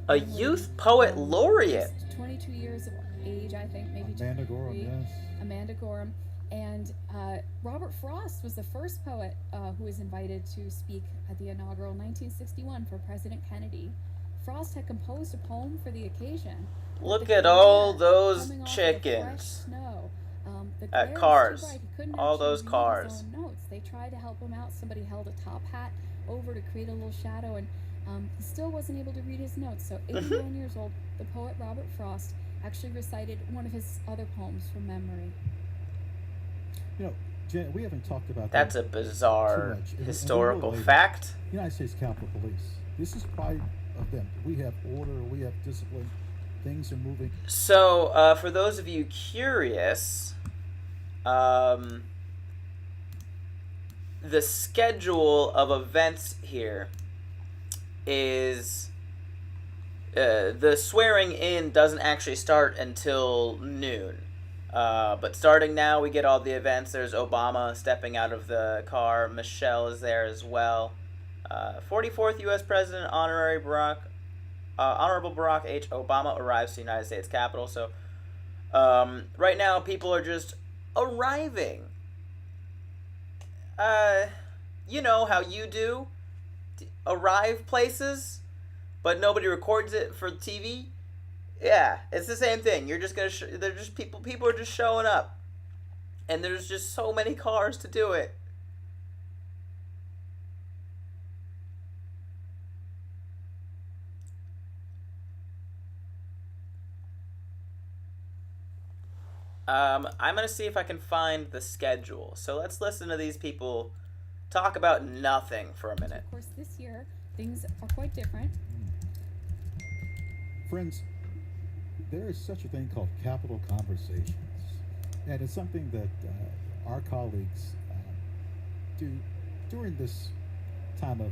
A memory. youth poet laureate. Just 22 years of age, I think, maybe Amanda Gorham, 23. yes. Amanda Gorham. And Robert Frost was the first poet who was invited to speak at the inaugural 1961 for President Kennedy. Frost had composed a poem for the occasion. But the Look at all glare those coming off of the fresh chickens. snow, the At glare was too cars. bright. He couldn't All actually those read his cars. own notes. They tried to help him out. Somebody held a top hat over to create a little shadow, and he still wasn't able to read his notes. So, 81 years old, the poet Robert Frost actually recited one of his other poems from memory. You know, Jen, we haven't talked about That's that a bizarre too much. And historical later. fact. United States Capitol Police. This is pride of them. We have order. We have discipline. Things are moving. So, for those of you curious, the schedule of events here is the swearing in doesn't actually start until noon. But starting now, we get all the events. There's Obama stepping out of the car. Michelle is there as well. 44th U.S. President Honorable Barack H. Obama arrives to the United States Capitol. So right now, people are just arriving. You know how you do. Arrive places, but nobody records it for TV. Yeah, it's the same thing. You're just gonna. They're just people. People are just showing up, and there's just so many cars to do it. I'm gonna see if I can find the schedule. So let's listen to these people talk about nothing for a minute. Of course, this year things are quite different. Friends, there is such a thing called Capitol Conversations. And it's something that our colleagues do during this time of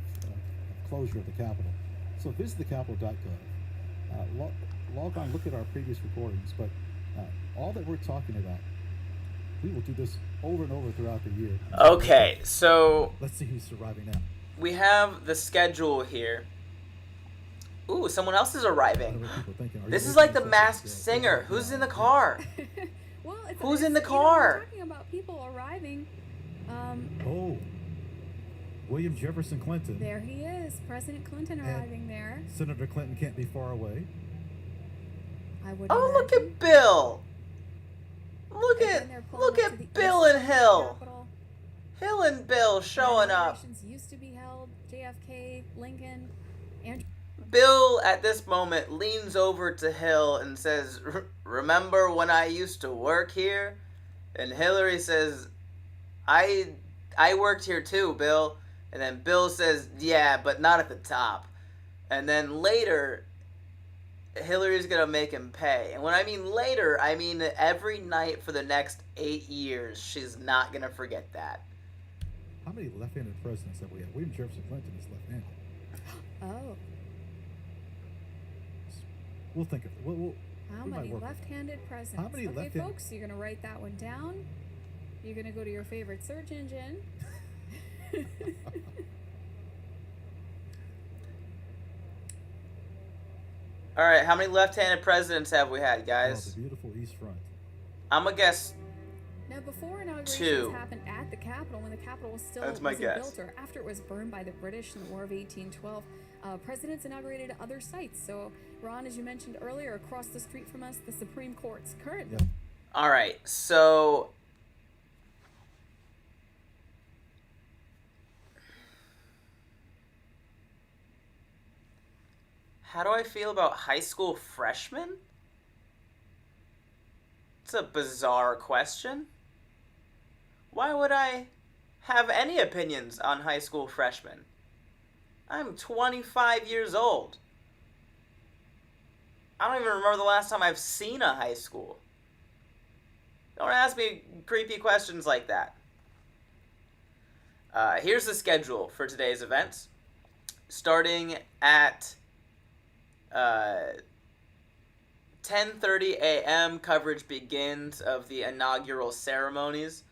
closure of the Capitol. So visit thecapitol.gov. Log on, look at our previous recordings. But all that we're talking about, we will do this over and over throughout the year. Okay, so Let's see who's surviving now. we have the schedule here. Ooh, someone else is arriving. This is like the Masked Singer. Who's in the car? Well, Who's in the we're car? talking about people arriving. Oh, William Jefferson Clinton. There he is, President Clinton arriving there. Senator Clinton can't be far away. I would. Oh, look imagine. at Bill. Look And they're at pulling up to the Bill east and side of the Hill. Capitol. Hill and Bill showing up. Inaugurations used to be held. JFK, Lincoln, Andrew. Bill at this moment leans over to Hill and says, "Remember when I used to work here?" And Hillary says, I worked here too, Bill." And then Bill says, "Yeah, but not at the top." And then later, Hillary's gonna make him pay. And when I mean later, I mean every night for the next 8 years. She's not gonna forget that. How many left-handed presidents have we had? William Jefferson Clinton is left-handed. Oh, We'll think of it. how we might many work with left-handed presidents? How many okay, left-handed- folks, you're gonna write that one down. You're gonna go to your favorite search engine. All right, how many left-handed presidents have we had, Oh, guys? the beautiful East Front. I'm gonna guess Now, before inaugurations 2. happened at the Capitol, when the Capitol was still That's my wasn't guess. built, or after it was burned by the British in the War of 1812, presidents inaugurated other sites. So, Ron, as you mentioned earlier, across the street from us, the Supreme Court's current. Yep. All right, so how do I feel about high school freshmen? It's a bizarre question. Why would I have any opinions on high school freshmen? I'm 25 years old. I don't even remember the last time I've seen a high school. Don't ask me creepy questions like that. Here's the schedule for today's events. Starting at 10:30 a.m., coverage begins of the inaugural ceremonies.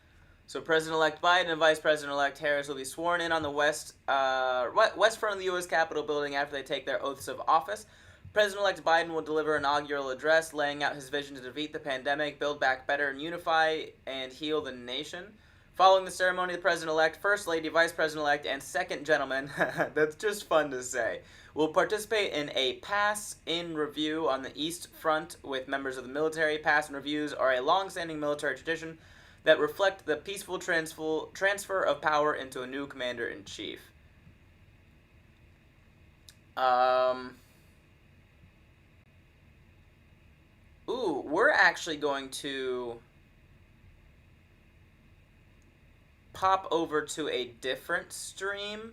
So President-elect Biden and Vice President-elect Harris will be sworn in on the west front of the U.S. Capitol building after they take their oaths of office. President-elect Biden will deliver an inaugural address laying out his vision to defeat the pandemic, build back better, and unify and heal the nation. Following the ceremony, the President-elect, First Lady, Vice President-elect, and Second Gentleman, that's just fun to say, will participate in a pass-in review on the East Front with members of the military. Pass-in reviews are a long-standing military tradition that reflect the peaceful transfer of power into a new commander-in-chief. Ooh, we're actually going to pop over to a different stream.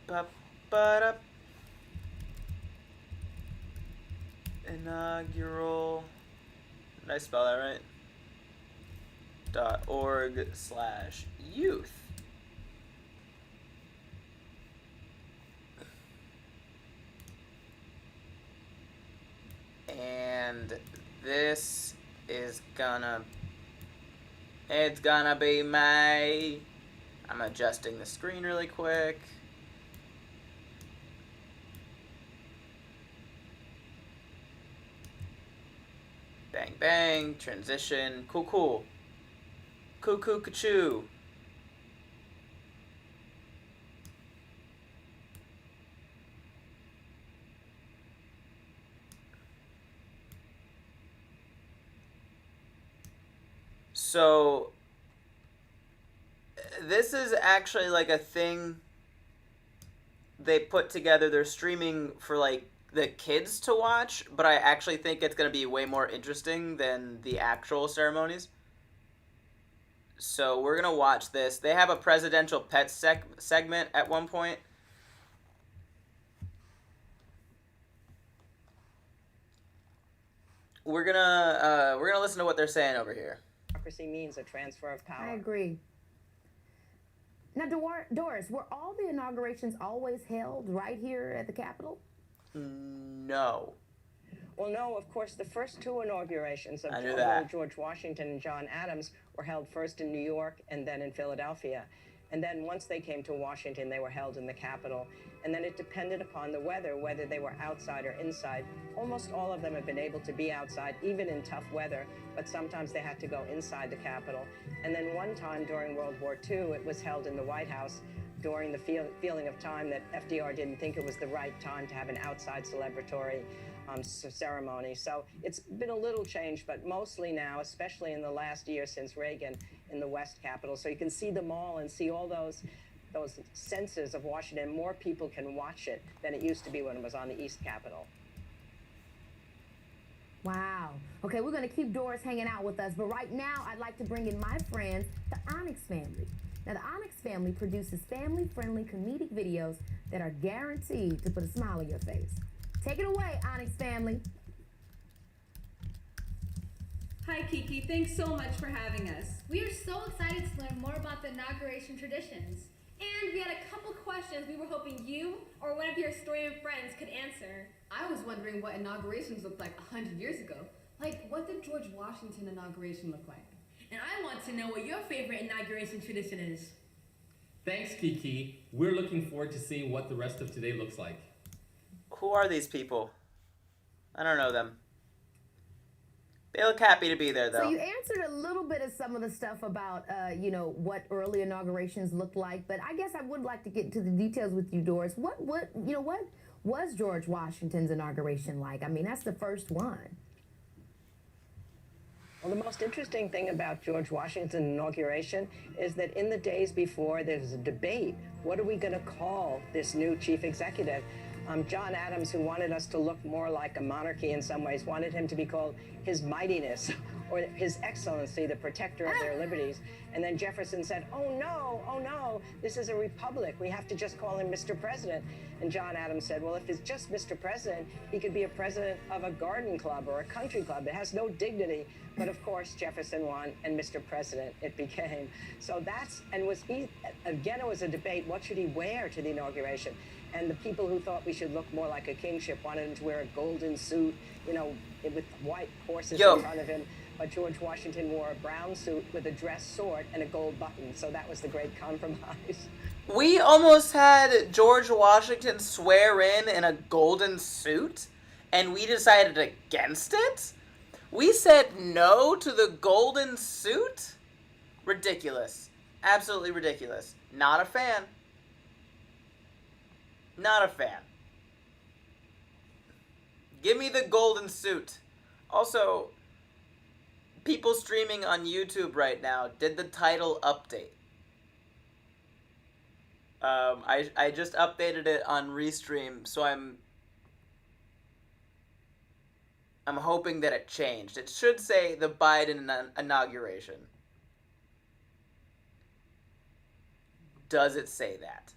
Ba-ba-da. Inaugural. Did I spell that right? .org/youth. And this is it's gonna be May. I'm adjusting the screen really quick. Bang, bang, transition, cool, cool. Cuckoo, ka-choo. So, this is actually like a thing they put together. They're streaming for like the kids to watch, but I actually think it's going to be way more interesting than the actual ceremonies. So we're going to watch this. They have a presidential pet segment at one point. We're gonna listen to what they're saying over here. Democracy means a transfer of power. I agree. Now, Doris, were all the inaugurations always held right here at the Capitol? No. Well, no, of course, the first two inaugurations of George Washington and John Adams were held first in New York and then in Philadelphia. And then once they came to Washington, they were held in the Capitol. And then it depended upon the weather, whether they were outside or inside. Almost all of them have been able to be outside, even in tough weather, but sometimes they had to go inside the Capitol. And then one time during World War II, it was held in the White House during the feeling of time that FDR didn't think it was the right time to have an outside celebratory ceremony. So it's been a little change, but mostly now, especially in the last year since Reagan, in the West Capitol. So you can see them all and see all those senses of Washington. More people can watch it than it used to be when it was on the East Capitol. Wow. Okay, we're going to keep Doris hanging out with us, but right now I'd like to bring in my friends, the Onyx family. Now, the Onyx family produces family-friendly comedic videos that are guaranteed to put a smile on your face. Take it away, Onyx family. Hi, Kiki. Thanks so much for having us. We are so excited to learn more about the inauguration traditions. And we had a couple questions we were hoping you or one of your historian friends could answer. I was wondering what inaugurations looked like 100 years ago. Like, what did George Washington inauguration look like? And I want to know what your favorite inauguration tradition is. Thanks, Kiki. We're looking forward to seeing what the rest of today looks like. Who are these people? I don't know them. They look happy to be there, though. So you answered a little bit of some of the stuff about, what early inaugurations looked like, but I guess I would like to get to the details with you, Doris. What was George Washington's inauguration like? I mean, that's the first one. Well, the most interesting thing about George Washington's inauguration is that in the days before, there was a debate. What are we going to call this new chief executive? John Adams, who wanted us to look more like a monarchy in some ways, wanted him to be called His Mightiness or His Excellency, the protector of their liberties. And then Jefferson said, oh no, this is a republic. We have to just call him Mr. President. And John Adams said, well, if it's just Mr. President, he could be a president of a garden club or a country club. It has no dignity. But of course, Jefferson won, and Mr. President it became. So it was a debate. What should he wear to the inauguration? And the people who thought we should look more like a kingship wanted him to wear a golden suit, with white horses in front of him. But George Washington wore a brown suit with a dress sword and a gold button. So that was the great compromise. We almost had George Washington swear in a golden suit, and we decided against it? We said no to the golden suit? Ridiculous. Absolutely ridiculous. Not a fan. Not a fan. Give me the golden suit. Also, people streaming on YouTube right now, did the title update? I just updated it on Restream, so I'm hoping that it changed. It should say the Biden Inauguration. Does it say that?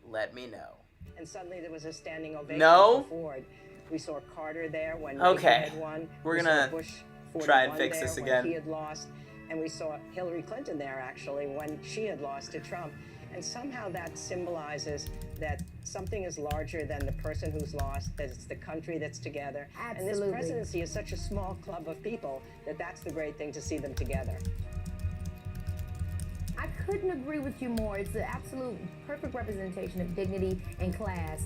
Let me know. And suddenly there was a standing ovation No? for Ford. We saw Carter there when Okay. he had won. We're We gonna saw Bush try and 41 fix there this when again. he had lost. And we saw Hillary Clinton there, actually, when she had lost to Trump. And somehow that symbolizes that something is larger than the person who's lost, that it's the country that's together. Absolutely. And this presidency is such a small club of people that that's the great thing to see them together. I couldn't agree with you more. It's the absolute perfect representation of dignity and class.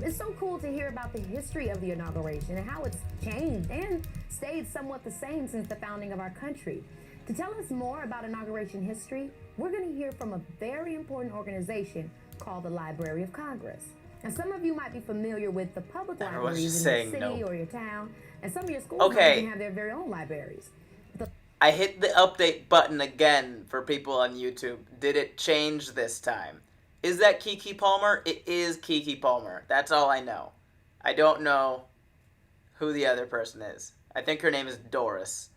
It's so cool to hear about the history of the inauguration and how it's changed and stayed somewhat the same since the founding of our country. To tell us more about inauguration history, we're going to hear from a very important organization called the Library of Congress. Now, some of you might be familiar with the public Everyone's libraries just in saying your city no. or your town, and some of your schools Okay. might even have their very own libraries. I hit the update button again for people on YouTube. Did it change this time? Is that Keke Palmer? It is Keke Palmer. That's all I know. I don't know who the other person is. I think her name is Doris.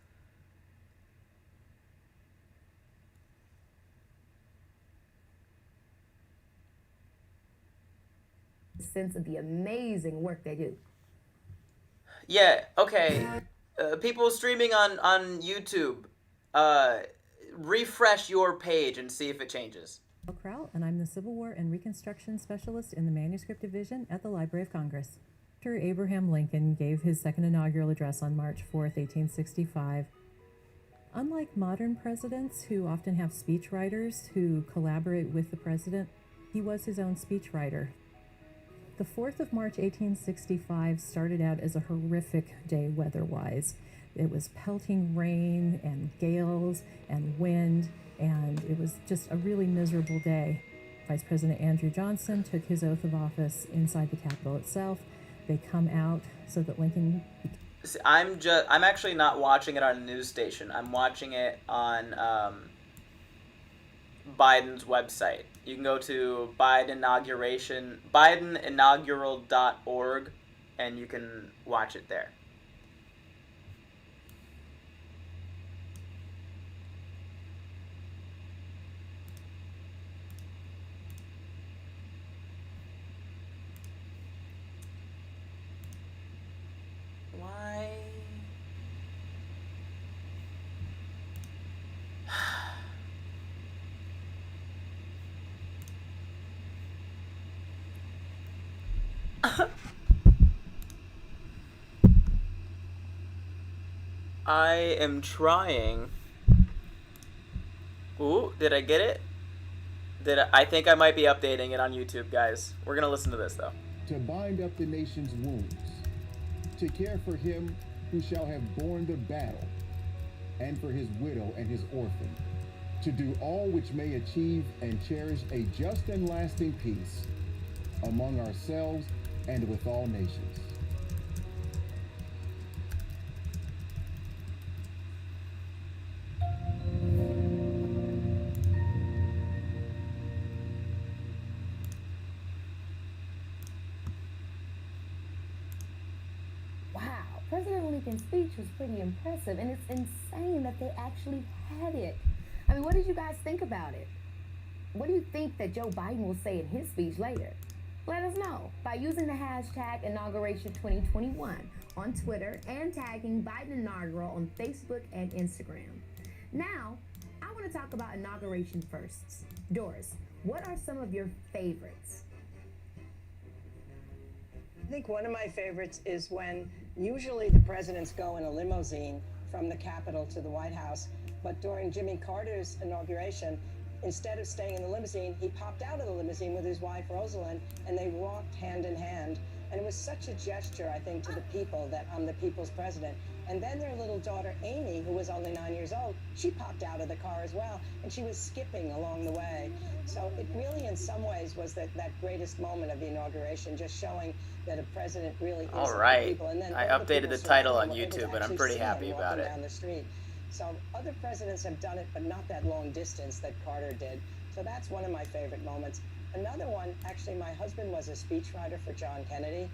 Sense of the amazing work they do. Yeah, okay. People streaming on YouTube, refresh your page and see if it changes. Kraut, and I'm the Civil War and Reconstruction Specialist in the Manuscript Division at the Library of Congress. Dr. Abraham Lincoln gave his second inaugural address on March 4th, 1865. Unlike modern presidents who often have speechwriters who collaborate with the president, he was his own speechwriter. The 4th of March, 1865 started out as a horrific day weather-wise. It was pelting rain and gales and wind, and it was just a really miserable day. Vice President Andrew Johnson took his oath of office inside the Capitol itself. They come out so that Lincoln... I'm actually not watching it on a news station. I'm watching it on Biden's website. You can go to Bideninaugural.org, and you can watch it there. Why? I am trying. Ooh, did I get it? I think I might be updating it on YouTube, guys. We're gonna listen to this though. To bind up the nation's wounds, to care for him who shall have borne the battle, and for his widow and his orphan, to do all which may achieve and cherish a just and lasting peace among ourselves and with all nations. President Lincoln's speech was pretty impressive, and it's insane that they actually had it. I mean, what did you guys think about it? What do you think that Joe Biden will say in his speech later? Let us know by using the hashtag Inauguration2021 on Twitter and tagging Biden Inaugural on Facebook and Instagram. Now, I want to talk about inauguration firsts. Doris, what are some of your favorites? I think one of my favorites is when usually the presidents go in a limousine from the Capitol to the White House, but during Jimmy Carter's inauguration, instead of staying in the limousine, he popped out of the limousine with his wife, Rosalind, and they walked hand in hand. And it was such a gesture, I think, to the people that I'm the people's president. And then their little daughter, Amy, who was only 9 years old, she popped out of the car as well, and she was skipping along the way. So it really, in some ways, was that greatest moment of the inauguration, just showing that a president really is All right. the people. And then I all the updated people the title on surrounding were able to YouTube, and I'm actually pretty see him happy about walking it. down the street. So other presidents have done it, but not that long distance that Carter did. So that's one of my favorite moments. Another one, actually, my husband was a speechwriter for John Kennedy.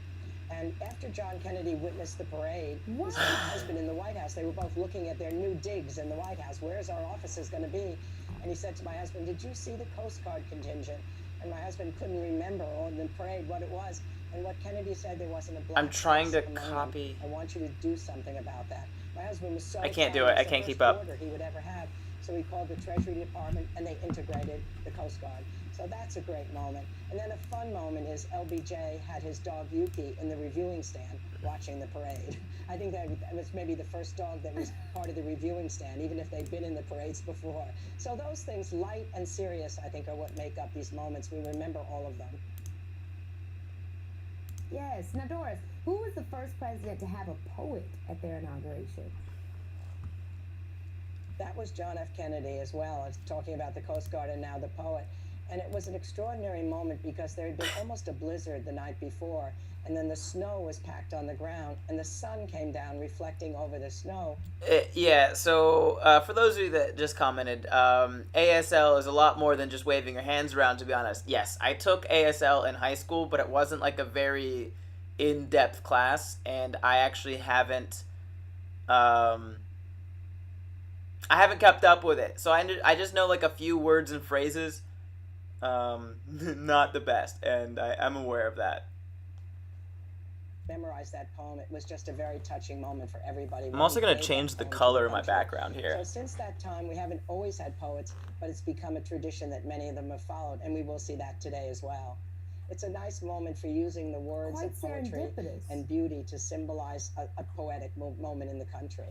And after John Kennedy witnessed the parade, he saw my husband in the White House. They were both looking at their new digs in the White House. Where's our offices going to be? And he said to my husband, did you see the Coast Guard contingent? And my husband couldn't remember on the parade what it was. And what Kennedy said, there wasn't a black I'm trying to face among them. copy. I want you to do something about that. My husband was so I can't do proud. it. I It's the can't first keep up. order he would ever have. So he called the Treasury Department, and they integrated the Coast Guard. So that's a great moment. And then a fun moment is LBJ had his dog Yuki in the reviewing stand watching the parade. I think that was maybe the first dog that was part of the reviewing stand, even if they'd been in the parades before. So those things, light and serious, I think, are what make up these moments. We remember all of them. Yes. Now, Doris, who was the first president to have a poet at their inauguration? That was John F. Kennedy as well. It's talking about the Coast Guard and now the poet. And it was an extraordinary moment because there had been almost a blizzard the night before, and then the snow was packed on the ground, and the sun came down reflecting over the snow. Yeah, so for those of you that just commented, ASL is a lot more than just waving your hands around, to be honest. Yes, I took ASL in high school, but it wasn't like a very in-depth class, and I actually haven't... I haven't kept up with it, so I just know like a few words and phrases. Not the best, and I'm aware of that. Memorize that poem. It was just a very touching moment for everybody. I'm also going to change the color of my background here. So since that time, we haven't always had poets, but it's become a tradition that many of them have followed, and we will see that today as well. It's a nice moment for using the words of poetry and beauty to symbolize a poetic moment in the country.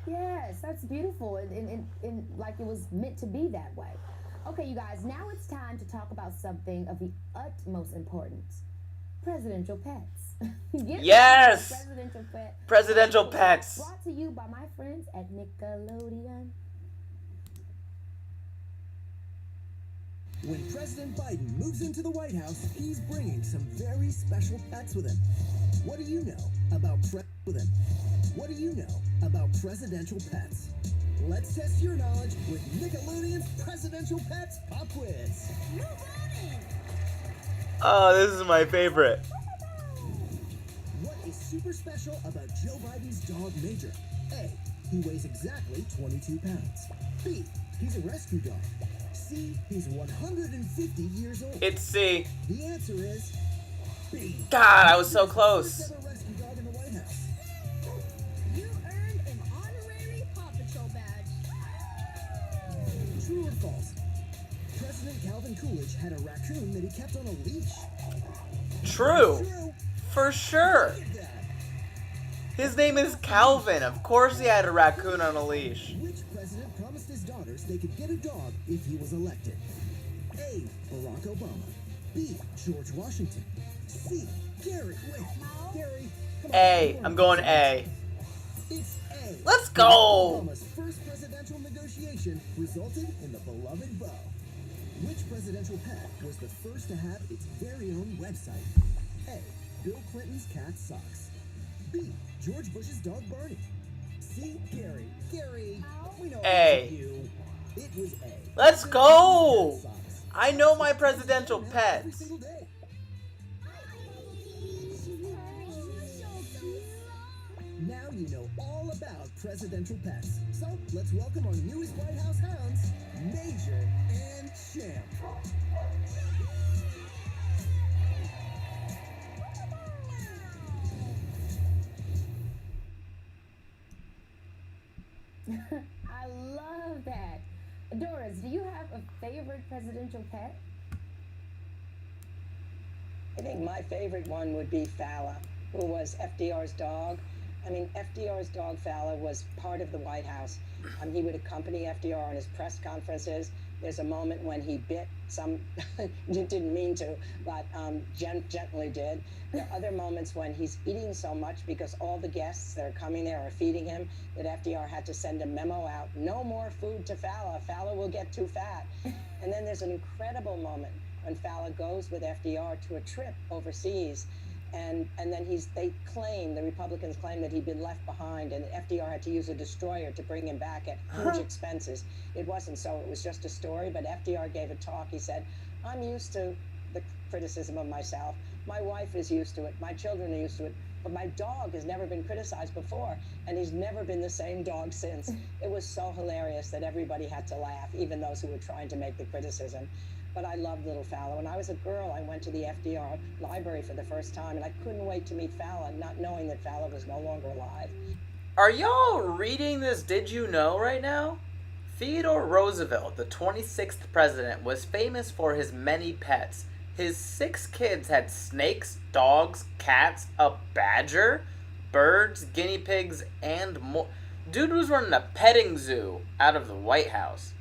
Yes, that's beautiful, and like it was meant to be that way. Okay, you guys, now it's time to talk about something of the utmost importance. Presidential pets. Yes! Presidential pet. Presidential pets. Brought to you by my friends at Nickelodeon. When President Biden moves into the White House, he's bringing some very special pets with him. What do you know about What do you know about presidential pets? Let's test your knowledge with Nickelodeon's Presidential Pets Pop Quiz. Oh, this is my favorite. What is super special about Joe Biden's dog Major? A, he weighs exactly 22 pounds. B, he's a rescue dog. C, he's 150 years old. It's C. The answer is B. God, I was so close. First ever rescue dog in the White House. You earned an honorary Paw Patrol badge. True or false? President Calvin Coolidge had a raccoon that he kept on a leash. True. For sure. His name is Calvin. Of course he had a raccoon on a leash. Which president promised his daughters they could get a dog if he was elected? A, Barack Obama. B, George Washington. C, Gary. Wait, Gary. Come on, A. I'm going A. It's A. Let's go. Obama's first presidential negotiation resulted in the beloved bow. Which presidential pet was the first to have its very own website? A, Bill Clinton's cat Socks. B, George Bush's dog Barney. C, Gary. Gary, we know A. you. It was A. Let's go. I know my presidential Every pets. single day. Now you know all about presidential pets. So let's welcome our newest White House hounds, Major and Champ. I love that. Doris, do you have a favorite presidential pet? I think my favorite one would be Fala, who was FDR's dog. I mean, FDR's dog Fala was part of the White House. He would accompany FDR on his press conferences. There's a moment when he bit some, didn't mean to, but gently did. There are other moments when he's eating so much because all the guests that are coming there are feeding him that FDR had to send a memo out, no more food to Fala. Fala will get too fat. And then there's an incredible moment when Fala goes with FDR to a trip overseas. And then the Republicans claim that he'd been left behind and FDR had to use a destroyer to bring him back at huge expenses. It wasn't so, it was just a story, but FDR gave a talk. He said, I'm used to the criticism of myself. My wife is used to it. My children are used to it. But my dog has never been criticized before, and he's never been the same dog since. It was so hilarious that everybody had to laugh, even those who were trying to make the criticism. But I loved little Fala. When I was a girl, I went to the FDR library for the first time, and I couldn't wait to meet Fala, not knowing that Fala was no longer alive. Are y'all reading this Did You Know right now? Theodore Roosevelt, the 26th president, was famous for his many pets. His 6 kids had snakes, dogs, cats, a badger, birds, guinea pigs, and more. Dude was running a petting zoo out of the White House.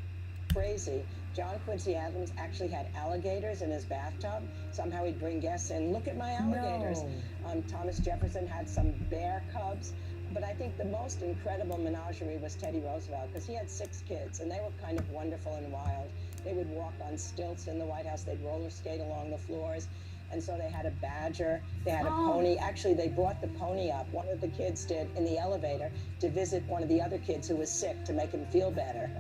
Crazy. John Quincy Adams actually had alligators in his bathtub. Somehow he'd bring guests in, look at my alligators. No. Thomas Jefferson had some bear cubs. But I think the most incredible menagerie was Teddy Roosevelt, because he had 6 kids, and they were kind of wonderful and wild. They would walk on stilts in the White House. They'd roller skate along the floors. And so they had a badger, they had a pony. Actually, they brought the pony up. One of the kids did in the elevator to visit one of the other kids who was sick to make him feel better.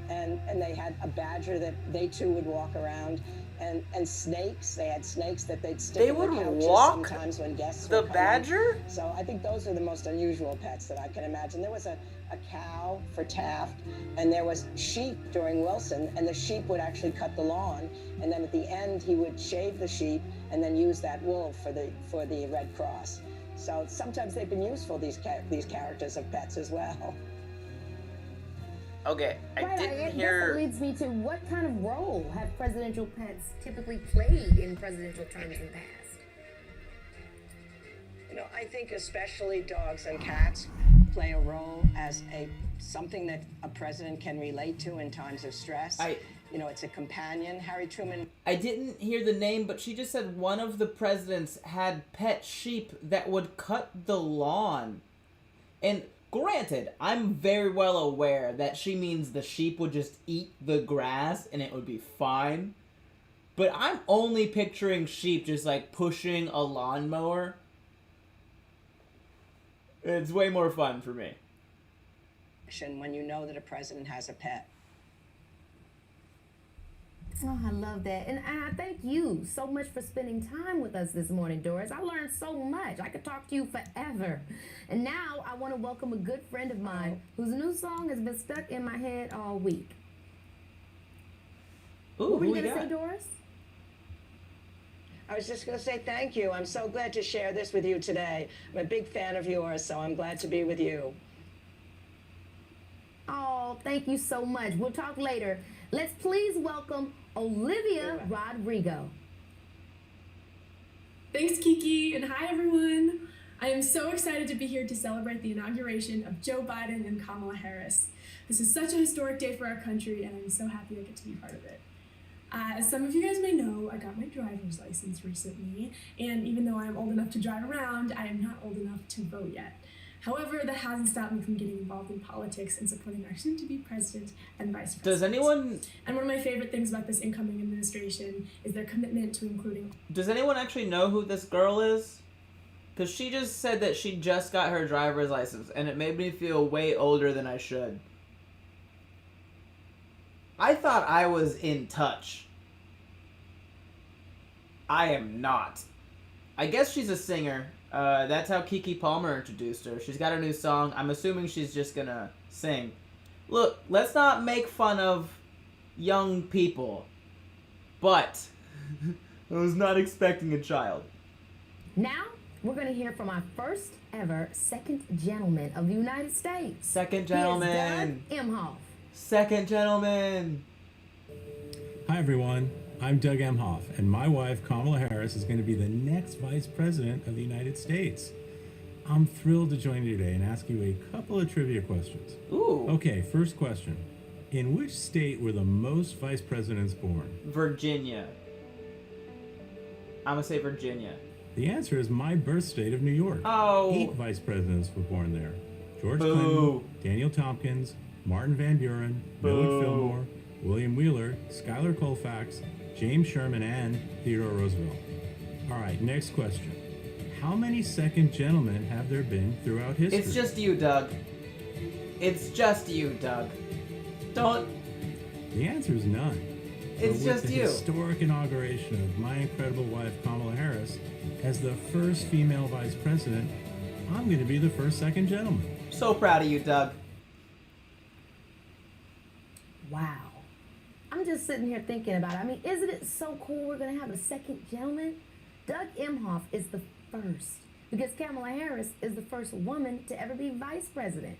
And they had a badger that they too would walk around. And snakes, they had snakes that they'd stick in the couches sometimes when guests were coming. Badger? So I think those are the most unusual pets that I can imagine. There was a cow for Taft, and there was sheep during Wilson, and the sheep would actually cut the lawn, and then at the end he would shave the sheep and then use that wool for the Red Cross. So sometimes they've been useful, these characters of pets as well. Okay, I didn't hear... That leads me to, what kind of role have presidential pets typically played in presidential terms in the past? You know, I think especially dogs and cats play a role as something that a president can relate to in times of stress. You know, it's a companion. Harry Truman... I didn't hear the name, but she just said one of the presidents had pet sheep that would cut the lawn. And... granted, I'm very well aware that she means the sheep would just eat the grass and it would be fine. But I'm only picturing sheep just like pushing a lawnmower. It's way more fun for me. When you know that a president has a pet. Oh, I love that. And I thank you so much for spending time with us this morning, Doris. I learned so much. I could talk to you forever. And now I want to welcome a good friend of mine whose new song has been stuck in my head all week. Ooh, what were you going to say, Doris? I was just going to say thank you. I'm so glad to share this with you today. I'm a big fan of yours, so I'm glad to be with you. Oh, thank you so much. We'll talk later. Let's please welcome Olivia Rodrigo. Thanks, Kiki, and hi, everyone. I am so excited to be here to celebrate the inauguration of Joe Biden and Kamala Harris. This is such a historic day for our country, and I'm so happy I get to be part of it. As some of you guys may know, I got my driver's license recently, and even though I'm old enough to drive around, I am not old enough to vote yet. However, that hasn't stopped me from getting involved in politics and supporting our soon-to-be president and vice president. Does anyone... And one of my favorite things about this incoming administration is their commitment to including... Does anyone actually know who this girl is? Because she just said that she just got her driver's license, and it made me feel way older than I should. I thought I was in touch. I am not. I guess she's a singer. That's how Keke Palmer introduced her. She's got a new song. I'm assuming she's just gonna sing. Look, let's not make fun of young people. But I was not expecting a child. Now, we're gonna hear from our first ever second gentleman of the United States. Second gentleman. Doug Emhoff. Second gentleman. Hi, everyone. I'm Doug Emhoff, and my wife, Kamala Harris, is going to be the next Vice President of the United States. I'm thrilled to join you today and ask you a couple of trivia questions. Ooh. Okay, first question. In which state were the most vice presidents born? Virginia. I'm going to say Virginia. The answer is my birth state of New York. Oh. 8 vice presidents were born there. George Boo. Clinton, Daniel Tompkins, Martin Van Buren, Millard Fillmore, William Wheeler, Schuyler Colfax, James Sherman, and Theodore Roosevelt. All right, next question. How many second gentlemen have there been throughout history? It's just you, Doug. It's just you, Doug. Don't... The answer is none. It's but just with the you. Historic inauguration of my incredible wife, Kamala Harris, as the first female vice president, I'm going to be the first second gentleman. So proud of you, Doug. Wow. I'm just sitting here thinking about it. I mean, isn't it so cool we're going to have a second gentleman? Doug Emhoff is the first because Kamala Harris is the first woman to ever be vice president.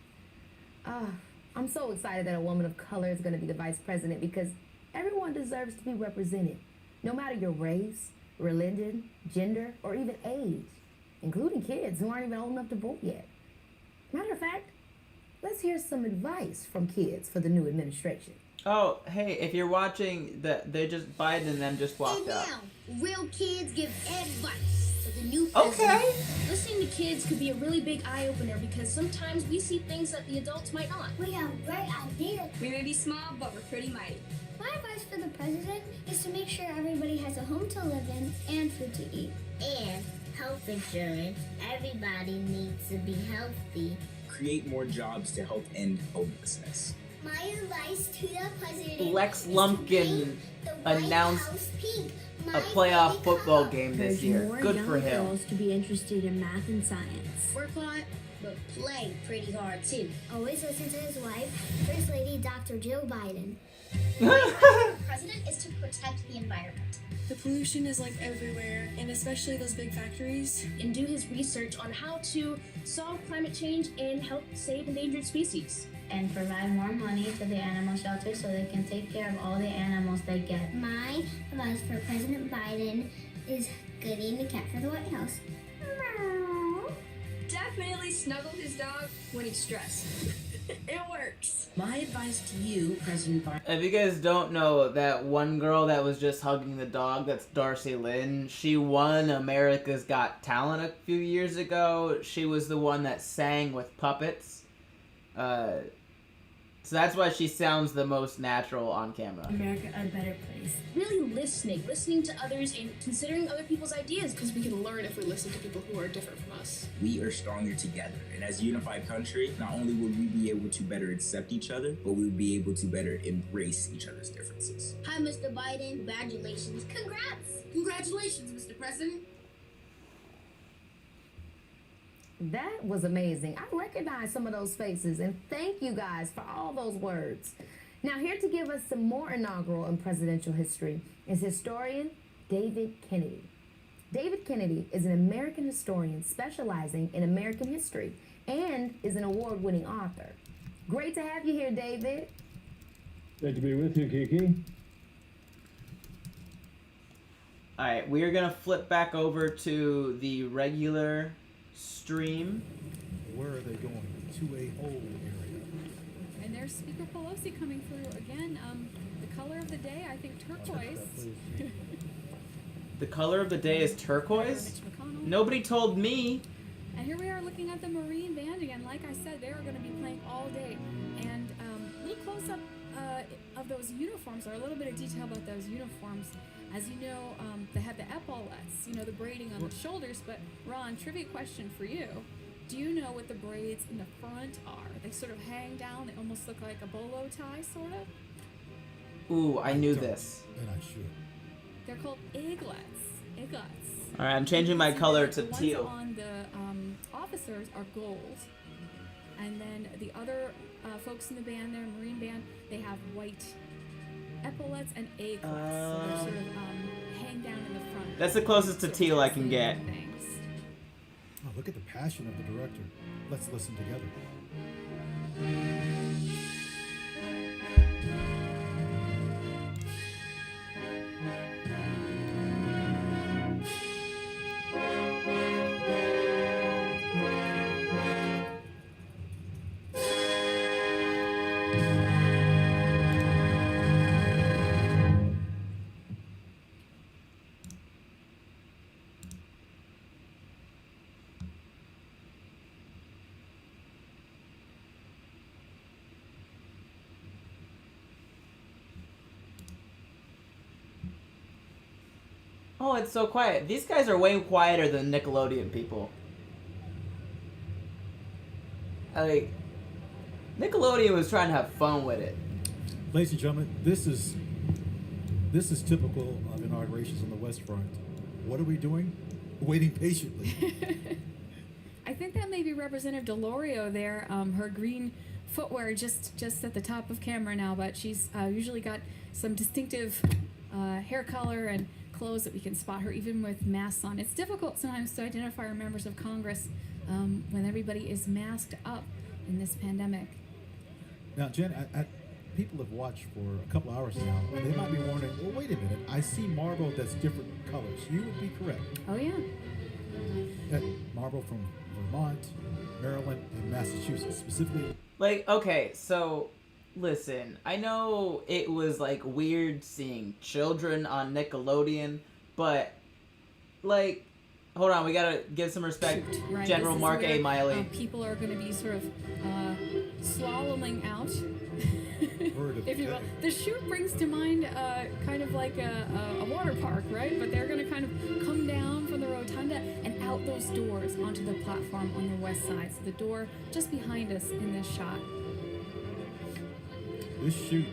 I'm so excited that a woman of color is going to be the vice president because everyone deserves to be represented, no matter your race, religion, gender, or even age, including kids who aren't even old enough to vote yet. Matter of fact, let's hear some advice from kids for the new administration. Oh, hey, if you're watching, they just Biden and them just walked up. Real kids give advice to the new president. Okay. Listening to kids could be a really big eye-opener because sometimes we see things that the adults might not. We have a great idea. We may be small, but we're pretty mighty. My advice for the president is to make sure everybody has a home to live in and food to eat. And health insurance. Everybody needs to be healthy. Create more jobs to help end homelessness. My advice to the president Lex Lumpkin announced a playoff football game this year. Good for him. Girls to be interested in math and science. Work a lot, but play pretty hard too. Always listen to his wife, First Lady Dr. Jill Biden. The president is to protect the environment. The pollution is like everywhere, and especially those big factories. And do his research on how to solve climate change and help save endangered species. And provide more money to the animal shelter so they can take care of all the animals they get. My advice for President Biden is getting a cat for the White House. Definitely snuggle his dog when he's stressed. It works. My advice to you, President Biden. If you guys don't know, that one girl that was just hugging the dog, that's Darcy Lynn. She won America's Got Talent a few years ago. She was the one that sang with puppets. So that's why she sounds the most natural on camera. America a better place. Really listening to others and considering other people's ideas. Because we can learn if we listen to people who are different from us. We are stronger together. And as a unified country, not only will we be able to better accept each other, but we will be able to better embrace each other's differences. Hi, Mr. Biden. Congratulations. Congrats. Congratulations, Mr. President. That was amazing. I recognize some of those faces, and thank you guys for all those words. Now, here to give us some more inaugural and presidential history is historian David Kennedy. David Kennedy is an American historian specializing in American history and is an award-winning author. Great to have you here, David. Great to be with you, Kiki. All right, we are going to flip back over to the regular stream. Where are they going? To a whole area. And there's Speaker Pelosi coming through again. The color of the day, I think turquoise. The color of the day is turquoise? Nobody told me. And here we are looking at the Marine Band again. Like I said, they are going to be playing all day. And a little close-up of those uniforms, or a little bit of detail about those uniforms. As you know, they had the epaulets, the braiding on the shoulders. But Ron, trivia question for you. Do you know what the braids in the front are? They sort of hang down. They almost look like a bolo tie, sort of. Ooh, I knew this. And I should. They're called eglets. Eglets. All right, I'm changing my color to the teal. ones on the officers are gold. And then the other folks in the band there, Marine Band, they have white epaulets and eglets. So they're sort of hang down in the front. That's the closest to teal I can get. Oh, look at the passion of the director. Let's listen together. Oh, it's so quiet. These guys are way quieter than Nickelodeon people. Like, Nickelodeon was trying to have fun with it. Ladies and gentlemen, this is typical of inaugurations on the West Front. What are we doing? Waiting patiently. I think that may be Representative Delorio there. Her green footwear just at the top of camera now, but she's usually got some distinctive hair color and clothes that we can spot her even with masks on. It's difficult sometimes to identify our members of Congress when everybody is masked up in this pandemic. Now, Jen, people have watched for a couple hours now, and they might be wondering, well, wait a minute, I see marble that's different colors. You would be correct. Oh, yeah. That marble from Vermont, Maryland, and Massachusetts, specifically. Like, okay, so, listen, I know it was, like, weird seeing children on Nickelodeon, but, like, hold on, we gotta give some respect. Right, General Mark where, A. Miley. People are going to be sort of swallowing out, if you will. The chute brings to mind kind of like a water park, right? But they're going to kind of come down from the rotunda and out those doors onto the platform on the west side. So the door just behind us in this shot. This chute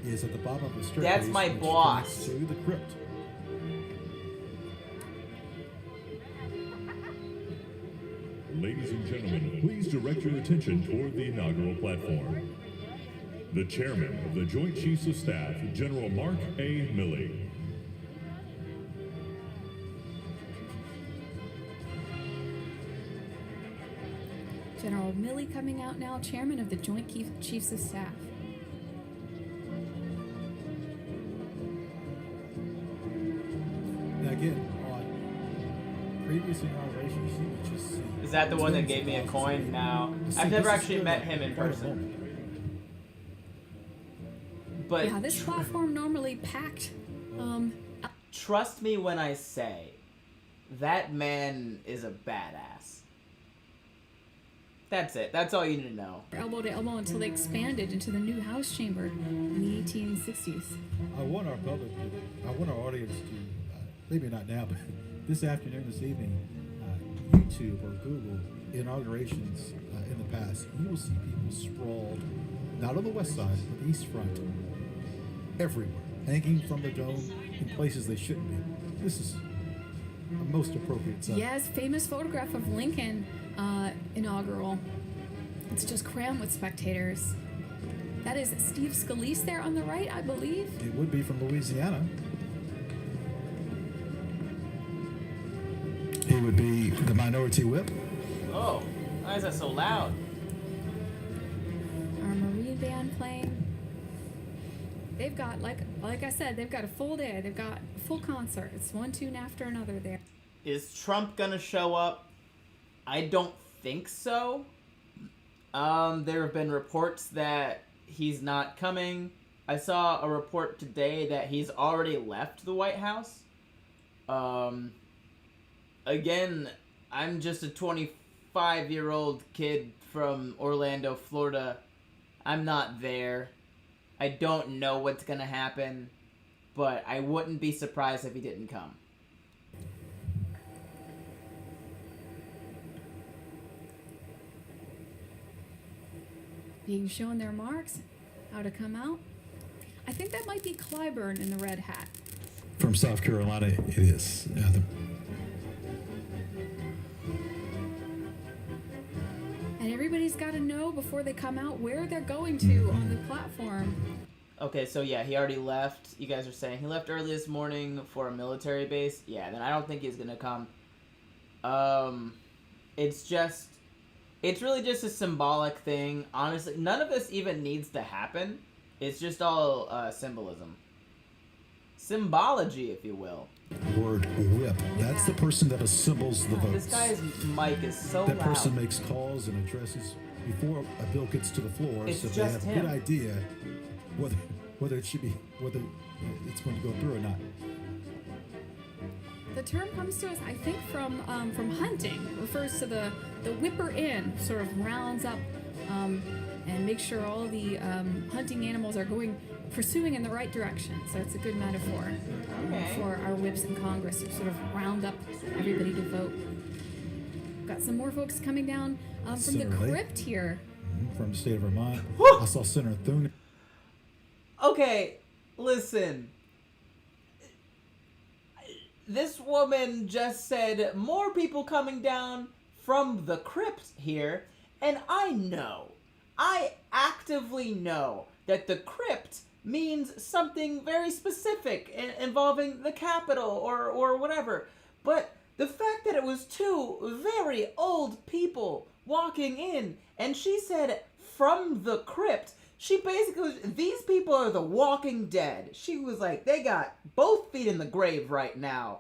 is at the bottom of the staircase. That's my boss. To the crypt. Ladies and gentlemen, please direct your attention toward the inaugural platform. The Chairman of the Joint Chiefs of Staff, General Mark A. Milley. General Milley coming out now, Chairman of the Joint Chiefs of Staff. Now again, on previous inaugurations, you would just see. Is that the one that gave me a coin? No. I've never actually met him in person. But yeah, this platform normally packed. Trust me when I say, that man is a badass. That's it. That's all you need to know. Elbow to elbow until they expanded into the new House chamber in the 1860s. I want our public, I want our audience to, maybe not now, but this afternoon, this evening, YouTube or Google inaugurations in the past. You will see people sprawled, not on the west side, but the east front, everywhere, hanging from the dome in places they shouldn't be. This is a most appropriate setting. Yes, famous photograph of Lincoln inaugural. It's just crammed with spectators. That is Steve Scalise there on the right, I believe. It would be from Louisiana. He would be the minority whip. Oh, why is that so loud? Our Marine band playing. They've got, like I said, they've got a full day. They've got a full concert. It's one tune after another there. Is Trump gonna show up? I don't think so. There have been reports that he's not coming. I saw a report today that he's already left the White House. Again, I'm just a 25-year-old kid from Orlando, Florida. I'm not there. I don't know what's gonna happen, but I wouldn't be surprised if he didn't come. Being shown their marks, how to come out. I think that might be Clyburn in the red hat. From South Carolina, it is. And everybody's got to know before they come out where they're going to on the platform. Okay, so yeah, he already left. You guys are saying he left early this morning for a military base. Yeah, then I don't think he's gonna come. It's really just a symbolic thing. Honestly, none of this even needs to happen. It's just all symbolism. Symbology, if you will. Word whip. That's the person that assembles the votes. This guy's mic is so loud. That person makes calls and addresses before a bill gets to the floor, so they have a good idea whether it should be, whether it's going to go through or not. The term comes to us, I think, from hunting. It refers to the whipper in, sort of rounds up and make sure all of the hunting animals are pursuing in the right direction. So it's a good metaphor for our whips in Congress to sort of round up everybody to vote. Got some more folks coming down from Senator the Lake. crypt here. From the state of Vermont. I saw Senator Thune. Okay, listen. This woman just said more people coming down from the crypt here, and I actively know that the crypt means something very specific involving the Capitol or whatever. But the fact that it was two very old people walking in, and she said from the crypt, she basically, these people are the Walking Dead. She was like, they got both feet in the grave right now.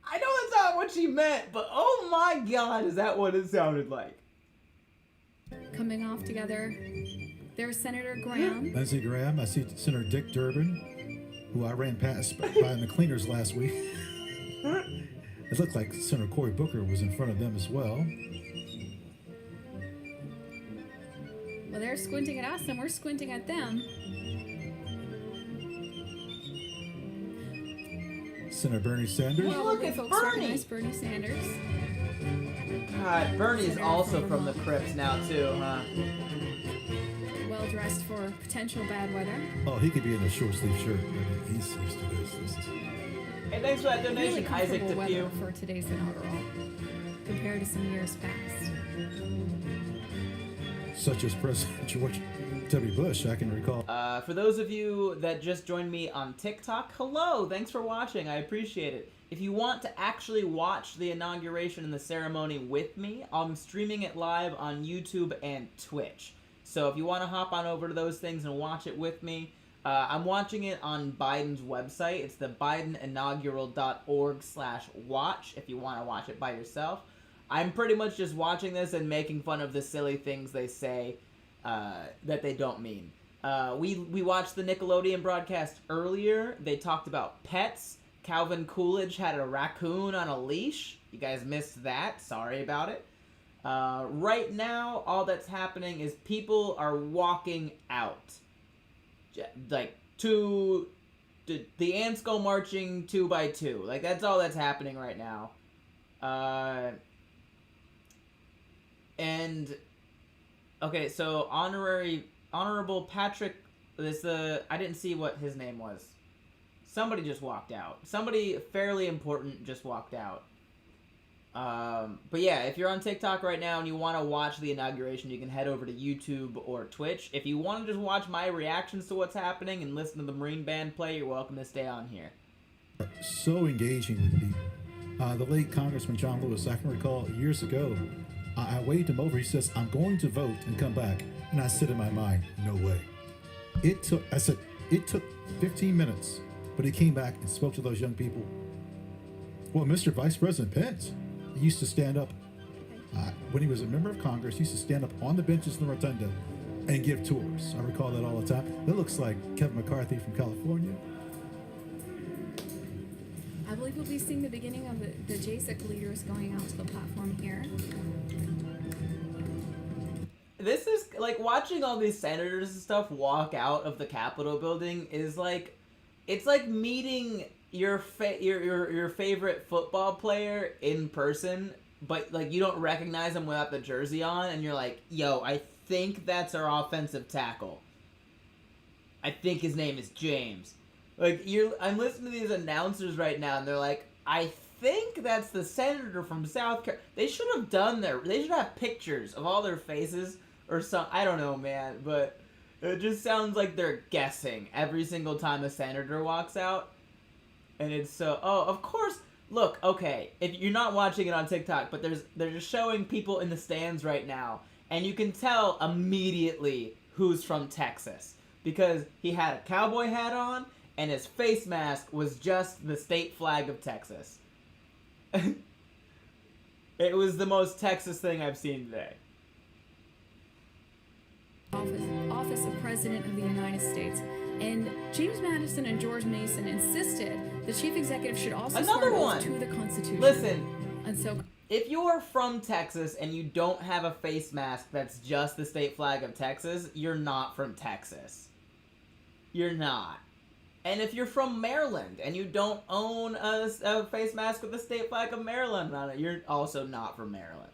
I know that's not what she meant, but oh my God, is that what it sounded like? Coming off together. There's Senator Graham. Lindsey Graham. I see Senator Dick Durbin, who I ran past by in the cleaners last week. It looked like Senator Cory Booker was in front of them as well. Well, they're squinting at us and we're squinting at them. Senator Bernie Sanders. Well, look at folks Bernie. recognize Bernie Sanders. God, Bernie is also from the crypt now too, huh? Well dressed for potential bad weather. Oh, he could be in a short sleeve shirt. He's used to this. Hey, thanks for that donation, Really Isaac comfortable DePew. weather for today's inaugural compared to some years past. Such as President George W. Bush, I can recall. For those of you that just joined me on TikTok, hello, thanks for watching, I appreciate it. If you want to actually watch the inauguration and the ceremony with me, I'm streaming it live on YouTube and Twitch. So if you want to hop on over to those things and watch it with me, I'm watching it on Biden's website. It's the bideninaugural.org/watch if you want to watch it by yourself. I'm pretty much just watching this and making fun of the silly things they say that they don't mean. We watched the Nickelodeon broadcast earlier. They talked about pets. Calvin Coolidge had a raccoon on a leash. You guys missed that. Sorry about it. Right now, all that's happening is people are walking out. Like, the ants go marching 2 by 2. Like, that's all that's happening right now. And okay, so honorable Patrick, I didn't see what his name was. Somebody just walked out. Somebody fairly important just walked out. But yeah, if you're on TikTok right now and you want to watch the inauguration, you can head over to YouTube or Twitch. If you want to just watch my reactions to what's happening and listen to the Marine Band play, you're welcome to stay on here. So engaging with me. The late Congressman John Lewis, I can recall years ago, I waved him over. He says, I'm going to vote and come back. And I said in my mind, no way. It took 15 minutes, but he came back and spoke to those young people. Well, Mr. Vice President Pence, he used to stand up, when he was a member of Congress, he used to stand up on the benches in the rotunda and give tours. I recall that all the time. That looks like Kevin McCarthy from California. I believe we'll be seeing the beginning of the JSIC leaders going out to the platform here. This is like watching all these senators and stuff walk out of the Capitol building is like, it's like meeting your favorite football player in person, but like you don't recognize him without the jersey on, and you're like, yo, I think that's our offensive tackle. I think his name is James. Like, I'm listening to these announcers right now, and they're like, I think that's the senator from South Carolina. They should have they should have pictures of all their faces or something. I don't know, man, but it just sounds like they're guessing every single time a senator walks out. And it's so, oh, of course, look, okay, if you're not watching it on TikTok, but they're just showing people in the stands right now, and you can tell immediately who's from Texas, because he had a cowboy hat on, and his face mask was just the state flag of Texas. It was the most Texas thing I've seen today. Office of President of the United States. And James Madison and George Mason insisted the chief executive should also Another swear one oath to the Constitution. Listen. And so if you're from Texas and you don't have a face mask that's just the state flag of Texas, you're not from Texas. You're not. And if you're from Maryland and you don't own a face mask with the state flag of Maryland on it, you're also not from Maryland.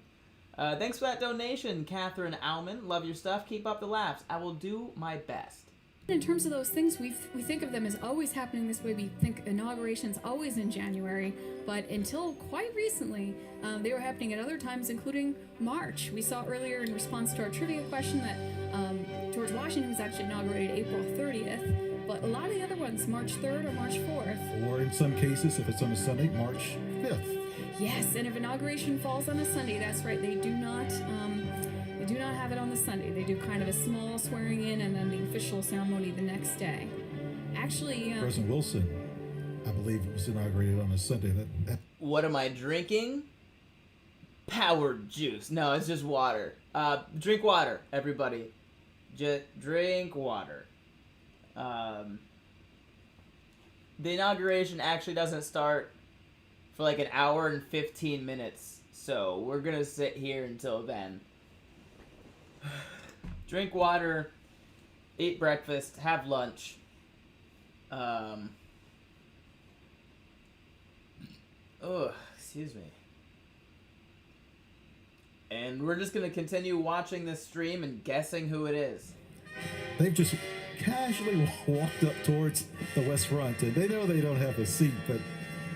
Thanks for that donation, Catherine Auman. Love your stuff. Keep up the laughs. I will do my best. In terms of those things, we think of them as always happening this way. We think inaugurations always in January, but until quite recently, they were happening at other times, including March. We saw earlier in response to our trivia question that George Washington was actually inaugurated April 30th, but a lot of the other ones, March 3rd or March 4th. Or in some cases, if it's on a Sunday, March 5th. Yes, and if inauguration falls on a Sunday, that's right, they do not have it on the Sunday. They do kind of a small swearing in and then the official ceremony the next day. Actually, President Wilson, I believe, was inaugurated on a Sunday. What am I drinking? Powered juice. No, it's just water. Drink water, everybody. Just drink water. The inauguration actually doesn't start for like an hour and 15 minutes, so we're gonna sit here until then. Drink water, eat breakfast, have lunch. Excuse me. And we're just gonna continue watching this stream and guessing who it is. They've just casually walked up towards the West Front, and they know they don't have a seat, but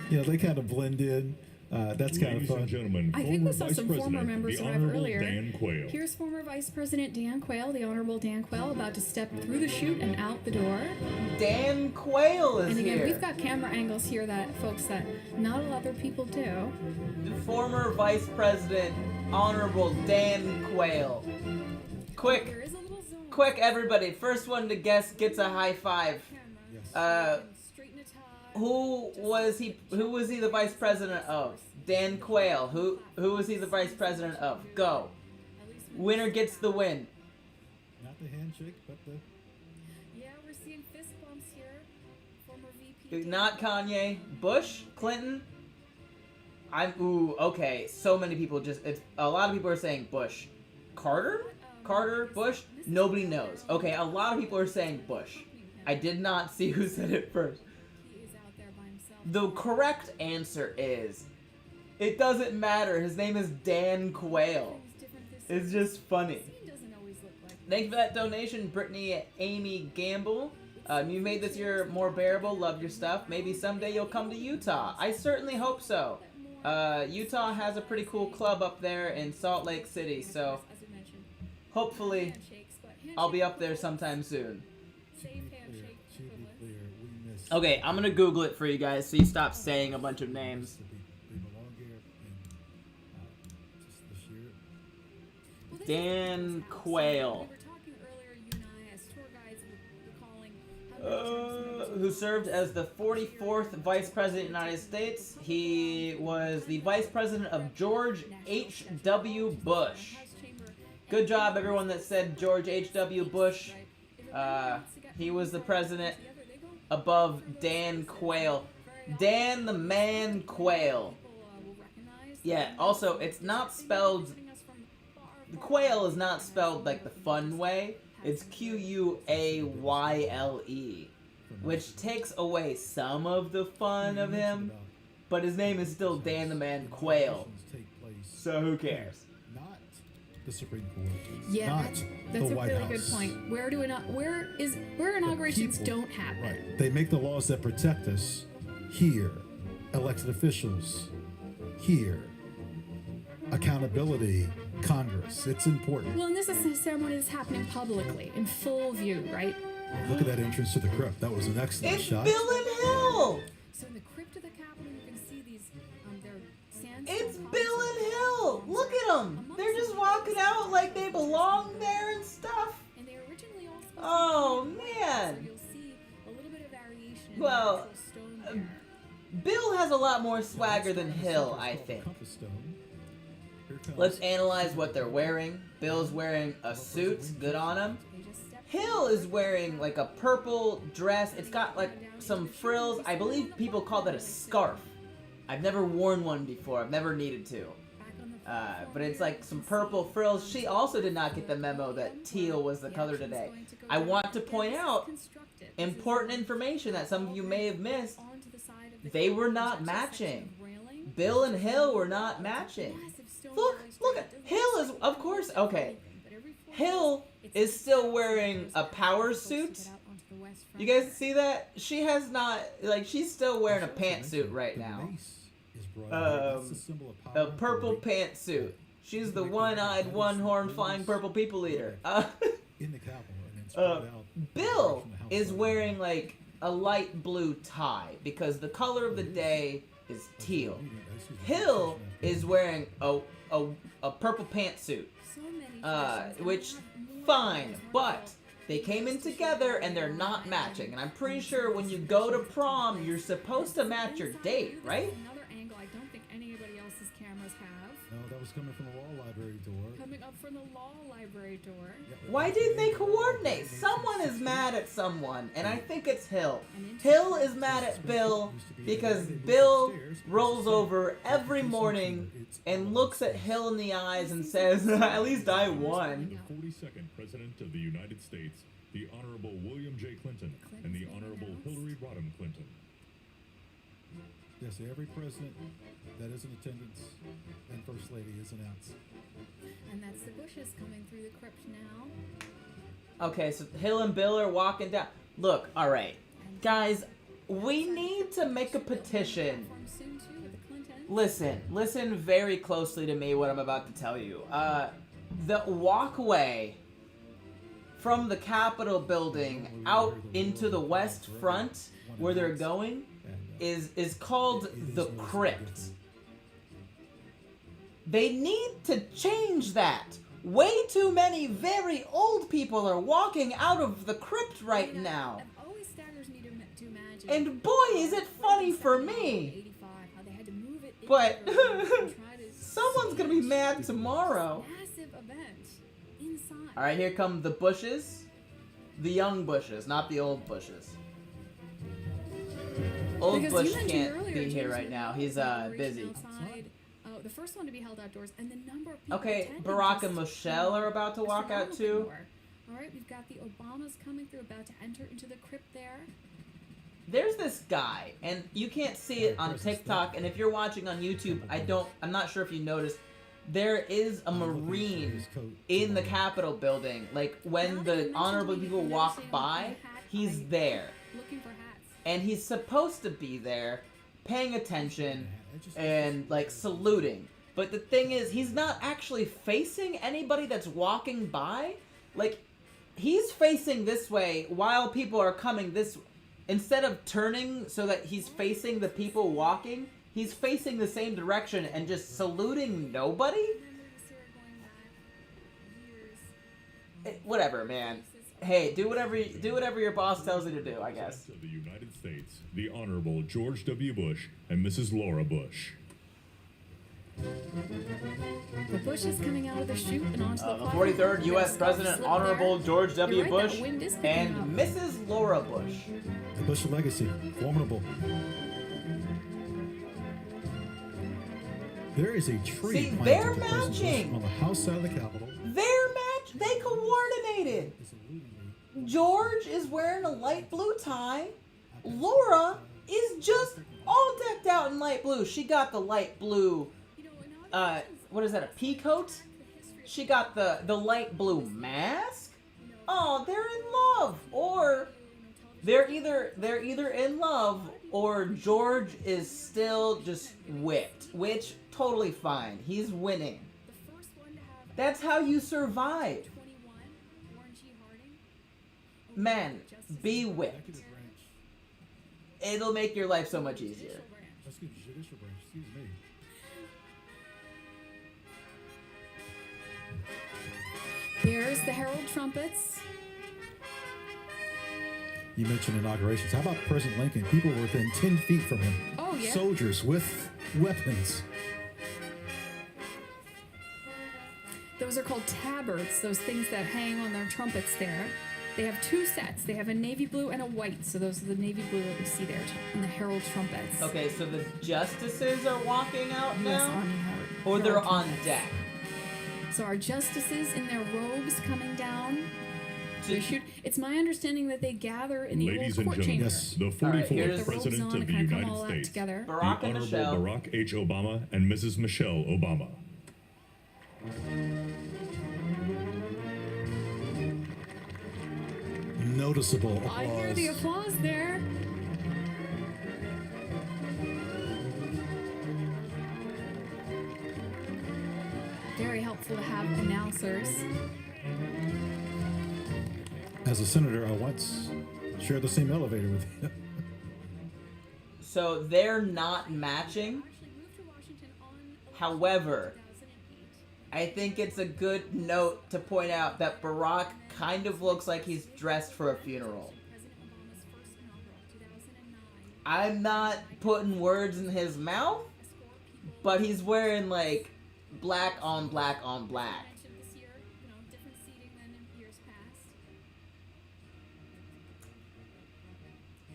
they kind of blend in. That's kind of fun. Gentlemen, I think we saw some former members the arrive Honorable earlier. Dan Quayle. Here's former Vice President Dan Quayle, the Honorable Dan Quayle, about to step through the chute and out the door. Dan Quayle is And again, here. we've got camera angles here that not a lot of other people do. Former Vice President, Honorable Dan Quayle. Quick, everybody! First one to guess gets a high five. Who was he the vice president of? Dan Quayle. Who was he the vice president of? Go. Winner gets the win. Not the handshake, but the... Yeah, we're seeing fist bumps here. Former VP. Not Kanye. Bush? Clinton? Okay. So many people a lot of people are saying Bush. Carter? Bush? Nobody knows. Okay, a lot of people are saying Bush. I did not see who said it first. The correct answer is, it doesn't matter. His name is Dan Quayle. It's just funny. Thank you for that donation, Brittany Amy Gamble. You made this year more bearable. Love your stuff. Maybe someday you'll come to Utah. I certainly hope so. Utah has a pretty cool club up there in Salt Lake City, so hopefully I'll be up there sometime soon. Okay, I'm gonna Google it for you guys so you stop saying a bunch of names. Dan Quayle. Who served as the 44th Vice President of the United States. He was the Vice President of George H.W. Bush. Good job, everyone that said George H.W. Bush. He was the president above Dan Quayle. Dan the Man Quayle. Yeah, also, it's not spelled... Quayle is not spelled like the fun way. It's Q-U-A-Y-L-E. Which takes away some of the fun of him. But his name is still Dan the Man Quayle. So who cares? Not the Supreme Court. Yeah, not that's the a White really House. good point. Where inaugurations don't happen. Right. They make the laws that protect us here. Elected officials here. Accountability, Congress. It's important. Well, and this is a ceremony that's happening publicly, in full view, right? Look at that entrance to the crypt. That was an excellent shot. Bill and Hill! So in the crypt of the Capitol, you can see these, their sandstone. It's Bill and Hill! Look at them! They're just walking out like they belong there and stuff. And they originally all supposed Oh, to be man. so you'll see a little bit of variation in Well, the actual stone there. Bill has a lot more swagger than Hill, I think. Let's analyze what they're wearing. Bill's wearing a suit, good on him. Hill is wearing like a purple dress. It's got like some frills. I believe people call that a scarf. I've never worn one before. I've never needed to. But it's like some purple frills. She also did not get the memo that teal was the color today. I want to point out important information that some of you may have missed. They were not matching. Bill and Hill were not matching. Look at Hill is, of course, okay. Hill is still wearing a power suit. You guys see that? She has not, like, she's still wearing a pantsuit right now. A purple pantsuit. She's the one-eyed, one-horned, flying purple people eater. Bill is wearing, like, a light blue tie because the color of the day is teal. Hill is wearing a purple pantsuit, which, fine, but they came in together and they're not matching. And I'm pretty sure when you go to prom, you're supposed to match your date, right? Another angle I don't think anybody else's cameras have. No, that was coming from the law library door. Coming up from the law library door. Why didn't they coordinate? Someone is mad at someone, and I think it's Hill. Hill is mad at Bill because Bill rolls over every morning and looks at Hill in the eyes and says, at least I won. The 42nd President of the United States, the Honorable William J. Clinton, and the Honorable Hillary Rodham Clinton. Yes, every president that is in attendance and First Lady is announced. And that's the Bushes coming through the crypt now. Okay, so Hill and Bill are walking down. Look, alright. Guys, we need to make a petition. Listen very closely to me what I'm about to tell you. The walkway from the Capitol building out into the west front where they're going is called the crypt. They need to change that. Way too many very old people are walking out of the crypt right now. And boy, is it funny for me. But someone's gonna be mad tomorrow. Alright, here come the Bushes. The young Bushes, not the old Bushes. Old Bush can't be here right now. He's busy. The first one to be held outdoors, and the number of people Okay, Barack and Michelle are about to walk out too. Alright, we've got the Obamas coming through, about to enter into the crypt there. There's this guy, and you can't see it on TikTok, and if you're watching on YouTube, I'm not sure if you noticed, there is a Marine in the Capitol building. Like, when the honorable people walk by, he's there. Looking for hats. And he's supposed to be there, paying attention, and, like, saluting. But the thing is, he's not actually facing anybody that's walking by. Like, he's facing this way while people are coming this way. Instead of turning so that he's facing the people walking, he's facing the same direction and just saluting nobody? Whatever, man. Hey, do whatever your boss tells you to do, I guess. Of the United States, the Honorable George W. Bush and Mrs. Laura Bush. The Bush is coming out of the chute and onto the platform. 43rd U.S. President, Honorable George W. Bush, and Mrs. Laura Bush. The Bush legacy, formidable. There is a tree. See, they're matching on the house side of the Capitol. They coordinated. George is wearing a light blue tie. Laura is just all decked out in light blue. She got the light blue. What is that? A pea coat? She got the light blue mask. Oh, they're in love, or they're either in love or George is still just whipped, which totally fine. He's winning. That's how you survive. Men, be whipped. It'll make your life so much easier. Excuse me. There's the herald trumpets. You mentioned inaugurations. How about President Lincoln? People were within 10 feet from him. Oh, yeah. Soldiers with weapons. Those are called tabards, those things that hang on their trumpets there. They have two sets. They have a navy blue and a white. So those are the navy blue that we see there in the herald trumpets. Okay, so the justices are walking out now? Yes, Army Howard. for they're our on candidates. deck. So our justices in their robes coming down. To- It's my understanding that they gather in the Ladies old and court gentlemen, chamber. the 44th With the robes President on of to the kind of come United all out States, together. the Barack and Honorable Michelle. Barack H. Obama and Mrs. Michelle Obama. Noticeable applause. I hear the applause there. Very helpful to have announcers. As a senator, I once shared the same elevator with you. So they're not matching. However, I think it's a good note to point out that Barack kind of looks like he's dressed for a funeral. I'm not putting words in his mouth, but he's wearing like black on black on black.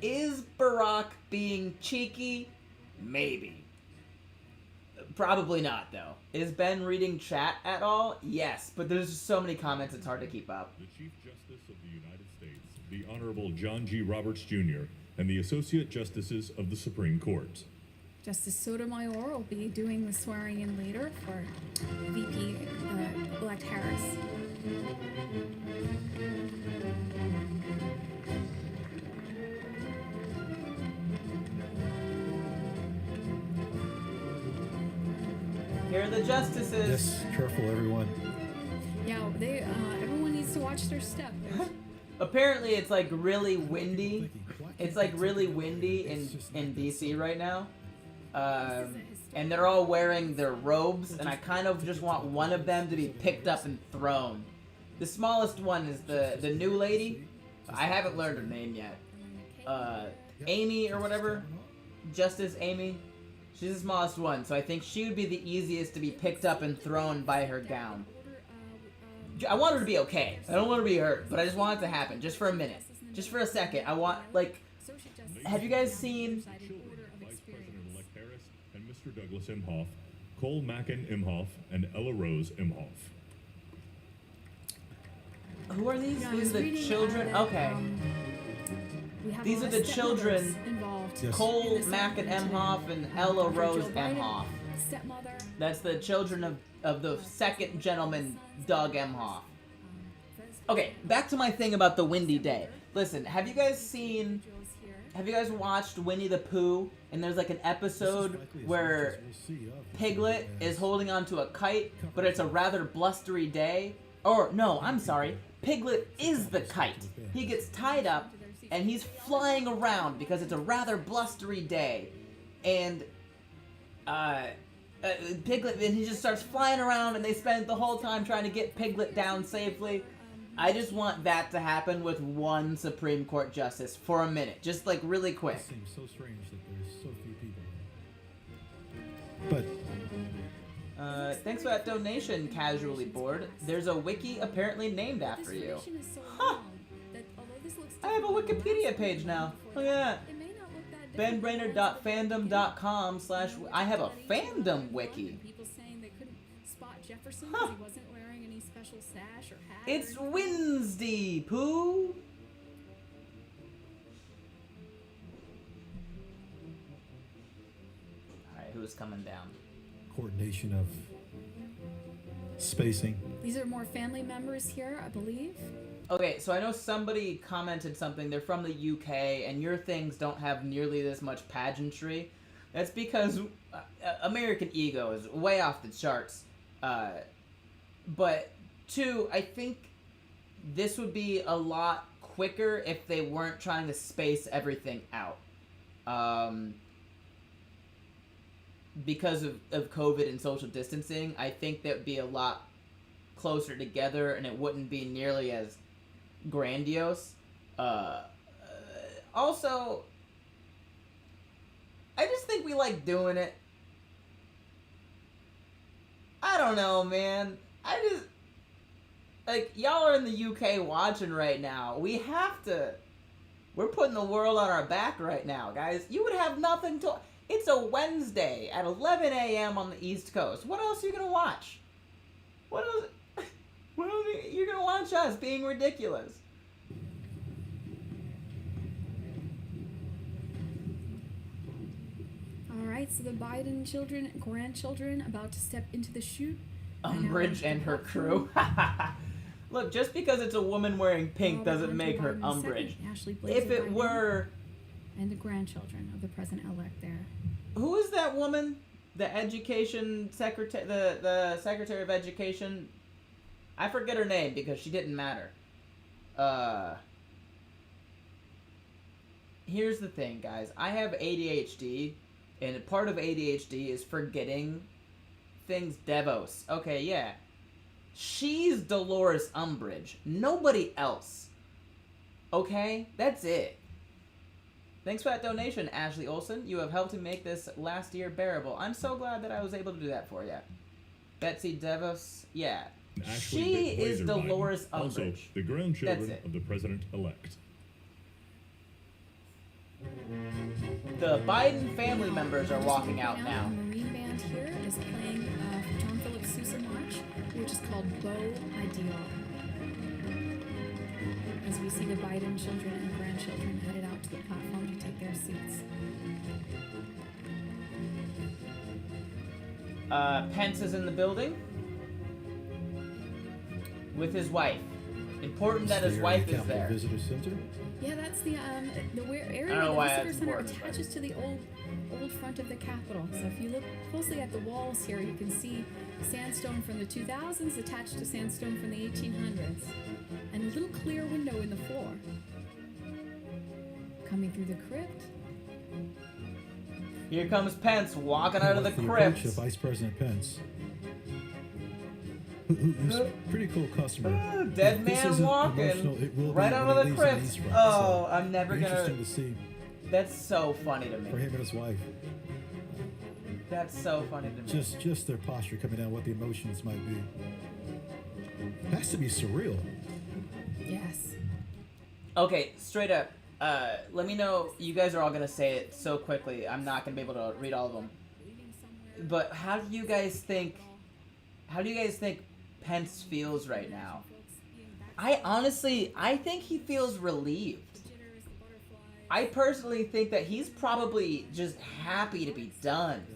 Is Barack being cheeky? Maybe. Probably not, though. Is Ben reading chat at all? Yes, but there's just so many comments it's hard to keep up. The Chief Justice of the United States, the Honorable John G. Roberts Jr., and the Associate Justices of the Supreme Court. Justice Sotomayor will be doing the swearing in later for VP-elect Harris. Here are the justices. Yes, careful, everyone. Yeah, everyone needs to watch their step. Apparently, it's like really windy. It's like really windy in DC right now. And they're all wearing their robes, and I kind of just want one of them to be picked up and thrown. The smallest one is the new lady. I haven't learned her name yet. Amy or whatever. Justice Amy. She's the smallest one, so I think she would be the easiest to be picked up and thrown by her gown. I want her to be okay. I don't want her to be hurt, but I just want it to happen, just for a minute. Just for a second. I want, like... Have you guys seen... Vice President-elect Harris and Mr. Douglas Imhoff, Cole Mackin Imhoff, and Ella Rose Imhoff. Who are these? Yeah, These are the children? Okay. These are the children. Yes. Cole Mackin Imhoff and Ella Rose Imhoff. Stepmother. That's the children of the second gentleman, Doug Imhoff. Okay, back to my thing about the windy day. Listen, have you guys watched Winnie the Pooh? And there's like an episode where Piglet is holding onto a kite, but it's a rather blustery day. Or, no, I'm sorry. Piglet is the kite. He gets tied up, and he's flying around because it's a rather blustery day. And, Piglet, and he just starts flying around, and they spend the whole time trying to get Piglet down safely. I just want that to happen with one Supreme Court justice for a minute, just like really quick. It seems so strange that there's so few people. But thanks for that donation, Casually Bored. There's a wiki apparently named after you. Huh. I have a Wikipedia page now. Look at that. benbrainerd.fandom.com/ I have a fandom wiki. People saying they couldn't spot Jefferson Huh. because he wasn't wearing any special sash or hat. It's Wednesday, Pooh. Alright, who's coming down? coordination of spacing. These are more family members here, I believe. Okay, so I know somebody commented something. They're from the UK, and your things don't have nearly this much pageantry. That's because American ego is way off the charts. But two, I think this would be a lot quicker if they weren't trying to space everything out. Because of COVID and social distancing, I think that would be a lot closer together, and it wouldn't be nearly as grandiose. Also, I just think we like doing it. I don't know, man. I just... Like, y'all are in the UK watching right now. We have to... We're putting the world on our back right now, guys. You would have nothing to... It's a Wednesday at 11 a.m. on the East Coast. What else are you gonna watch? What else? You're gonna watch us being ridiculous. All right, so the Biden grandchildren about to step into the chute. Umbridge and her crew. Look, just because it's a woman wearing pink doesn't make her Umbridge. If it were... And the grandchildren of the president-elect there. Who is that woman? The education secretary, the Secretary of Education. I forget her name because she didn't matter. Here's the thing, guys. I have ADHD, and part of ADHD is forgetting things. Devos. Okay, yeah. She's Dolores Umbridge. Nobody else. Okay? That's it. Thanks for that donation, Ashley Olsen. You have helped to make this last year bearable. I'm so glad that I was able to do that for you. Betsy DeVos, yeah. She is Dolores Umbridge. Also, the grandchildren of the president-elect. The Biden family members are walking out now. The Marine Band here is playing John Philip Sousa March, which is called Bo Ideal. As we see the Biden children and grandchildren headed out to the platform to take their seats. Pence is in the building with his wife. Important that his wife is there. Visitor Center? Yeah, that's the area where the visitor center attaches to the old front of the Capitol. So if you look closely at the walls here, you can see sandstone from the 2000s attached to sandstone from the 1800s, and a little clear window in the floor. Coming through the crypt. Here comes Pence walking out of the crypt. Vice President Pence. Who's a pretty cool customer. Dead man walking right out of the crypt. Oh, I'm never gonna. Interesting to see. That's so funny to me. For him and his wife. That's so funny to me. Just their posture coming down, what the emotions might be. It has to be surreal. Yes. Okay, straight up. Let me know. You guys are all gonna say it so quickly. I'm not gonna be able to read all of them. But how do you guys think Pence feels right now? I think he feels relieved. I personally think that he's probably just happy to be done.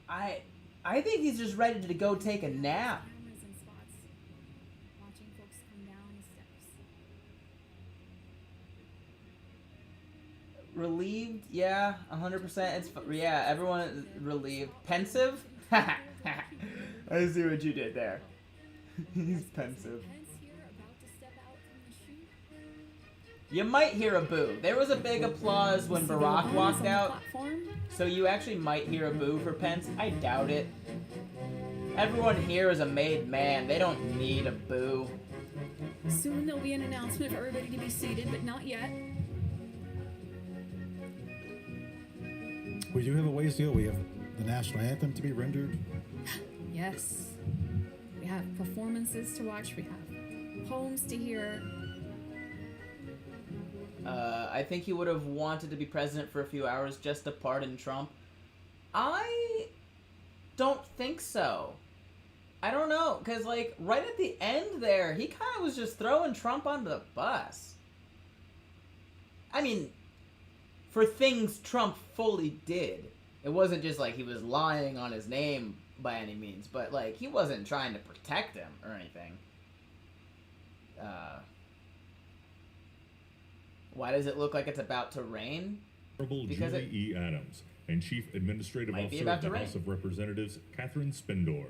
I think he's just ready to go take a nap. Relieved? Yeah, 100%. Yeah, everyone is relieved. Pensive? I see what you did there. He's pensive. You might hear a boo. There was a big applause when Barack walked out, so you actually might hear a boo for Pence. I doubt it. Everyone here is a made man. They don't need a boo. Soon there'll be an announcement for everybody to be seated, but not yet. We do have a ways to go. We have the national anthem to be rendered. Yes. We have performances to watch. We have poems to hear. I think he would have wanted to be president for a few hours just to pardon Trump. I don't think so. I don't know, because, like, right at the end there, he kind of was just throwing Trump under the bus. I mean, for things Trump fully did. It wasn't just like he was lying on his name by any means, but, like, he wasn't trying to protect him or anything. Why does it look like it's about to rain? Because Julie E. Adams and Chief Administrative Officer of the House of Representatives, Catherine Spindor.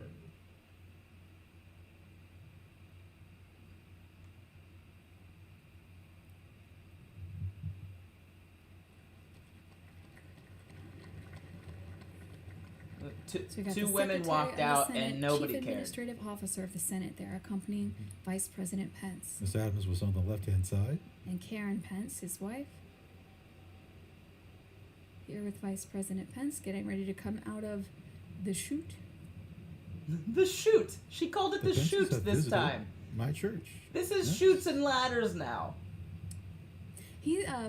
Two women walked out and nobody Chief cared. Administrative Officer of the Senate there, accompanying Vice President Pence. Miss Adams was on the left-hand side. And Karen Pence, his wife. Here with Vice President Pence, getting ready to come out of the chute. The chute! She called it the chute this time. My church. This is chutes and ladders now.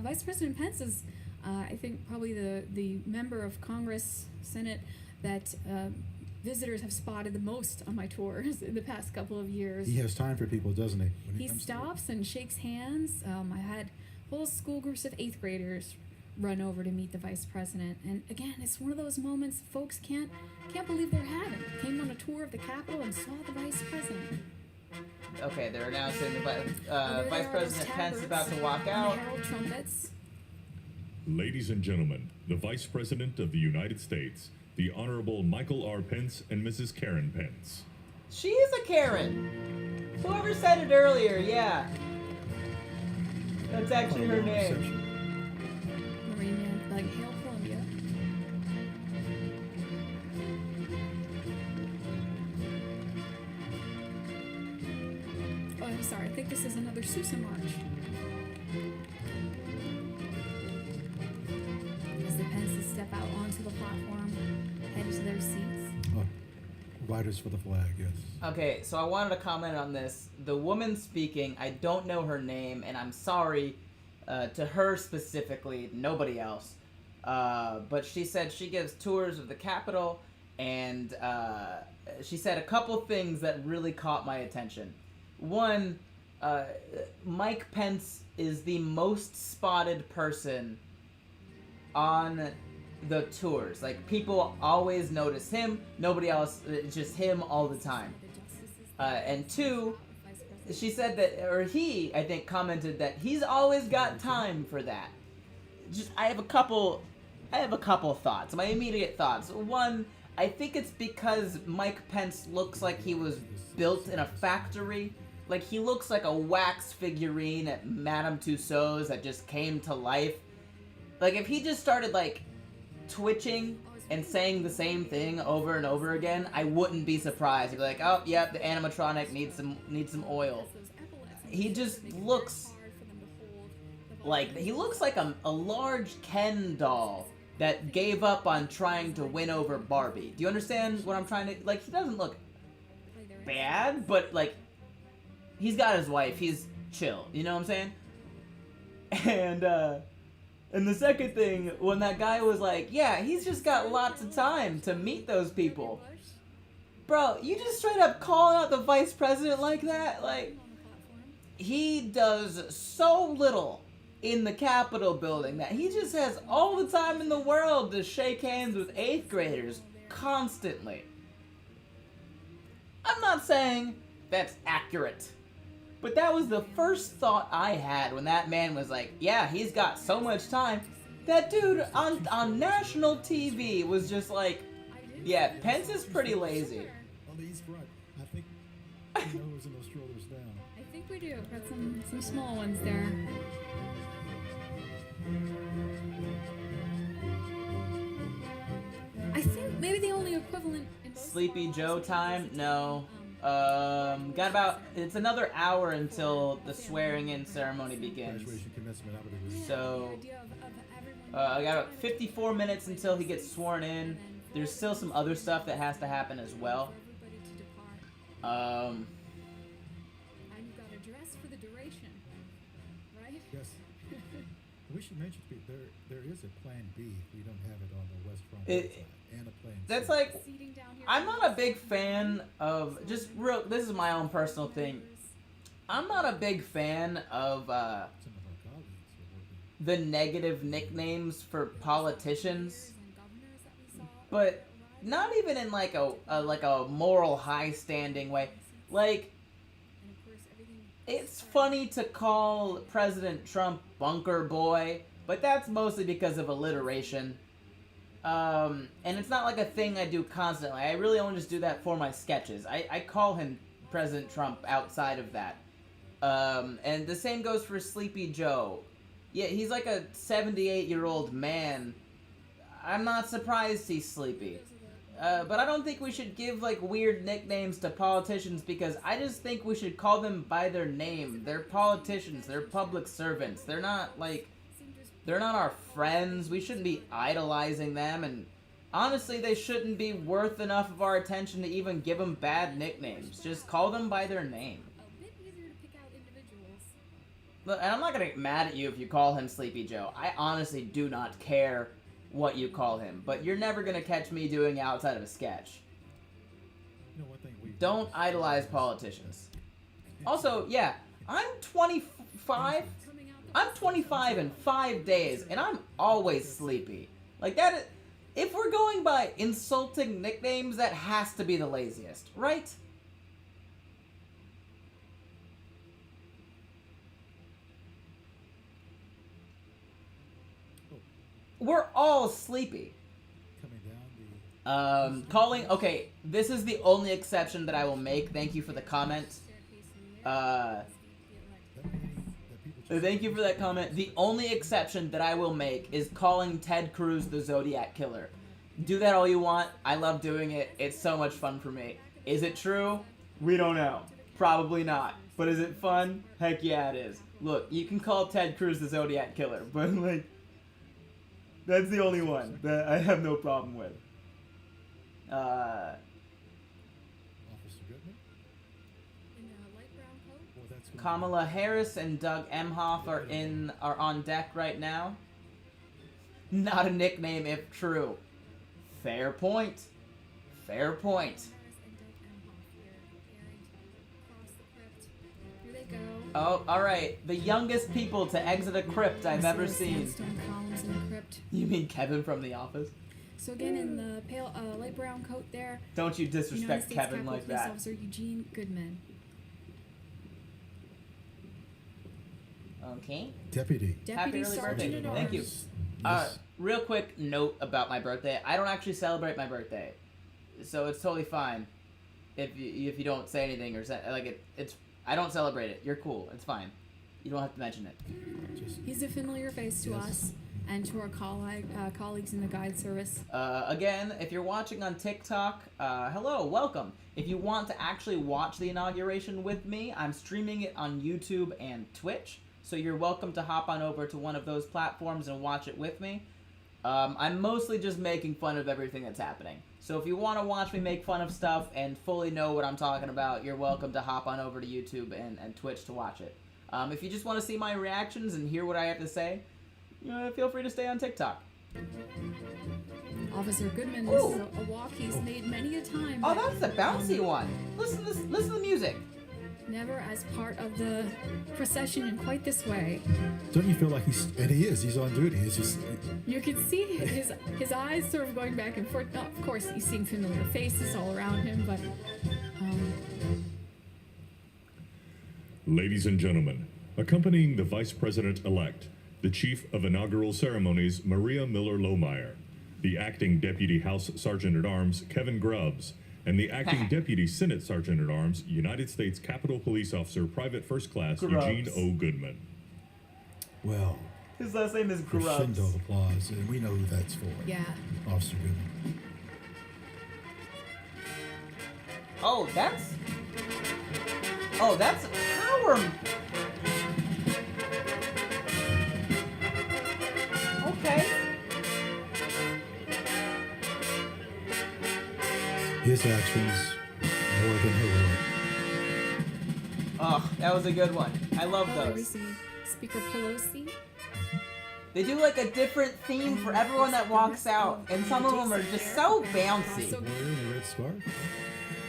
Vice President Pence is, I think, probably the member of Congress, Senate, that visitors have spotted the most on my tours in the past couple of years. He has time for people, doesn't he? He stops and shakes hands. I had whole school groups of 8th graders run over to meet the vice president, and again, it's one of those moments folks can't believe they're having. Came on a tour of the Capitol and saw the vice president. Okay, they're announcing the Vice President Pence is about to walk out. Herald trumpets. Ladies and gentlemen, the Vice President of the United States, the Honorable Michael R. Pence and Mrs. Karen Pence. She is a Karen. Whoever said it earlier, yeah. That's actually her name. Marine Man, like Hail Columbia. Oh, I'm sorry. I think this is another Sousa march. As the Pences step out onto the platform, head to their seats. Oh, riders for the flag, yes. Okay, so I wanted to comment on this. The woman speaking, I don't know her name, and I'm sorry to her specifically, nobody else. But she said she gives tours of the Capitol, and she said a couple things that really caught my attention. One, Mike Pence is the most spotted person on the tours. Like, people always notice him, nobody else, just him all the time. And two, she said that, or he, I think, commented that he's always got time for that. I have a couple thoughts. My immediate thoughts. One, I think it's because Mike Pence looks like he was built in a factory. Like, he looks like a wax figurine at Madame Tussauds that just came to life. Like, if he just started, like, twitching and saying the same thing over and over again, I wouldn't be surprised. He'd be like, oh, yep, the animatronic needs some oil. He just looks like, he looks like a large Ken doll that gave up on trying to win over Barbie. Do you understand what I'm trying to, like, he doesn't look bad, but, like, he's got his wife, he's chill, you know what I'm saying? And the second thing, when that guy was like, yeah, he's just got lots of time to meet those people. Bro, you just straight up calling out the vice president like that? Like, he does so little in the Capitol building that he just has all the time in the world to shake hands with 8th graders constantly. I'm not saying that's accurate, but that was the first thought I had when that man was like, yeah, he's got so much time. That dude on national TV was just like, yeah, Pence is pretty lazy. On the East Front, I think he knows and those strollers down. I think we do. Got some small ones there. I think maybe the only equivalent in Sleepy Joe time? No. Got about, it's another hour until the swearing-in ceremony begins. So, I got about 54 minutes until he gets sworn in. There's still some other stuff that has to happen as well. And you've got a dress for the duration, right? Yes. We should mention there is a plan B if we don't have it on the West Front and a plan C. That's like, I'm not a big fan of, this is my own personal thing. I'm not a big fan of the negative nicknames for politicians, but not even in like a moral high standing way. Like, it's funny to call President Trump Bunker Boy, but that's mostly because of alliteration. And it's not like a thing I do constantly. I really only just do that for my sketches. I call him President Trump outside of that. And the same goes for Sleepy Joe. Yeah, he's like a 78-year-old man. I'm not surprised he's sleepy. But I don't think we should give, like, weird nicknames to politicians because I just think we should call them by their name. They're politicians. They're public servants. They're not, like, they're not our friends. We shouldn't be idolizing them. And honestly, they shouldn't be worth enough of our attention to even give them bad nicknames. Just call them by their name. Look, and I'm not gonna get mad at you if you call him Sleepy Joe. I honestly do not care what you call him, but you're never gonna catch me doing it outside of a sketch. Don't idolize politicians. Also, yeah, I'm 25. I'm 25 in 5 days, and I'm always sleepy. Like that. If we're going by insulting nicknames, that has to be the laziest, right? We're all sleepy. Calling. Okay, this is the only exception that I will make. Thank you for the comment. Thank you for that comment. The only exception that I will make is calling Ted Cruz the Zodiac Killer. Do that all you want. I love doing it. It's so much fun for me. Is it true? We don't know. Probably not. But is it fun? Heck yeah, it is. Look, you can call Ted Cruz the Zodiac Killer, but like, that's the only one that I have no problem with. Kamala Harris and Doug Emhoff are on deck right now. Not a nickname if true. Fair point. Fair point. Here they go. Oh, alright. The youngest people to exit a crypt I've ever seen. Sandstone columns in the crypt. You mean Kevin from The Office? So again, in the pale, light brown coat there. Don't you disrespect Kevin like that. Police Officer Eugene Goodman. Okay. Deputy. Happy early birthday. Sergeant at Thank you. Yes. Real quick note about my birthday. I don't actually celebrate my birthday, so it's totally fine if you don't say anything or say, like it's. I don't celebrate it. You're cool. It's fine. You don't have to mention it. He's a familiar face to us and to our colleagues in the guide service. Again, if you're watching on TikTok, hello, welcome. If you want to actually watch the inauguration with me, I'm streaming it on YouTube and Twitch. So you're welcome to hop on over to one of those platforms and watch it with me. I'm mostly just making fun of everything that's happening. So if you want to watch me make fun of stuff and fully know what I'm talking about, you're welcome to hop on over to YouTube and Twitch to watch it. If you just want to see my reactions and hear what I have to say, feel free to stay on TikTok. Officer Goodman, this is a walk he's made many a time. Oh, that's the bouncy one. Listen to the music. Never as part of the procession in quite this way. Don't you feel like he's on duty. It's just... You can see his eyes sort of going back and forth. Now, of course, he's seeing familiar faces all around him, but... Ladies and gentlemen, accompanying the Vice President-elect, the Chief of Inaugural Ceremonies, Maria Miller-Lohmeyer, the Acting Deputy House Sergeant-at-Arms, Kevin Grubbs, and the Acting Deputy Senate Sergeant-at-Arms, United States Capitol Police Officer, Private First Class Eugene O. Goodman. Well, his last name is Grubbs. Crescendo applause, and we know who that's for. Yeah. Officer Goodman. Oh, that's power. Okay. His actions more than heroic. Oh, that was a good one. I love those. We see Speaker Pelosi. They do like a different theme for everyone that walks out, and some of them are just so bouncy. We've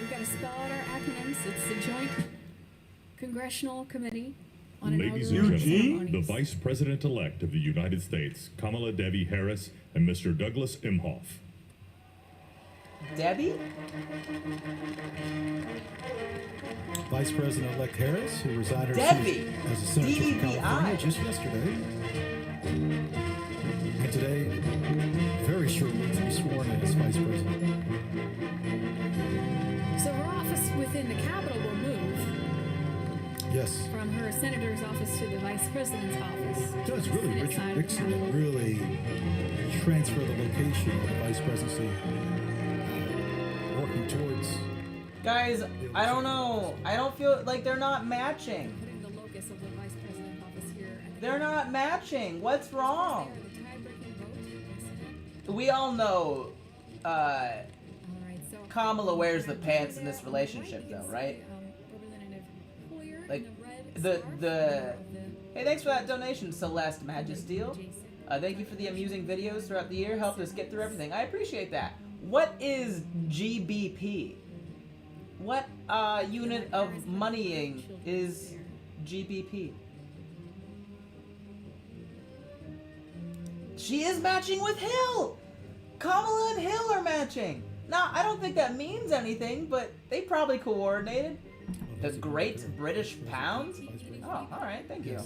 got to spell out our acronyms. It's the Joint Congressional Committee on Ladies Inaugural and gentlemen, Ceremonies. the Vice President-elect of the United States, Kamala Devi Harris, and Mr. Douglas Emhoff. Debbie? Vice President-elect Harris, who resigned her Debbie! seat as a senator from California just yesterday. And today, very shortly to be sworn in as Vice President. So her office within the Capitol will move. Yes. From her senator's office to the vice president's office. It's really Richard Nixon that really transferred the location of the vice presidency, working towards. Guys, I don't know. I don't feel like they're not matching. Putting the locus of the vice president's office here. They're not matching. What's wrong? We all know Kamala wears the pants in this relationship, though, right? Like, Hey, thanks for that donation, Celeste Magisteel. Thank you for the amusing videos throughout the year. Helped us get through everything. I appreciate that. What is GBP? What unit of moneying is GBP? She is matching with Hill! Kamala and Hill are matching! Now, I don't think that means anything, but they probably coordinated. The Great British Pound? Oh, alright, thank you.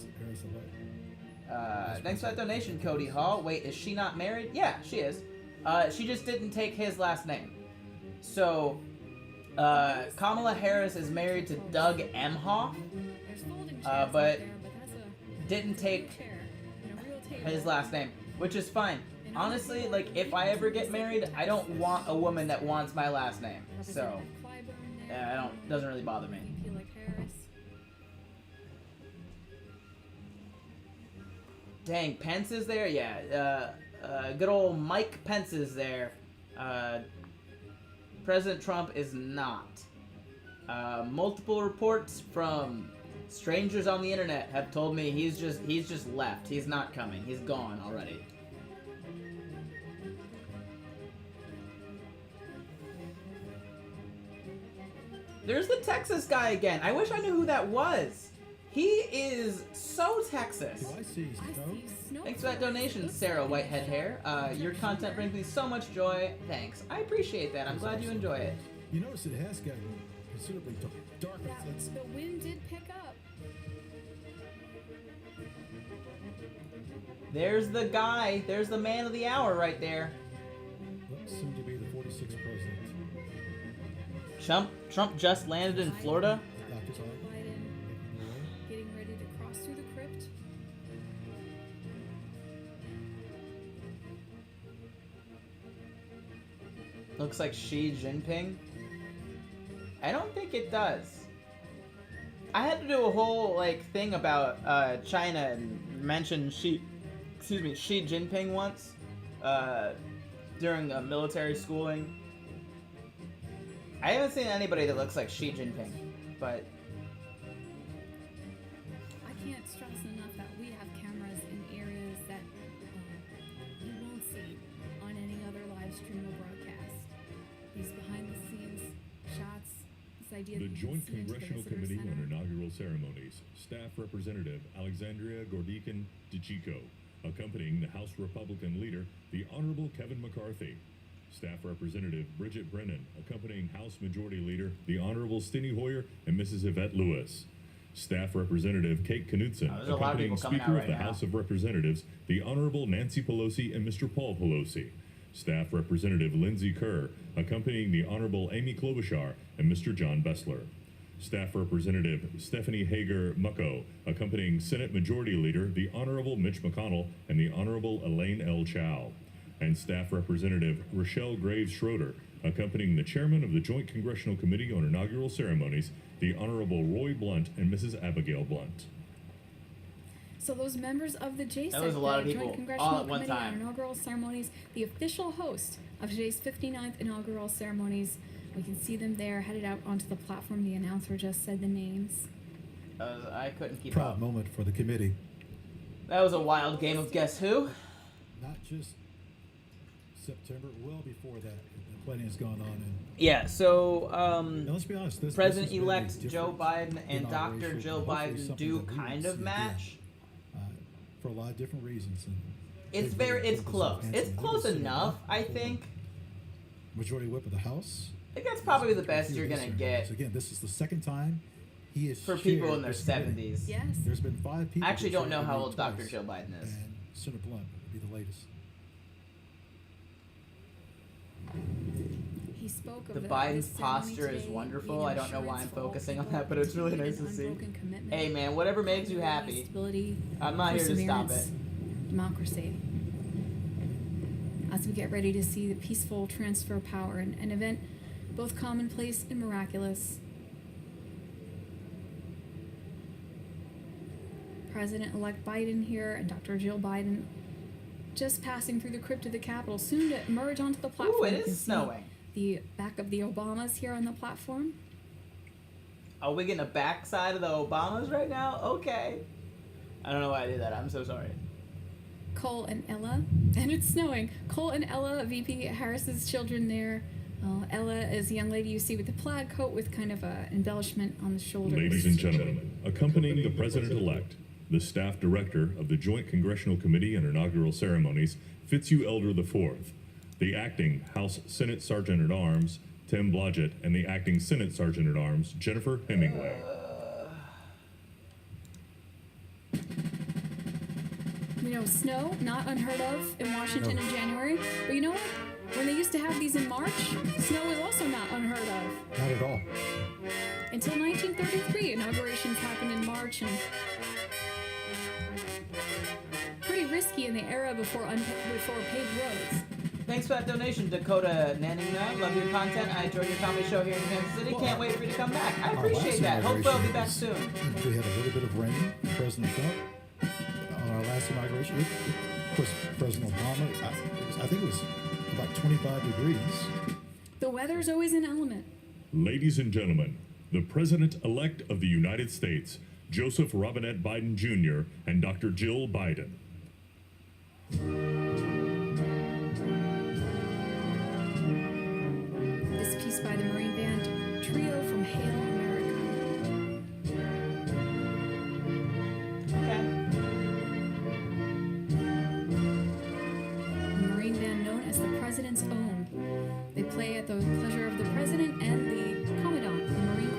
Thanks for that donation, Cody Hall. Wait, is she not married? Yeah, she is. She just didn't take his last name. So, Kamala Harris is married to Doug Emhoff, but didn't take his last name, which is fine. Honestly, like, if I ever get married, I don't want a woman that wants my last name. So, doesn't really bother me. Dang, Pence is there? Yeah, good old Mike Pence is there. President Trump is not. Multiple reports from strangers on the internet have told me he's just left. He's not coming. He's gone already. There's the Texas guy again. I wish I knew who that was. He is so Texas. Do I see snow? Thanks for that donation, Sarah Whitehead Hair. Your content brings me so much joy. Thanks. I appreciate that. I'm glad you enjoy it. You notice it has gotten considerably darker. The wind did pick up. There's the guy. There's the man of the hour right there. Soon to be the 46th president. Trump just landed in Florida. Getting ready to cross through the crypt. Looks like Xi Jinping. I don't think it does. I had to do a whole thing about China and mention Xi Jinping once during military schooling. I haven't seen anybody that looks like Xi Jinping, but I can't stress enough that we have cameras in areas that you won't see on any other live stream or broadcast. These behind-the-scenes shots, this idea The that you Joint can see into the Congressional visitor Committee center. on Inaugural Ceremonies, Staff Representative Alexandria Gordican DeChico, accompanying the House Republican leader, the Honorable Kevin McCarthy. Staff Representative Bridget Brennan, accompanying House Majority Leader, the Honorable Steny Hoyer and Mrs. Yvette Lewis. Staff Representative Kate Knudsen, there's a lot of accompanying people coming Speaker out of the right now. House of Representatives, the Honorable Nancy Pelosi and Mr. Paul Pelosi. Staff Representative Lindsey Kerr, accompanying the Honorable Amy Klobuchar and Mr. John Bessler. Staff Representative Stephanie Hager Mucko, accompanying Senate Majority Leader, the Honorable Mitch McConnell and the Honorable Elaine L. Chao. And Staff Representative Rochelle Graves Schroeder, accompanying the Chairman of the Joint Congressional Committee on Inaugural Ceremonies, the Honorable Roy Blunt and Mrs. Abigail Blunt. So those members of the JCEC, That was a lot of the people Joint Congressional all at one Committee on time. Inaugural Ceremonies, the official host of today's 59th inaugural ceremonies. We can see them there, headed out onto the platform. The announcer just said the names. I couldn't keep Proud up. moment for the committee. That was a wild game of Guess Who. Not just September, well before that, plenty has gone on. And Yeah, so now let's be honest, this President-elect is very Joe different Biden and Dr. inauguration, Jill and hopefully Biden something do that we kind won't of see match. again, for a lot of different reasons. And It's everybody close. handsome. It's It close was, enough, I think. Majority whip of the House. I think that's probably the best you're gonna get. So again, this is the second time he has For people shared in their this committee. 70s. Yes. There's been 5 people. I actually who don't shared know the how committee old Dr. twice, Jill Biden is. And Senator Blunt would be the latest. He spoke of The this Biden's ceremony posture is today wonderful. being I an don't know why I'm assurance for all focusing on people that, but it's really of nice an to see. unbroken commitment, Hey man, whatever makes you happy. stability, I'm not here to stop it. perseverance, democracy. As we get ready to see the peaceful transfer of power, an event both commonplace and miraculous. President-elect Biden here and Dr. Jill Biden just passing through the crypt of the Capitol, soon to emerge onto the platform. Ooh, it You can is see snowing. the back of the Obamas here on the platform. Are we getting a backside of the Obamas right now? Okay. I don't know why I did that. I'm so sorry. Cole and Ella, and it's snowing. Cole and Ella, VP Harris's children there. Ella is the young lady you see with the plaid coat with kind of a embellishment on the shoulders. Ladies and gentlemen, accompanying the President-elect, the Staff Director of the Joint Congressional Committee on Inaugural Ceremonies, Fitzhugh Elder IV, the Acting House Senate Sergeant-at-Arms, Tim Blodgett, and the Acting Senate Sergeant-at-Arms, Jennifer Hemingway. You know, snow, not unheard of in Washington in January. But you know what? When they used to have these in March, snow was also not unheard of. Not at all. Until 1933, inaugurations happened in March, and pretty risky in the era before paved roads. Thanks for that donation, Dakota Nanina. Love your content. I enjoyed your comedy show here in Kansas City. Can't wait for you to come back. I appreciate that. Hopefully I'll be back soon. We had a little bit of rain from President Trump on our last inauguration. Of course, President Obama, I think it was about 25 degrees. The weather's always an element. Ladies and gentlemen, the President-elect of the United States, Joseph Robinette Biden Jr., and Dr. Jill Biden. This piece by the Marine Band Trio from Hail America. Okay. A Marine Band known as the President's Own. They play at the pleasure of the President and the Commandant of the Marine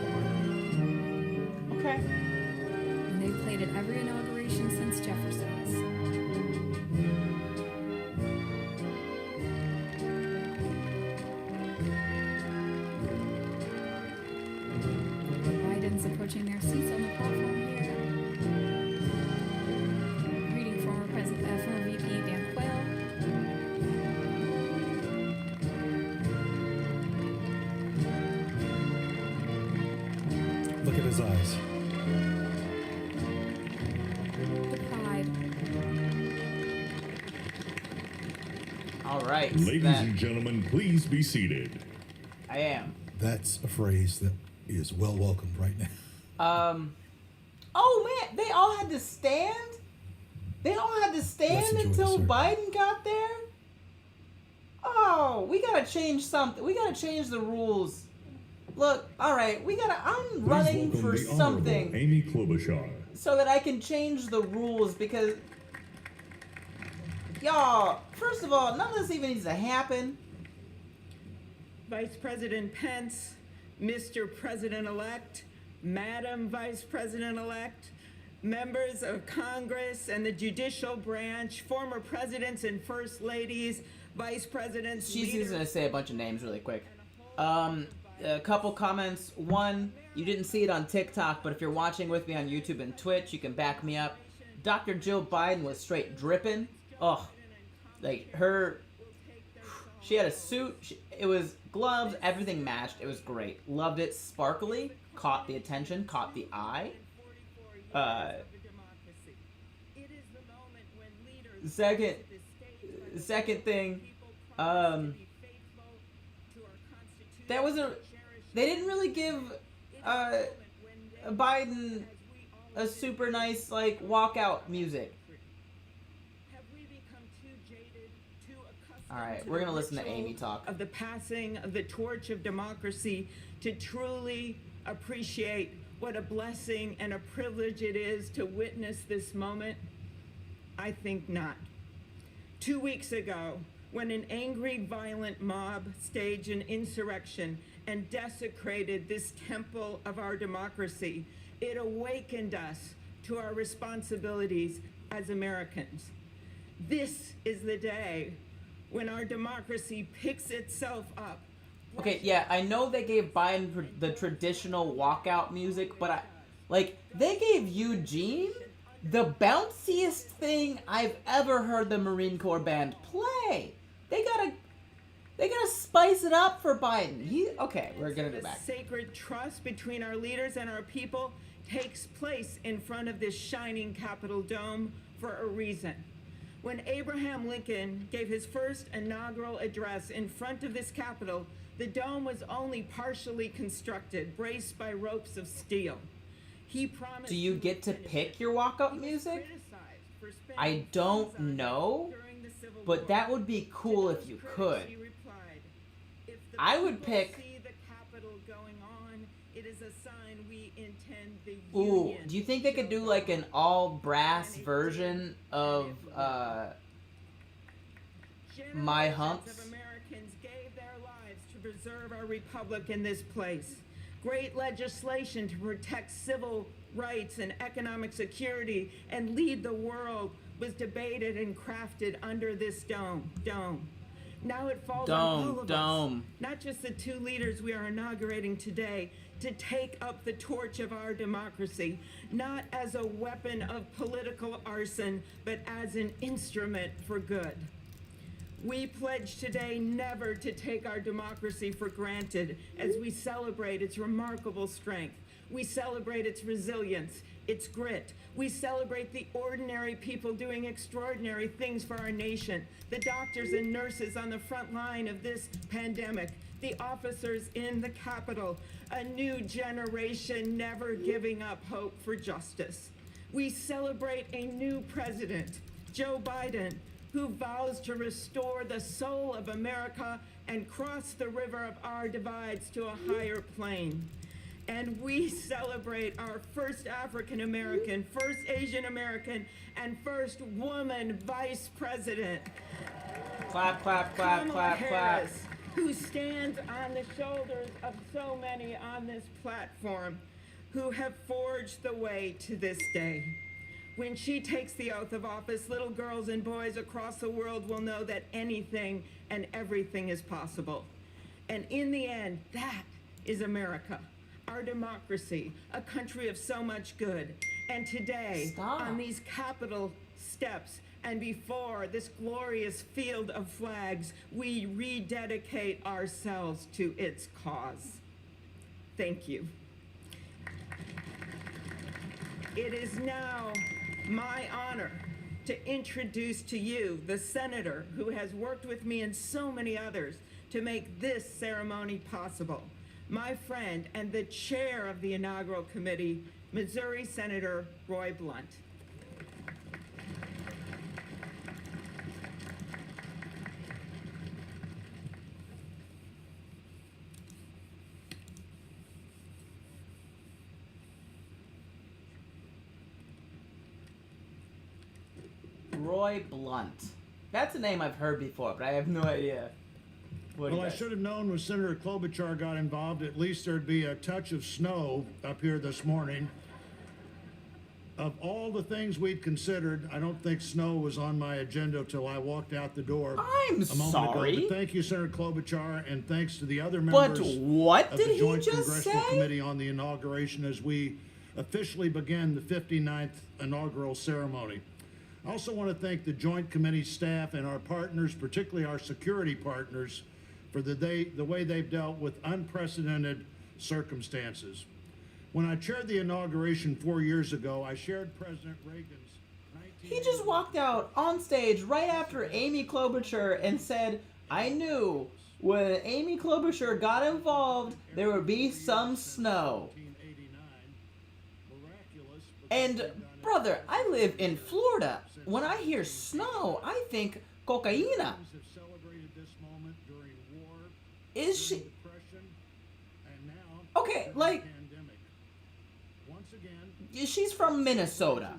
Corps. Okay. And they've played at every inauguration since Jefferson's. Biden's approaching their seats on the platform here. Greeting former VP Dan Quayle. Look at his eyes. The pride. All right. Ladies and gentlemen, please be seated. I am. That's a phrase that is well welcomed right now. Oh man, they all had to stand? They all had to stand until Biden got there? Oh, we gotta change something. We gotta change the rules. Look, all right, I'm running for something. Amy Klobuchar. So that I can change the rules because, y'all, first of all, none of this even needs to happen. Vice President Pence, Mr. President-elect, Madam Vice President-elect, members of Congress and the judicial branch, former presidents and first ladies, vice presidents. She's just gonna say a bunch of names really quick. A couple comments. One, you didn't see it on TikTok, but if you're watching with me on YouTube and Twitch, you can back me up. Dr. Jill Biden was straight dripping. Oh, like she had a suit. It was gloves, everything matched. It was great. Loved it. Sparkly. Caught the attention. Caught the eye. Second thing. They didn't really give Biden a super nice like walkout music. All right, we're gonna listen to Amy talk. Of the passing of the torch of democracy to truly appreciate what a blessing and a privilege it is to witness this moment? I think not. 2 weeks ago, when an angry, violent mob staged an insurrection and desecrated this temple of our democracy, it awakened us to our responsibilities as Americans. This is the day when our democracy picks itself up. Okay, yeah, I know they gave Biden the traditional walkout music, but they gave Eugene the bounciest thing I've ever heard the Marine Corps band play. They gotta spice it up for Biden. Okay, we're gonna go back. Sacred trust between our leaders and our people takes place in front of this shining Capitol dome for a reason. When Abraham Lincoln gave his first inaugural address in front of this Capitol, The dome was only partially constructed, braced by ropes of steel. He promised. Do you get to pick your walk-up music? I don't know, but that would be cool if you could. I would pick. Ooh, do you think they could do like an all-brass version of My Humps? Americans gave their lives to preserve our republic in this place. Great legislation to protect civil rights and economic security and lead the world was debated and crafted under this dome. Now it falls on all of us, not just the two leaders we are inaugurating today, to take up the torch of our democracy, not as a weapon of political arson, but as an instrument for good. We pledge today never to take our democracy for granted as we celebrate its remarkable strength. We celebrate its resilience, its grit. We celebrate the ordinary people doing extraordinary things for our nation, the doctors and nurses on the front line of this pandemic, the officers in the Capitol, a new generation never giving up hope for justice. We celebrate a new president, Joe Biden, who vows to restore the soul of America and cross the river of our divides to a higher plane. And we celebrate our first African American, first Asian American, and first woman vice president. Clap, clap, clap, Kamala clap, Harris, clap. who stands on the shoulders of so many on this platform who have forged the way to this day. When she takes the oath of office, little girls and boys across the world will know that anything and everything is possible. And in the end, that is America, our democracy, a country of so much good. And today, on these Capitol steps and before this glorious field of flags, we rededicate ourselves to its cause. Thank you. It is now my honor to introduce to you the senator who has worked with me and so many others to make this ceremony possible. My friend and the chair of the Inaugural Committee, Missouri Senator Roy Blunt. Roy Blunt. That's a name I've heard before, but I have no idea. Well, I should have known when Senator Klobuchar got involved, at least there'd be a touch of snow up here this morning. Of all the things we'd considered, I don't think snow was on my agenda till I walked out the door I'm a moment sorry. ago. But thank you, Senator Klobuchar, and thanks to the other members But what of did the he Joint just Congressional say? Committee on the Inauguration as we officially begin the 59th inaugural ceremony. I also want to thank the Joint Committee staff and our partners, particularly our security partners, for the way they've dealt with unprecedented circumstances. When I chaired the inauguration 4 years ago, I shared President Reagan's. He just walked out on stage right after Amy Klobuchar and said, I knew when Amy Klobuchar got involved, there would be some snow. And, brother, I live in Florida. When I hear snow, I think cocaína. Is she? Okay, like, she's from Minnesota.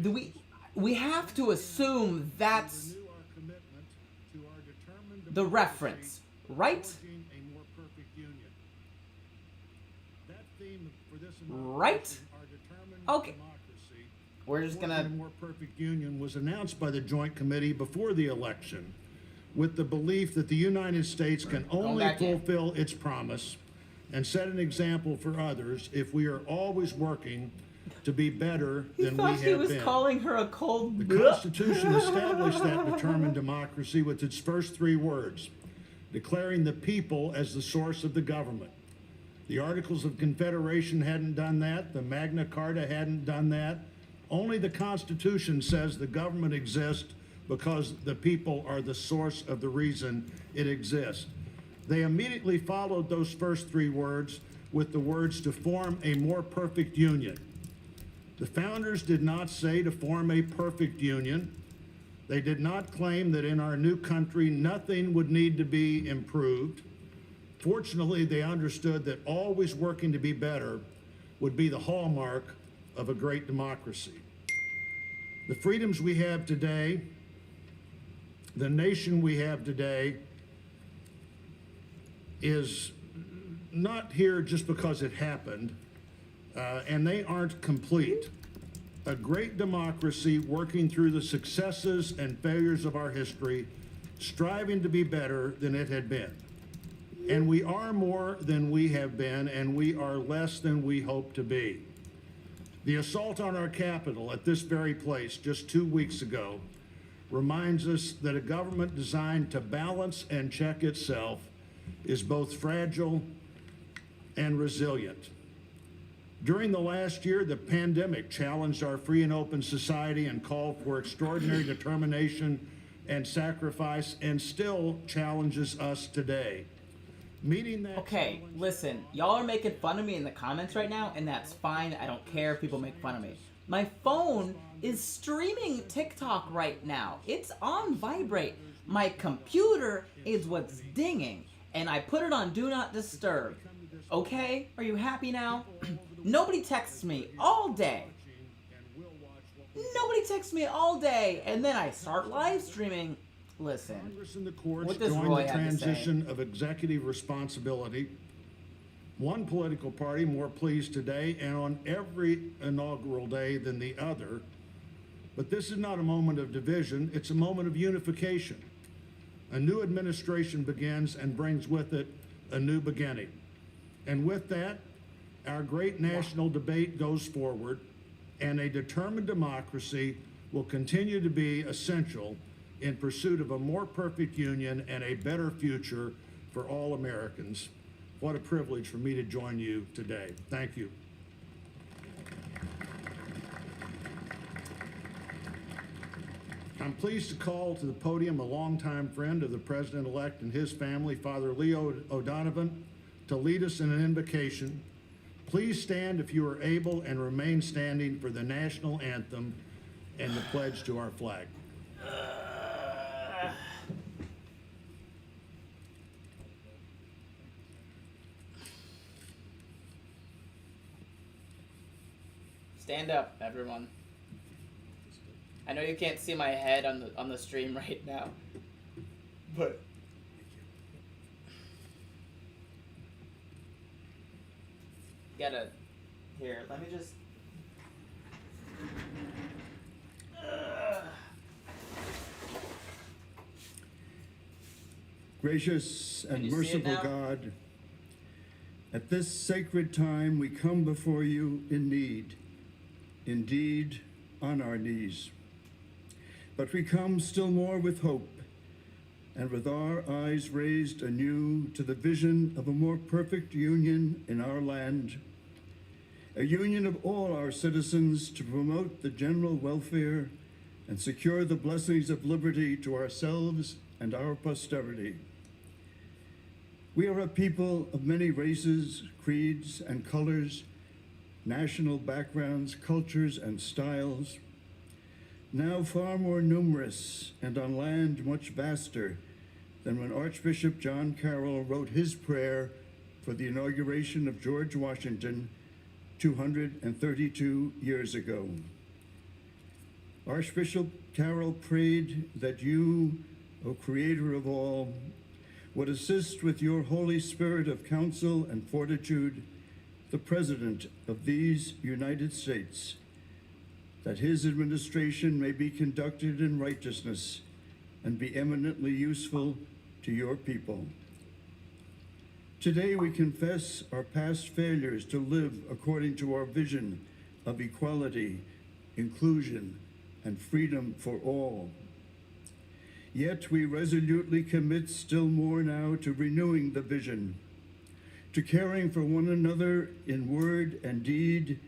Do we have to assume that's the reference, right? Right? Okay. We're just gonna. A more perfect union was announced by the Joint Committee before the election, with the belief that the United States can only fulfill its promise and set an example for others if we are always working to be better than we have been. He was calling her a cold. The Constitution established that determined democracy with its first three words, declaring the people as the source of the government. The Articles of Confederation hadn't done that. The Magna Carta hadn't done that. Only the Constitution says the government exists because the people are the source of the reason it exists. They immediately followed those first three words with the words to form a more perfect union. The founders did not say to form a perfect union. They did not claim that in our new country nothing would need to be improved. Fortunately, they understood that always working to be better would be the hallmark of a great democracy. The freedoms we have today, the nation we have today, is not here just because it happened, and they aren't complete. A great democracy working through the successes and failures of our history, striving to be better than it had been. And we are more than we have been, and we are less than we hope to be. The assault on our Capitol at this very place just 2 weeks ago reminds us that a government designed to balance and check itself is both fragile and resilient. During the last year, the pandemic challenged our free and open society and called for extraordinary determination and sacrifice, and still challenges us today. Meeting that Okay, listen, y'all are making fun of me in the comments right now, and that's fine. I don't care if people make fun of me. My phone is streaming TikTok right now. It's on vibrate. My computer is what's dinging, and I put it on Do Not Disturb. Okay? Are you happy now? Nobody texts me all day. Nobody texts me all day, and then I start live streaming. Listen, Congress and the courts what does joined Roy the have to say? transition of executive responsibility. One political party more pleased today and on every inaugural day than the other. But this is not a moment of division, it's a moment of unification. A new administration begins and brings with it a new beginning. And with that, our great national debate goes forward, and a determined democracy will continue to be essential in pursuit of a more perfect union and a better future for all Americans. What a privilege for me to join you today. Thank you. I'm pleased to call to the podium a longtime friend of the President-elect and his family, Father Leo O'Donovan, to lead us in an invocation. Please stand if you are able and remain standing for the national anthem and the pledge to our flag. Stand up, everyone. I know you can't see my head on the stream right now, but gotta here. Let me just. Gracious and merciful God, at this sacred time we come before you in need, indeed on our knees. But we come still more with hope and with our eyes raised anew to the vision of a more perfect union in our land, a union of all our citizens to promote the general welfare and secure the blessings of liberty to ourselves and our posterity. We are a people of many races, creeds, and colors, national backgrounds, cultures, and styles, now far more numerous and on land much vaster than when Archbishop John Carroll wrote his prayer for the inauguration of George Washington 232 years ago. Archbishop Carroll prayed that you, O Creator of all, would assist with your Holy Spirit of counsel and fortitude the President of these United States, that his administration may be conducted in righteousness and be eminently useful to your people. Today we confess our past failures to live according to our vision of equality, inclusion, and freedom for all. Yet we resolutely commit still more now to renewing the vision, to caring for one another in word and deed,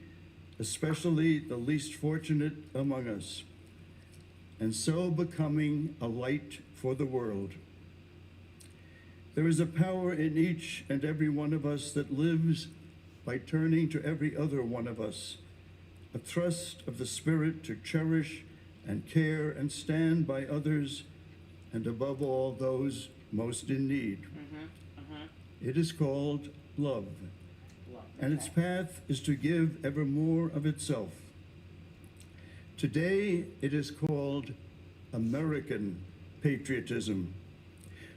especially the least fortunate among us. and so becoming a light for the world. There is a power in each and every one of us that lives by turning to every other one of us, a thrust of the Spirit to cherish and care and stand by others, and above all, those most in need. It is called love, and its path is to give ever more of itself. Today, it is called American patriotism,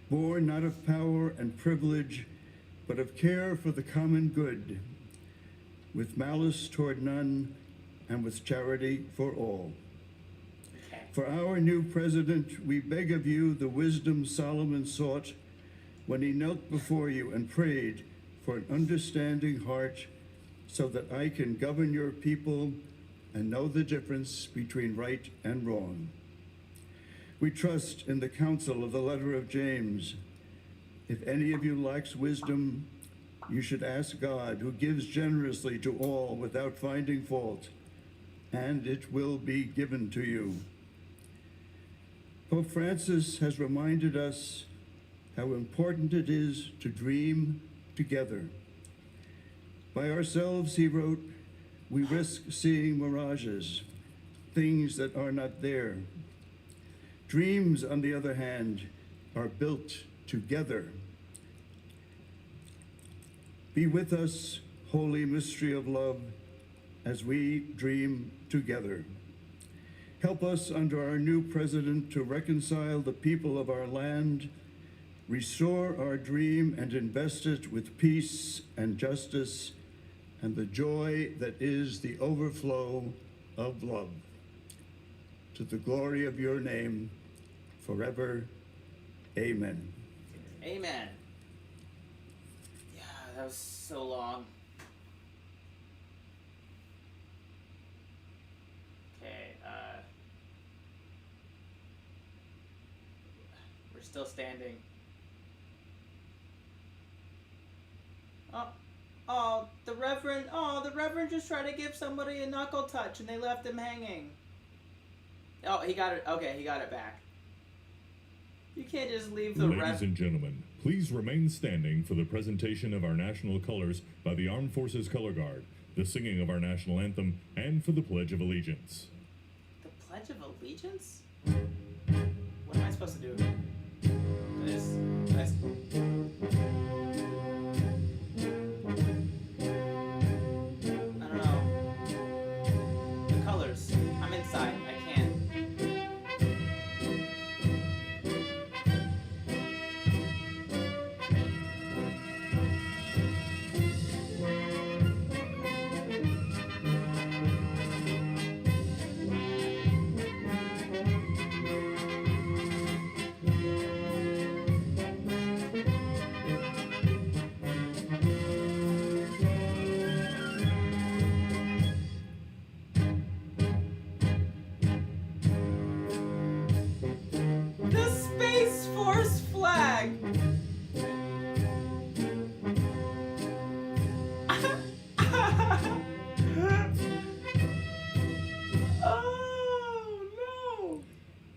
born not of power and privilege, but of care for the common good, with malice toward none and with charity for all. For our new president, we beg of you the wisdom Solomon sought when he knelt before you and prayed for an understanding heart, so that I can govern your people and know the difference between right and wrong. We trust in the counsel of the letter of James. If any of you lacks wisdom, you should ask God, who gives generously to all without finding fault, and it will be given to you. Pope Francis has reminded us how important it is to dream together. By ourselves, he wrote, we risk seeing mirages, things that are not there. Dreams, on the other hand, are built together. Be with us, holy mystery of love, as we dream together. Help us under our new president to reconcile the people of our land, restore our dream and invest it with peace and justice and the joy that is the overflow of love. To the glory of your name, forever, amen. Amen. Yeah, that was so long. Okay, we're still standing. The Reverend just tried to give somebody a knuckle touch and they left him hanging. Oh, he got it. Okay, he got it back. You can't just leave the Ladies and gentlemen, please remain standing for the presentation of our national colors by the Armed Forces Color Guard, the singing of our national anthem, and for the Pledge of Allegiance. The Pledge of Allegiance? What am I supposed to do? This. I don't know. The colors. I'm inside. I can't.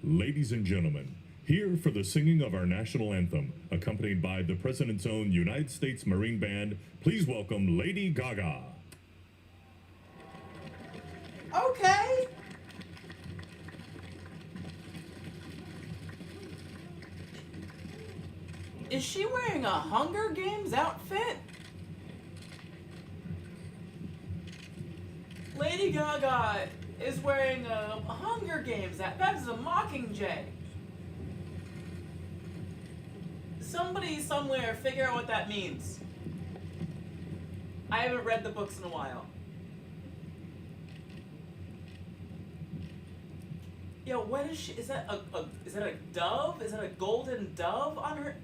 Ladies and gentlemen, here for the singing of our national anthem, accompanied by the President's own United States Marine Band, please welcome Lady Gaga. Okay. Is she wearing a Hunger Games outfit? Lady Gaga is wearing a Hunger Games outfit. That's a Mockingjay. Somebody somewhere figure out what that means. I haven't read the books in a while. Yo, what is she? Is that is that a dove? Is that a golden dove on her?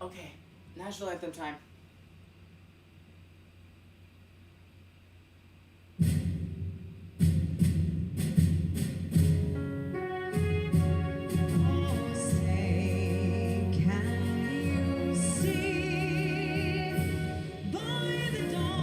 Okay, national anthem time. By the dawn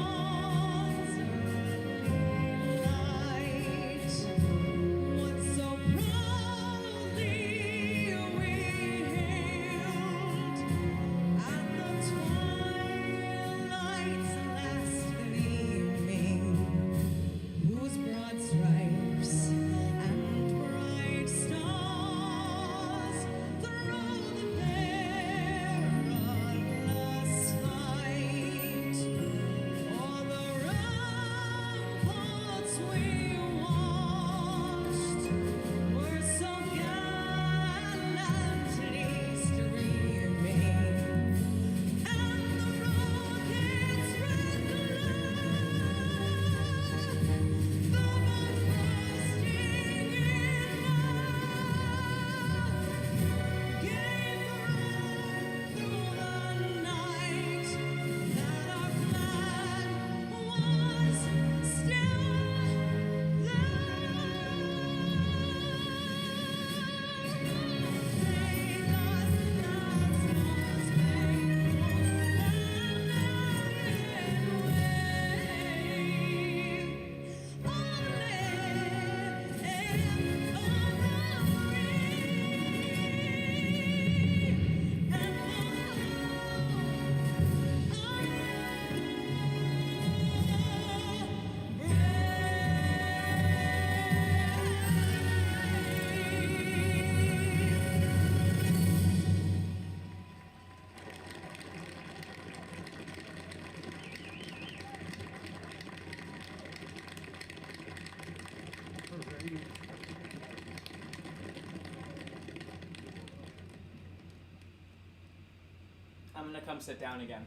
I'm gonna come sit down again.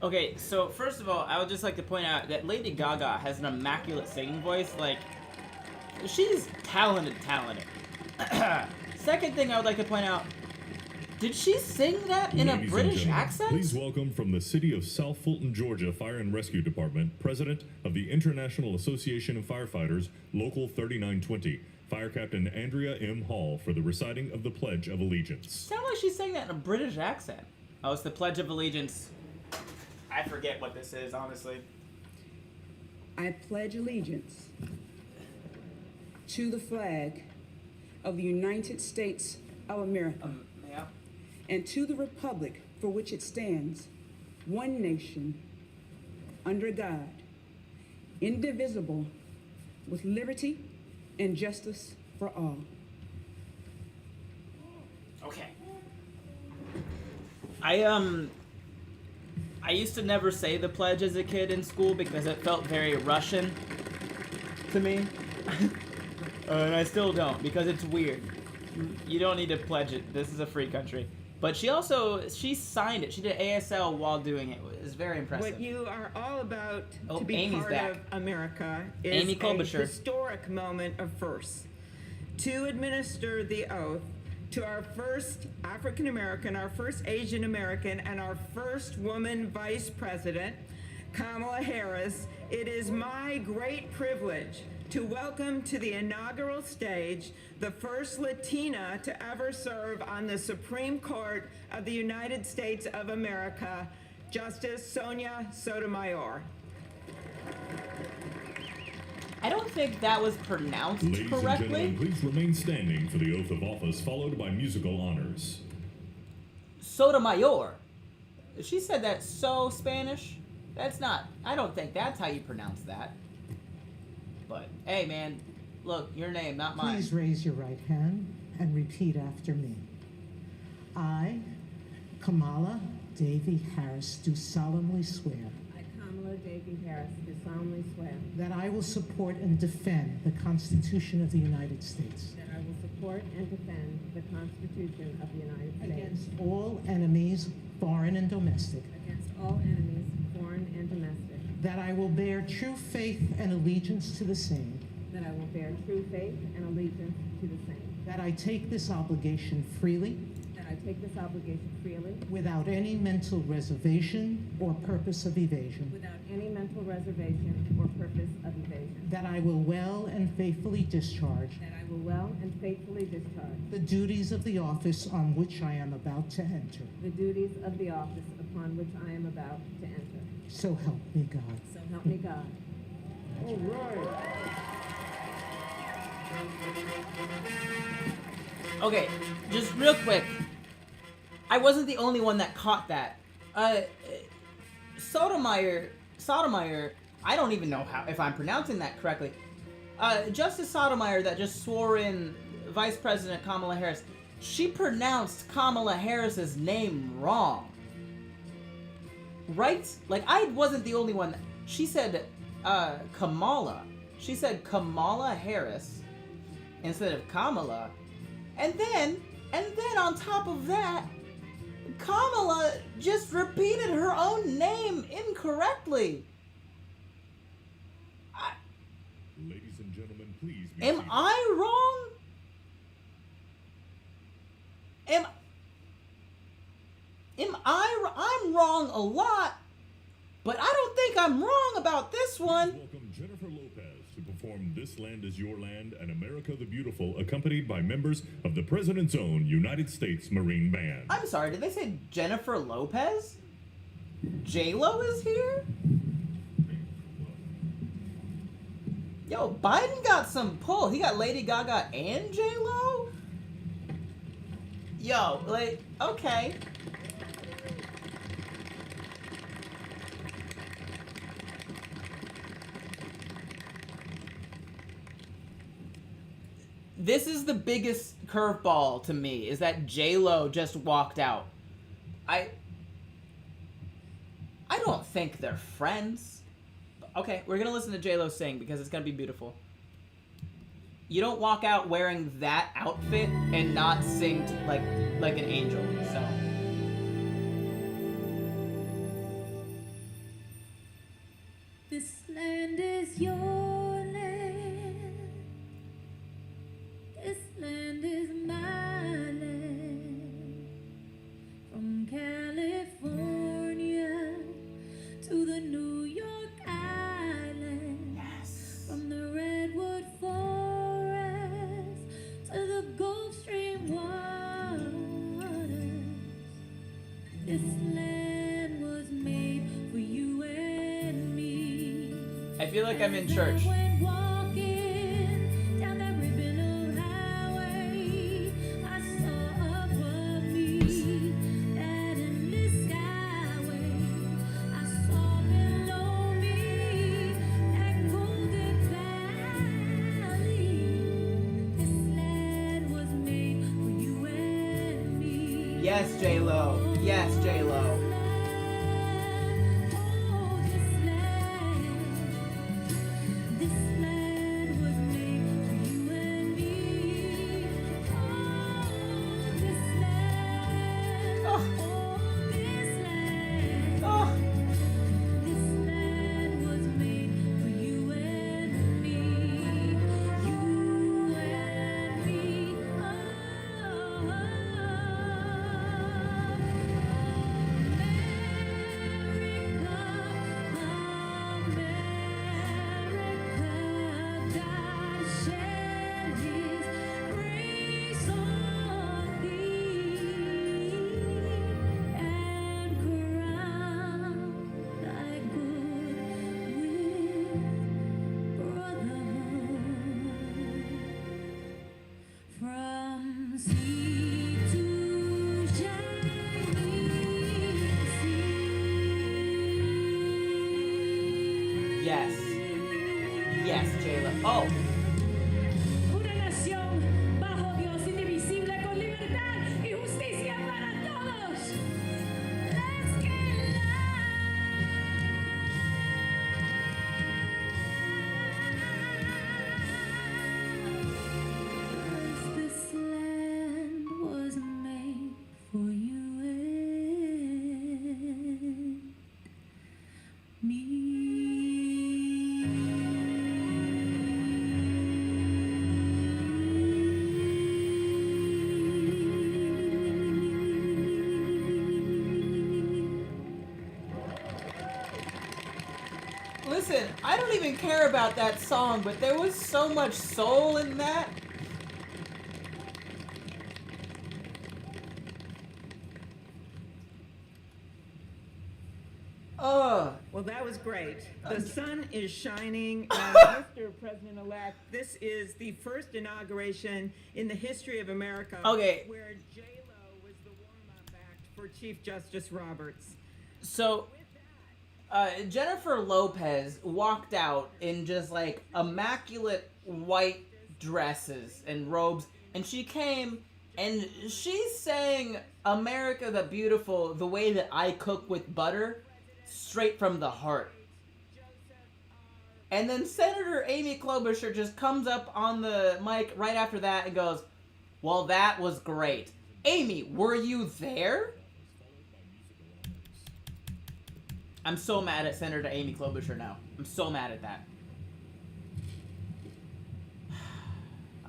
Okay, so first of all, I would just like to point out that Lady Gaga has an immaculate singing voice. Like, she's talented. Second thing I would like to point out, did she sing that in Ladies a British and accent? Please welcome from the city of South Fulton, Georgia Fire and Rescue Department, President of the International Association of Firefighters, Local 3920, Fire Captain Andrea M. Hall, for the reciting of the Pledge of Allegiance. Sound like she's saying that in a British accent. Oh, it's the Pledge of Allegiance. I forget what this is, honestly. I pledge allegiance to the flag of the United States of America Yeah. and to the republic for which it stands, one nation, under God, indivisible, with liberty and justice for all. Okay. I used to never say the pledge as a kid in school because it felt very Russian to me. And I still don't because it's weird. You don't need to pledge it. This is a free country. But she signed it. She did ASL while doing it. It was very impressive. What you are all about Oh, to be Amy's part back. of America is Amy a Klobuchar. historic moment of firsts. To administer the oath to our first African American, our first Asian American, and our first woman vice president, Kamala Harris, it is my great privilege to welcome to the inaugural stage the first Latina to ever serve on the Supreme Court of the United States of America, Justice Sonia Sotomayor. I don't think that was pronounced Ladies and correctly. gentlemen, please remain standing for the oath of office, followed by musical honors. Sotomayor. She said that so Spanish. That's not. I don't think that's how you pronounce that. But hey, man, look, your name, not mine. Please raise your right hand and repeat after me. I, Kamala Davy Harris, do solemnly swear I, Kamala Davy Harris, do solemnly swear that I will support and defend the Constitution of the United States that I will support and defend the Constitution of the United States against all enemies, foreign and domestic, against all enemies, foreign and domestic, that I will bear true faith and allegiance to the same, that I will bear true faith and allegiance to the same, that I take this obligation freely, that I take this obligation freely, without any mental reservation or purpose of evasion, without any mental reservation or purpose of evasion, that I will well and faithfully discharge that I will well and faithfully discharge the duties of the office on which I am about to enter. the duties of the office upon which I am about to enter. So help me God. So help me God. All right. Okay, just real quick. I wasn't the only one that caught that. Sotomayor, I don't even know if I'm pronouncing that correctly. Justice Sotomayor that just swore in Vice President Kamala Harris, she pronounced Kamala Harris's name wrong. Right? Like, I wasn't the only one. She said, Kamala. She said Kamala Harris instead of Kamala. And then on top of that, Kamala just repeated her own name incorrectly. Ladies and gentlemen, please be Am seated. I wrong? I'm wrong a lot, but I don't think I'm wrong about this one. Welcome Jennifer Lopez to perform This Land Is Your Land and America the Beautiful, accompanied by members of the President's own United States Marine Band. I'm sorry, did they say Jennifer Lopez? J-Lo is here? Yo, Biden got some pull. He got Lady Gaga and J-Lo? Yo, like, okay. This is the biggest curveball to me, is that J-Lo just walked out. I don't think they're friends. Okay, we're gonna listen to J-Lo sing because it's gonna be beautiful. You don't walk out wearing that outfit and not sing like an angel, so. feel like I'm in church. Yes, J-Lo. Yes, J-Lo. Yes. Yes, J-Lo. Oh. Una nación bajo Dios, indivisible, con libertad y justicia para todos. Let's get live. This land was made for you and me. Listen, I don't even care about that song, but there was so much soul in that. Well, that was great. The sun is shining. Mr. President-elect, this is the first inauguration in the history of America where J-Lo was the warm-up act for Chief Justice Roberts. So, Jennifer Lopez walked out in just like immaculate white dresses and robes, and she came and she sang America the Beautiful the way that I cook with butter, straight from the heart. And then Senator Amy Klobuchar just comes up on the mic right after that and goes, well, that was great. Amy, were you there? I'm so mad at Senator Amy Klobuchar now. I'm so mad at that.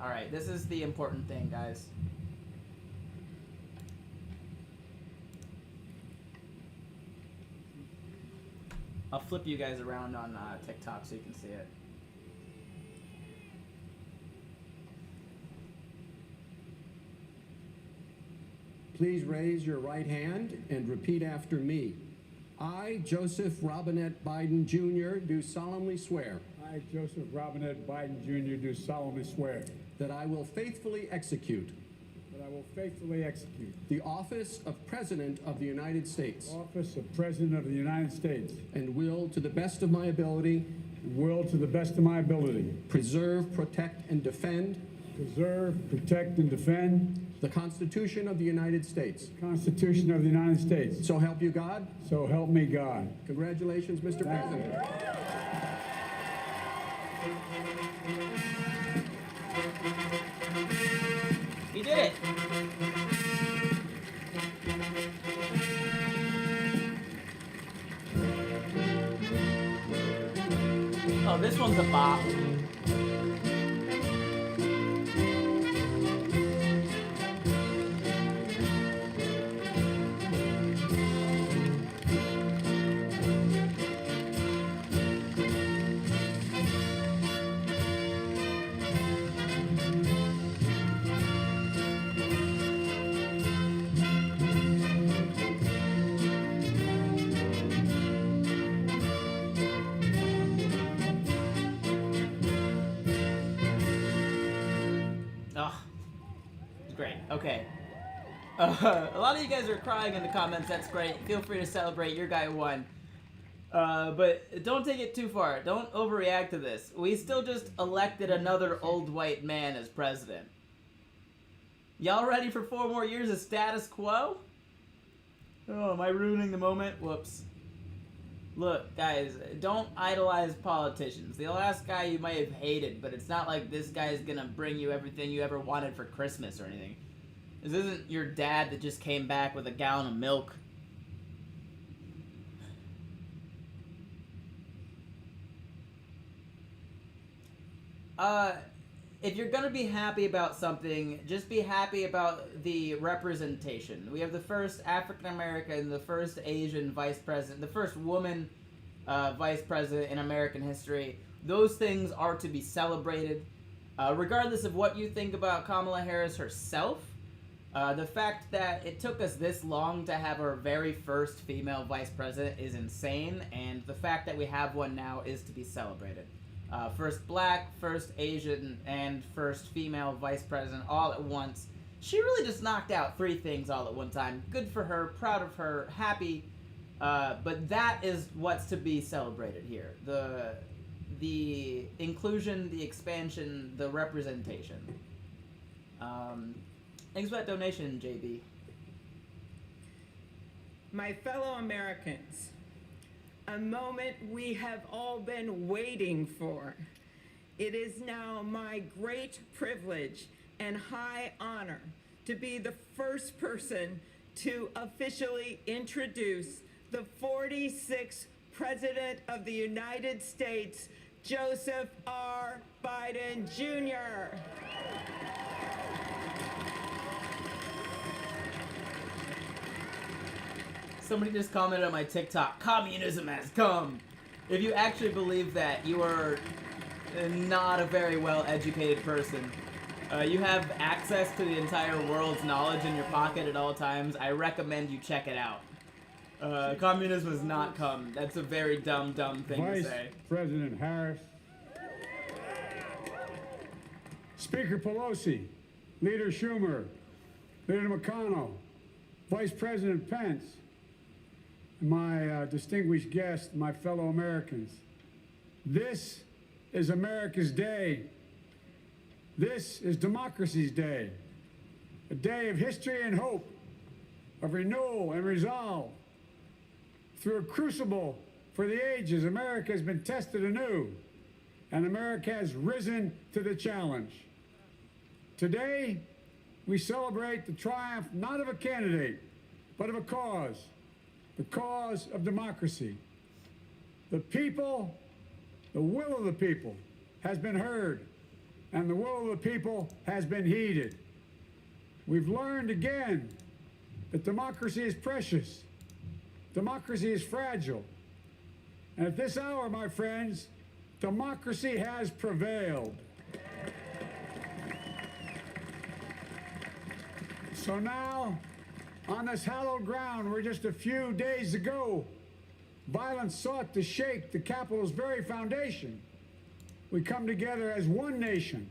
Alright, this is the important thing, guys. I'll flip you guys around on TikTok so you can see it. Please raise your right hand and repeat after me. I, Joseph Robinette Biden Jr., do solemnly swear. I, Joseph Robinette Biden Jr., do solemnly swear. That I will faithfully execute. That I will faithfully execute. The office of President of the United States. Office of President of the United States. And will, to the best of my ability. Will, to the best of my ability. Preserve, protect, and defend. Preserve, protect, and defend. The Constitution of the United States. The Constitution of the United States. So help you God. So help me God. Congratulations, Mr. President. He did it. Oh, this one's a bop. Oh, great. Okay. A lot of you guys are crying in the comments. That's great. Feel free to celebrate. Your guy won. But don't take it too far. Don't overreact to this. We still just elected another old white man as president. Y'all ready for 4 more years of status quo? Oh, am I ruining the moment? Whoops. Look, guys, don't idolize politicians. The last guy you might have hated, but it's not like this guy is gonna bring you everything you ever wanted for Christmas or anything. This isn't your dad that just came back with a gallon of milk. If you're gonna be happy about something, just be happy about the representation. We have the first African American, the first Asian vice president, the first woman vice president in American history. Those things are to be celebrated. Regardless of what you think about Kamala Harris herself, the fact that it took us this long to have our very first female vice president is insane, and the fact that we have one now is to be celebrated. First black, first Asian, and first female vice president all at once. She really just knocked out 3 things all at one time. Good for her, proud of her, happy. But that is what's to be celebrated here. The inclusion, the expansion, the representation. Thanks for that donation, JB. My fellow Americans, a moment we have all been waiting for. It is now my great privilege and high honor to be the first person to officially introduce the 46th President of the United States, Joseph R. Biden Jr. Somebody just commented on my TikTok, communism has come. If you actually believe that, you are not a very well-educated person. You have access to the entire world's knowledge in your pocket at all times. I recommend you check it out. Communism has not come. That's a very dumb thing to say. Vice President Harris, Speaker Pelosi, Leader Schumer, Leader McConnell, Vice President Pence, my distinguished guests, my fellow Americans. This is America's day. This is democracy's day. A day of history and hope, of renewal and resolve. Through a crucible for the ages, America has been tested anew, and America has risen to the challenge. Today, we celebrate the triumph not of a candidate, but of a cause. The cause of democracy. The people, the will of the people has been heard, and the will of the people has been heeded. We've learned again that democracy is precious. Democracy is fragile. And at this hour, my friends, democracy has prevailed. So now, on this hallowed ground where just a few days ago, violence sought to shake the Capitol's very foundation, we come together as one nation,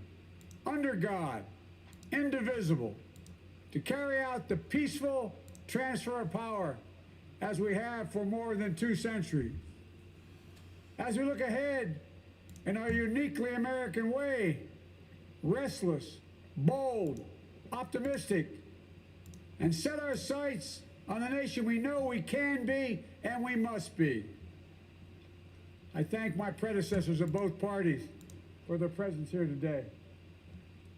under God, indivisible, to carry out the peaceful transfer of power as we have for more than 2 centuries. As we look ahead in our uniquely American way, restless, bold, optimistic, and set our sights on the nation we know we can be and we must be. I thank my predecessors of both parties for their presence here today.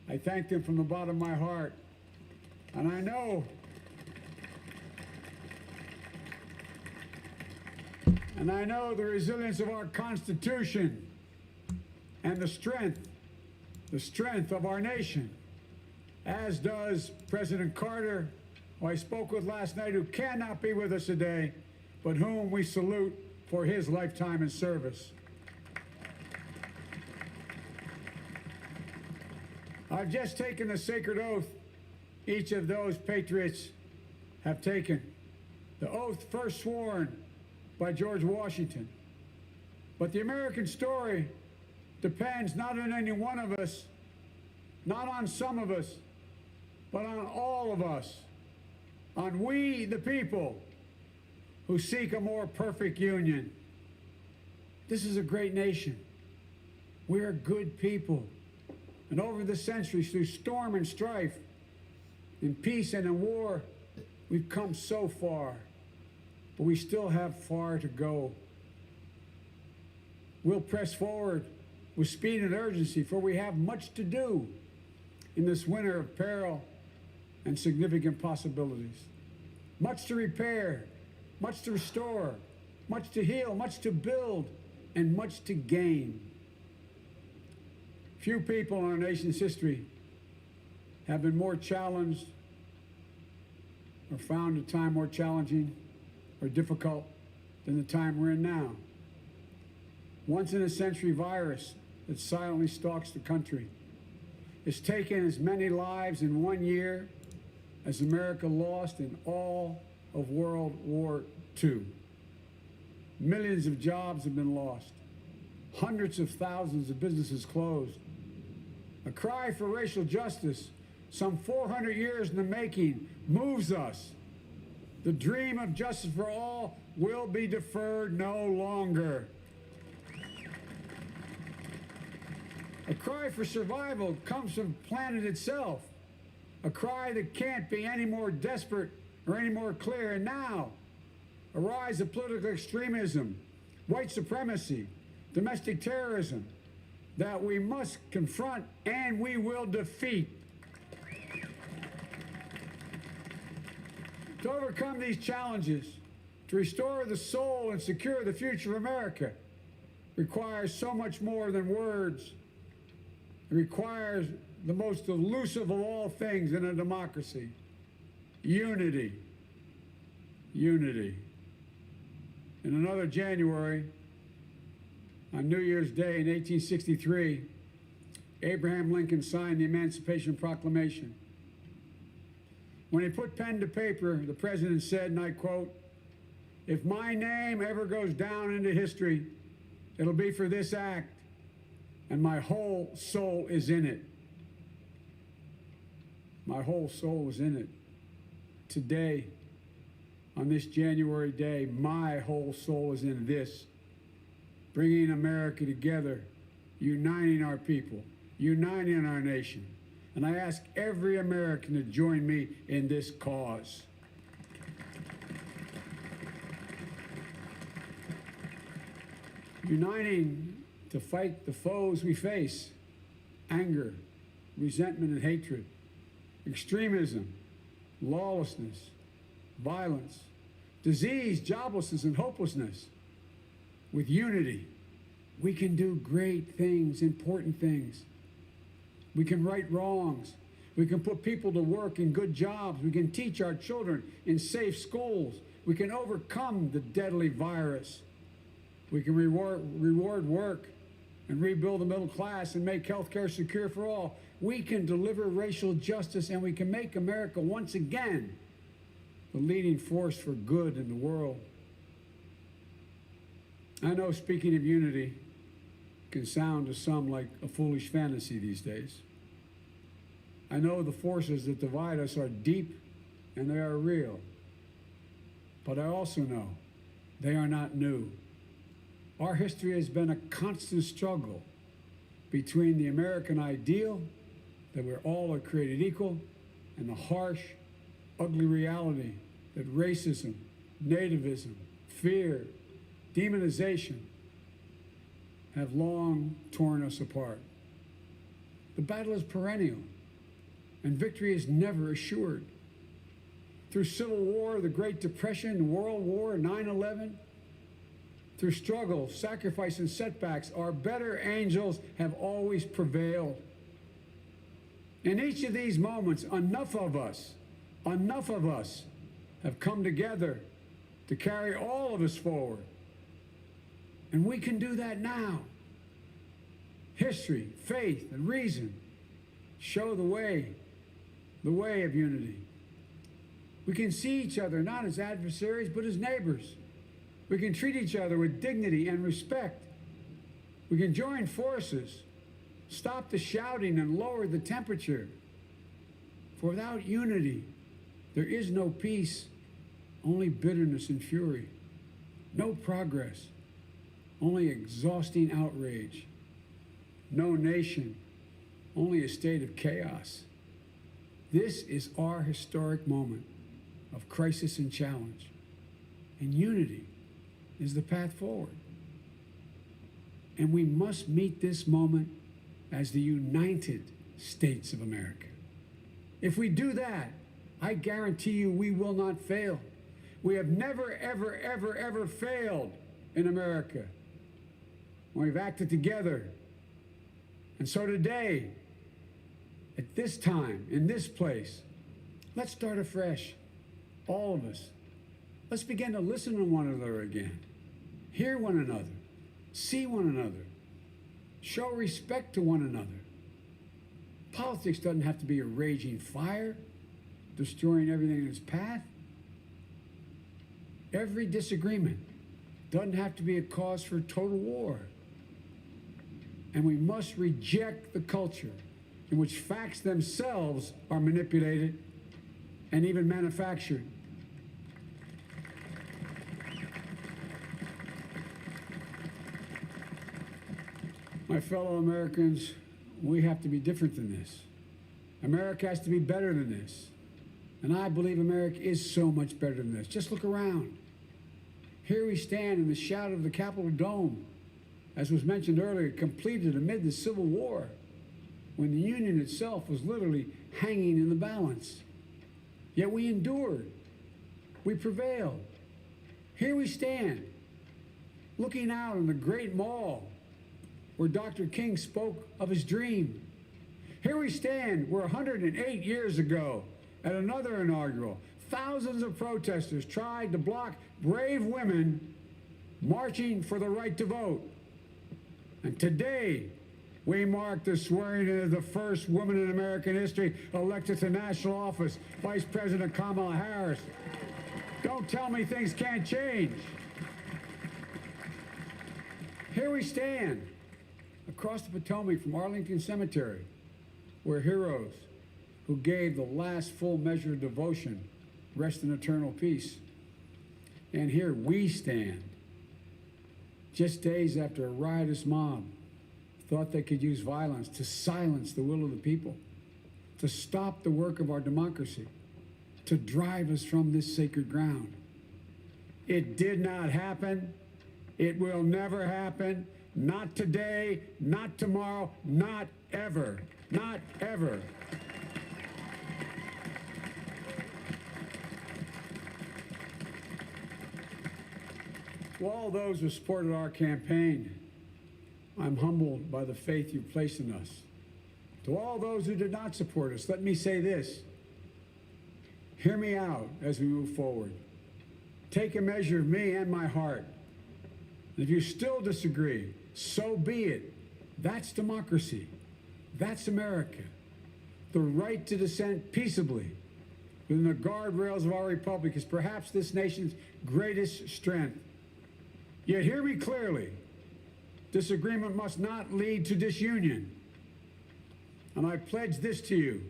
I thank them from the bottom of my heart. And I know the resilience of our Constitution and the strength of our nation, as does President Carter, who I spoke with last night, who cannot be with us today, but whom we salute for his lifetime in service. I've just taken the sacred oath each of those patriots have taken. The oath first sworn by George Washington. But the American story depends not on any one of us, not on some of us, but on all of us, on we the people who seek a more perfect union. This is a great nation. We're good people. And over the centuries, through storm and strife, in peace and in war, we've come so far, but we still have far to go. We'll press forward with speed and urgency, for we have much to do in this winter of peril and significant possibilities. Much to repair, much to restore, much to heal, much to build, and much to gain. Few people in our nation's history have been more challenged or found a time more challenging or difficult than the time we're in now. Once in a century virus that silently stalks the country. It's taken as many lives in 1 year as America lost in all of World War II. Millions of jobs have been lost. Hundreds of thousands of businesses closed. A cry for racial justice, some 400 years in the making, moves us. The dream of justice for all will be deferred no longer. A cry for survival comes from the planet itself. A cry that can't be any more desperate or any more clear. And now, a rise of political extremism, white supremacy, domestic terrorism, that we must confront and we will defeat. To overcome these challenges, to restore the soul and secure the future of America, requires so much more than words. It requires the most elusive of all things in a democracy: unity. Unity. In another January, on New Year's Day in 1863, Abraham Lincoln signed the Emancipation Proclamation. When he put pen to paper, the president said, and I quote, "If my name ever goes down into history, it'll be for this act, and my whole soul is in it." My whole soul is in it. Today, on this January day, my whole soul is in this. Bringing America together, uniting our people, uniting our nation. And I ask every American to join me in this cause. Uniting to fight the foes we face: anger, resentment and hatred, extremism, lawlessness, violence, disease, joblessness, and hopelessness. With unity, we can do great things, important things. We can right wrongs. We can put people to work in good jobs. We can teach our children in safe schools. We can overcome the deadly virus. We can reward work and rebuild the middle class and make health care secure for all. We can deliver racial justice, and we can make America once again the leading force for good in the world. I know speaking of unity can sound to some like a foolish fantasy these days. I know the forces that divide us are deep and they are real. But I also know they are not new. Our history has been a constant struggle between the American ideal that we're all are created equal and the harsh, ugly reality that racism, nativism, fear, demonization have long torn us apart. The battle is perennial, and victory is never assured. Through Civil War, the Great Depression, World War, 9/11, through struggle, sacrifice, and setbacks, our better angels have always prevailed. In each of these moments, enough of us have come together to carry all of us forward. And we can do that now. History, faith, and reason show the way of unity. We can see each other not as adversaries, but as neighbors. We can treat each other with dignity and respect. We can join forces stopped the shouting and lowered the temperature. For without unity, there is no peace, only bitterness and fury. No progress, only exhausting outrage. No nation, only a state of chaos. This is our historic moment of crisis and challenge, and unity is the path forward. And we must meet this moment as the United States of America. If we do that, I guarantee you we will not fail. We have never, ever, ever, ever failed in America when we've acted together. And so today, at this time, in this place, let's start afresh, all of us. Let's begin to listen to one another again, hear one another, see one another, show respect to one another. Politics doesn't have to be a raging fire, destroying everything in its path. Every disagreement doesn't have to be a cause for total war. And we must reject the culture in which facts themselves are manipulated and even manufactured. My fellow Americans, we have to be different than this. America has to be better than this. And I believe America is so much better than this. Just look around. Here we stand in the shadow of the Capitol Dome, as was mentioned earlier, completed amid the Civil War, when the Union itself was literally hanging in the balance. Yet we endured. We prevailed. Here we stand, looking out on the great mall where Dr. King spoke of his dream. Here we stand where 108 years ago, at another inaugural, thousands of protesters tried to block brave women marching for the right to vote. And today, we mark the swearing in of the first woman in American history elected to national office, Vice President Kamala Harris. Don't tell me things can't change. Here we stand, across the Potomac from Arlington Cemetery, where heroes who gave the last full measure of devotion rest in eternal peace. And here we stand, just days after a riotous mob thought they could use violence to silence the will of the people, to stop the work of our democracy, to drive us from this sacred ground. It did not happen. It will never happen. Not today, not tomorrow, not ever, not ever. To all those who supported our campaign, I'm humbled by the faith you've placed in us. To all those who did not support us, let me say this. Hear me out as we move forward. Take a measure of me and my heart. If you still disagree, so be it. That's democracy. That's America. The right to dissent peaceably within the guardrails of our republic is perhaps this nation's greatest strength. Yet hear me clearly. Disagreement must not lead to disunion. And I pledge this to you.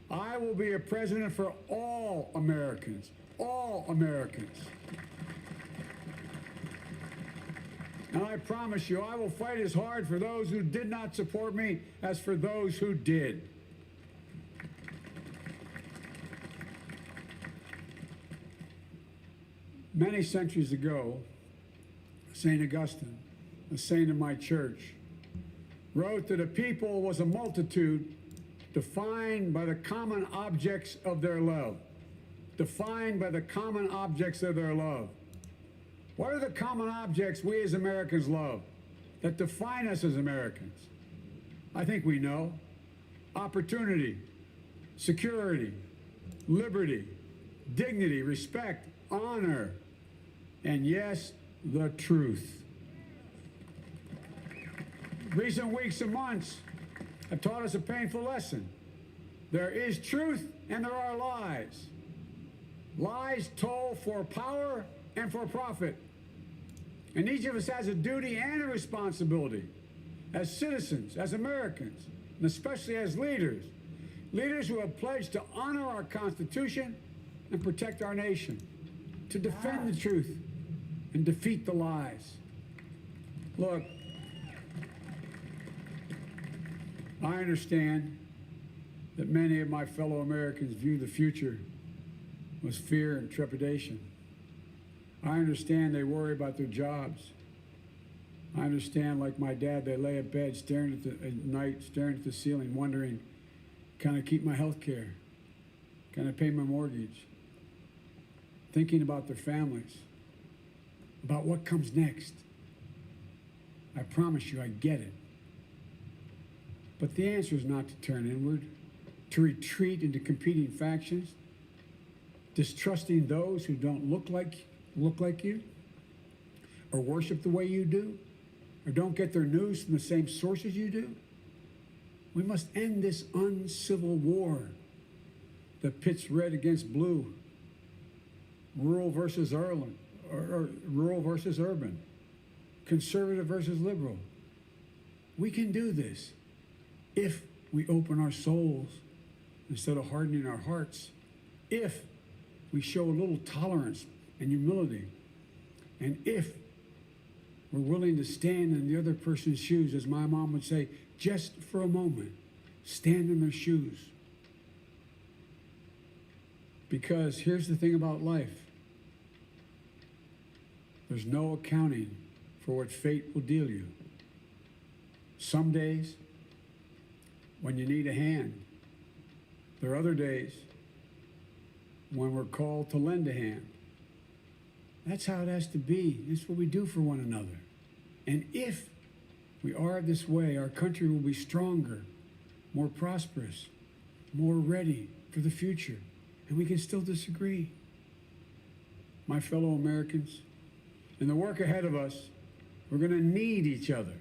I will be a president for all Americans. All Americans. And I promise you, I will fight as hard for those who did not support me as for those who did. Many centuries ago, St. Augustine, a saint of my church, wrote that a people was a multitude defined by the common objects of their love. Defined by the common objects of their love. What are the common objects we as Americans love that define us as Americans? I think we know. Opportunity, security, liberty, dignity, respect, honor, and yes, the truth. Recent weeks and months have taught us a painful lesson. There is truth and there are lies. Lies told for power and for profit. And each of us has a duty and a responsibility as citizens, as Americans, and especially as leaders. Leaders who have pledged to honor our Constitution and protect our nation, to defend the truth and defeat the lies. Look, I understand that many of my fellow Americans view the future with fear and trepidation. I understand they worry about their jobs. I understand, like my dad, they lay at bed at night, staring at the ceiling, wondering, can I keep my health care? Can I pay my mortgage? Thinking about their families, about what comes next. I promise you, I get it. But the answer is not to turn inward, to retreat into competing factions, distrusting those who don't look like you, or worship the way you do, or don't get their news from the same sources you do. We must end this uncivil war that pits red against blue, rural versus urban, or rural versus urban, conservative versus liberal. We can do this if we open our souls instead of hardening our hearts, if we show a little tolerance and humility, and if we're willing to stand in the other person's shoes, as my mom would say, just for a moment, stand in their shoes. Because here's the thing about life. There's no accounting for what fate will deal you. Some days, when you need a hand. There are other days when we're called to lend a hand. That's how it has to be. It's what we do for one another. And if we are this way, our country will be stronger, more prosperous, more ready for the future. And we can still disagree. My fellow Americans, in the work ahead of us, we're going to need each other.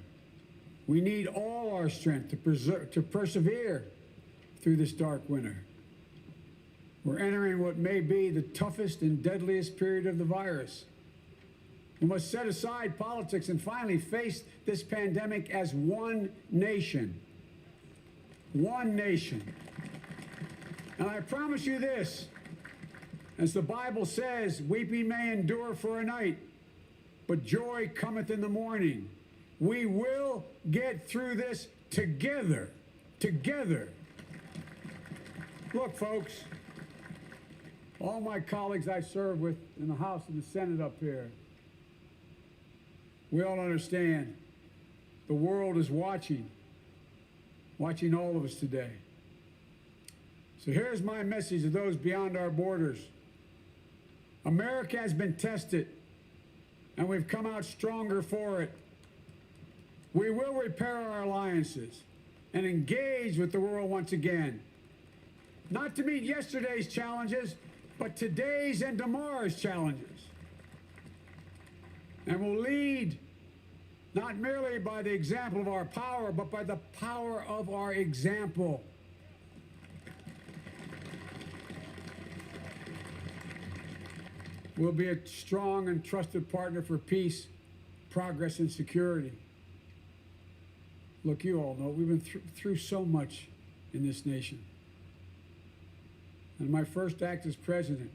We need all our strength to persevere through this dark winter. We're entering what may be the toughest and deadliest period of the virus. We must set aside politics and finally face this pandemic as one nation. One nation. And I promise you this, as the Bible says, weeping may endure for a night, but joy cometh in the morning. We will get through this together. Together. Look, folks, all my colleagues I serve with in the House and the Senate up here, we all understand the world is watching all of us today. So here's my message to those beyond our borders. America has been tested, and we've come out stronger for it. We will repair our alliances and engage with the world once again. Not to meet yesterday's challenges, but today's and tomorrow's challenges. And we'll lead not merely by the example of our power, but by the power of our example. We'll be a strong and trusted partner for peace, progress, and security. Look, you all know we've been through so much in this nation. And my first act as president,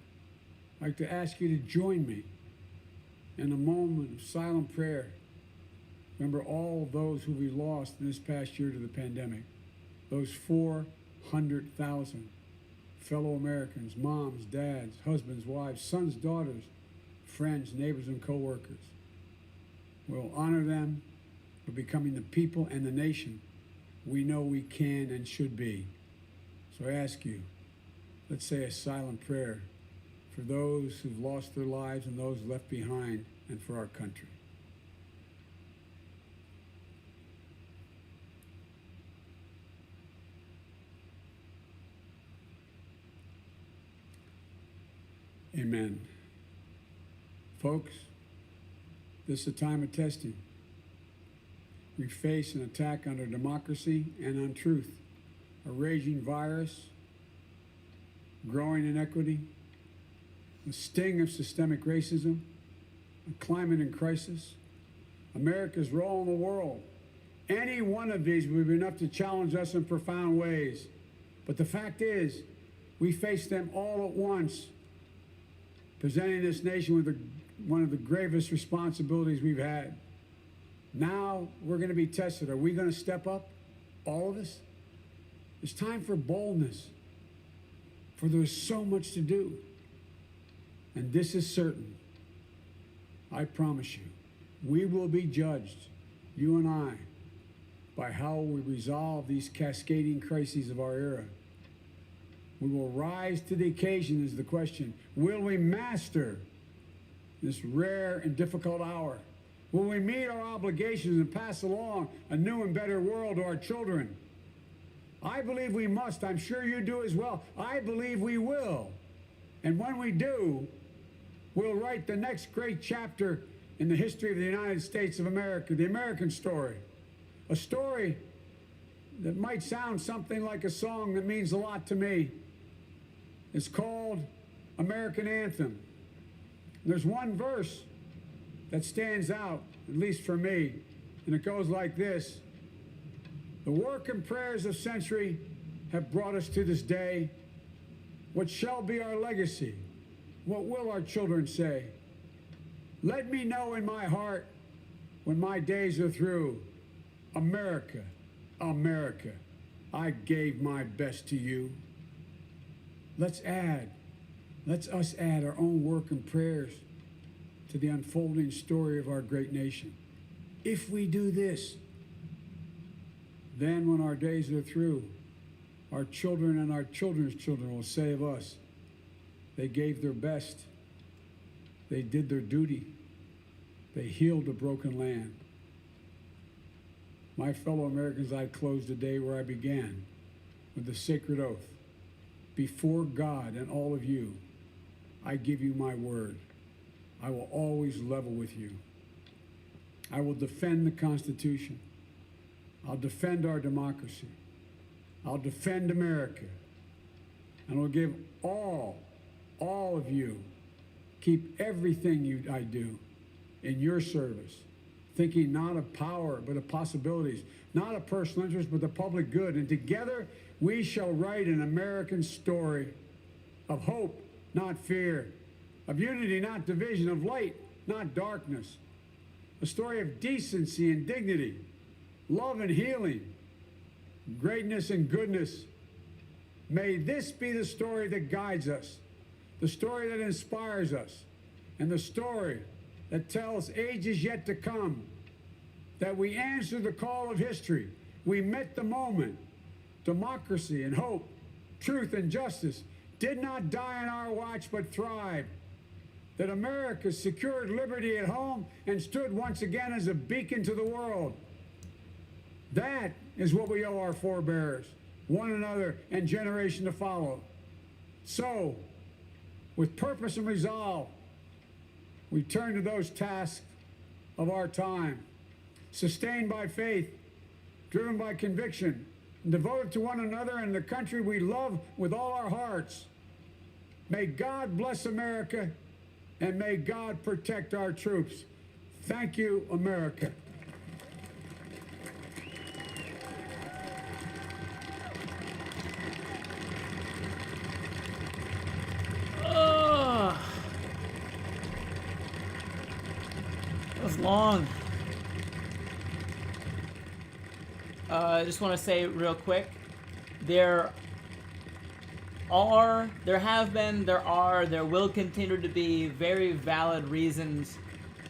I'd like to ask you to join me in a moment of silent prayer. Remember all those who we lost in this past year to the pandemic. Those 400,000 fellow Americans, moms, dads, husbands, wives, sons, daughters, friends, neighbors, and co-workers. We'll honor them for becoming the people and the nation we know we can and should be. So I ask you, let's say a silent prayer for those who've lost their lives and those left behind, and for our country. Amen. Folks, this is a time of testing. We face an attack on our democracy and on truth, a raging virus, growing inequity, the sting of systemic racism, a climate in crisis, America's role in the world, Any one of these would be enough to challenge us in profound ways. But the fact is, we face them all at once, presenting this nation with one of the gravest responsibilities we've had. Now we're going to be tested. Are we going to step up, all of us? It's time for boldness, for there's so much to do. And this is certain. I promise you, we will be judged, you and I, by how we resolve these cascading crises of our era. We will rise to the occasion is the question. Will we master this rare and difficult hour? Will we meet our obligations and pass along a new and better world to our children? I believe we must. I'm sure you do as well. I believe we will. And when we do, we'll write the next great chapter in the history of the United States of America, the American story. A story that might sound something like a song that means a lot to me. It's called American Anthem. There's one verse that stands out, at least for me, and it goes like this. The work and prayers of century have brought us to this day. What shall be our legacy? What will our children say? Let me know in my heart when my days are through. America, America, I gave my best to you. Let's us add our own work and prayers to the unfolding story of our great nation. If we do this, then when our days are through, our children and our children's children will say of us, they gave their best, they did their duty, they healed a broken land. My fellow Americans, I close the day where I began, with the sacred oath. Before God and all of you, I give you my word. I will always level with you. I will defend the Constitution. I'll defend our democracy. I'll defend America. And I'll give all of you, keep everything I do in your service, thinking not of power, but of possibilities, not of personal interest, but the public good. And together, we shall write an American story of hope, not fear, of unity, not division, of light, not darkness, a story of decency and dignity, love and healing, greatness and goodness. May this be the story that guides us, the story that inspires us, and the story that tells ages yet to come that we answered the call of history. We met the moment. Democracy and hope, truth and justice did not die on our watch but thrived. That America secured liberty at home and stood once again as a beacon to the world. That is what we owe our forebears, one another, and generation to follow. So, with purpose and resolve, we turn to those tasks of our time, sustained by faith, driven by conviction, and devoted to one another and the country we love with all our hearts. May God bless America, and may God protect our troops. Thank you, America. That was long. I just want to say real quick, there will continue to be very valid reasons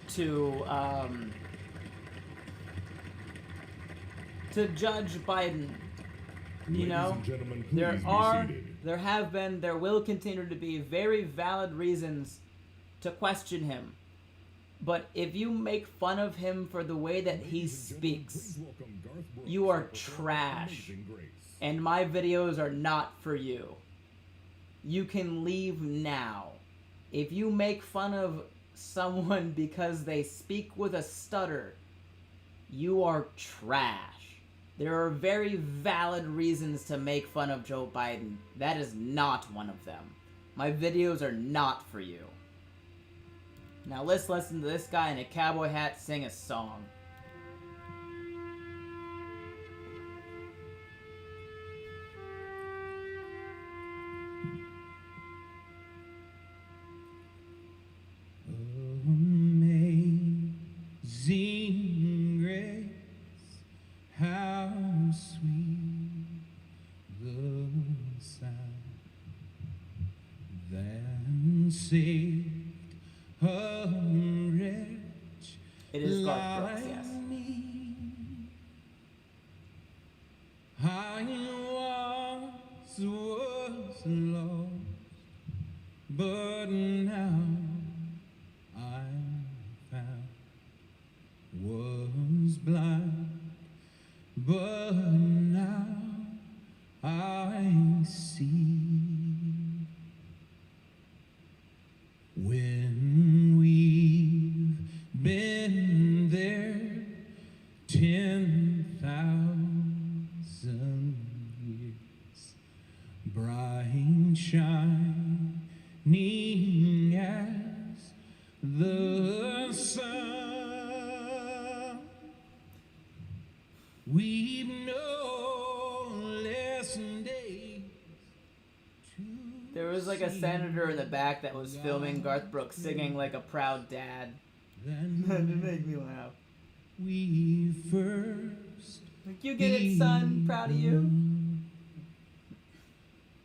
to judge Biden. You know, there will continue to be very valid reasons to question him. But if you make fun of him for the way that he speaks, you are trash. And my videos are not for you. You can leave now. If you make fun of someone because they speak with a stutter, you are trash. There are very valid reasons to make fun of Joe Biden. That is not one of them. My videos are not for you. Now let's listen to this guy in a cowboy hat sing a song. saved a wretch It is Garth like Brooks, yes. me. I once was lost, but now I'm found. Was blind, but now I see. When we've been there 10,000 years, bright shining as the sun, we've no less days. There was like a senator in the back that was filming Garth Brooks singing like a proud dad. That made me laugh. We first. Like, you get it, son. Proud of you.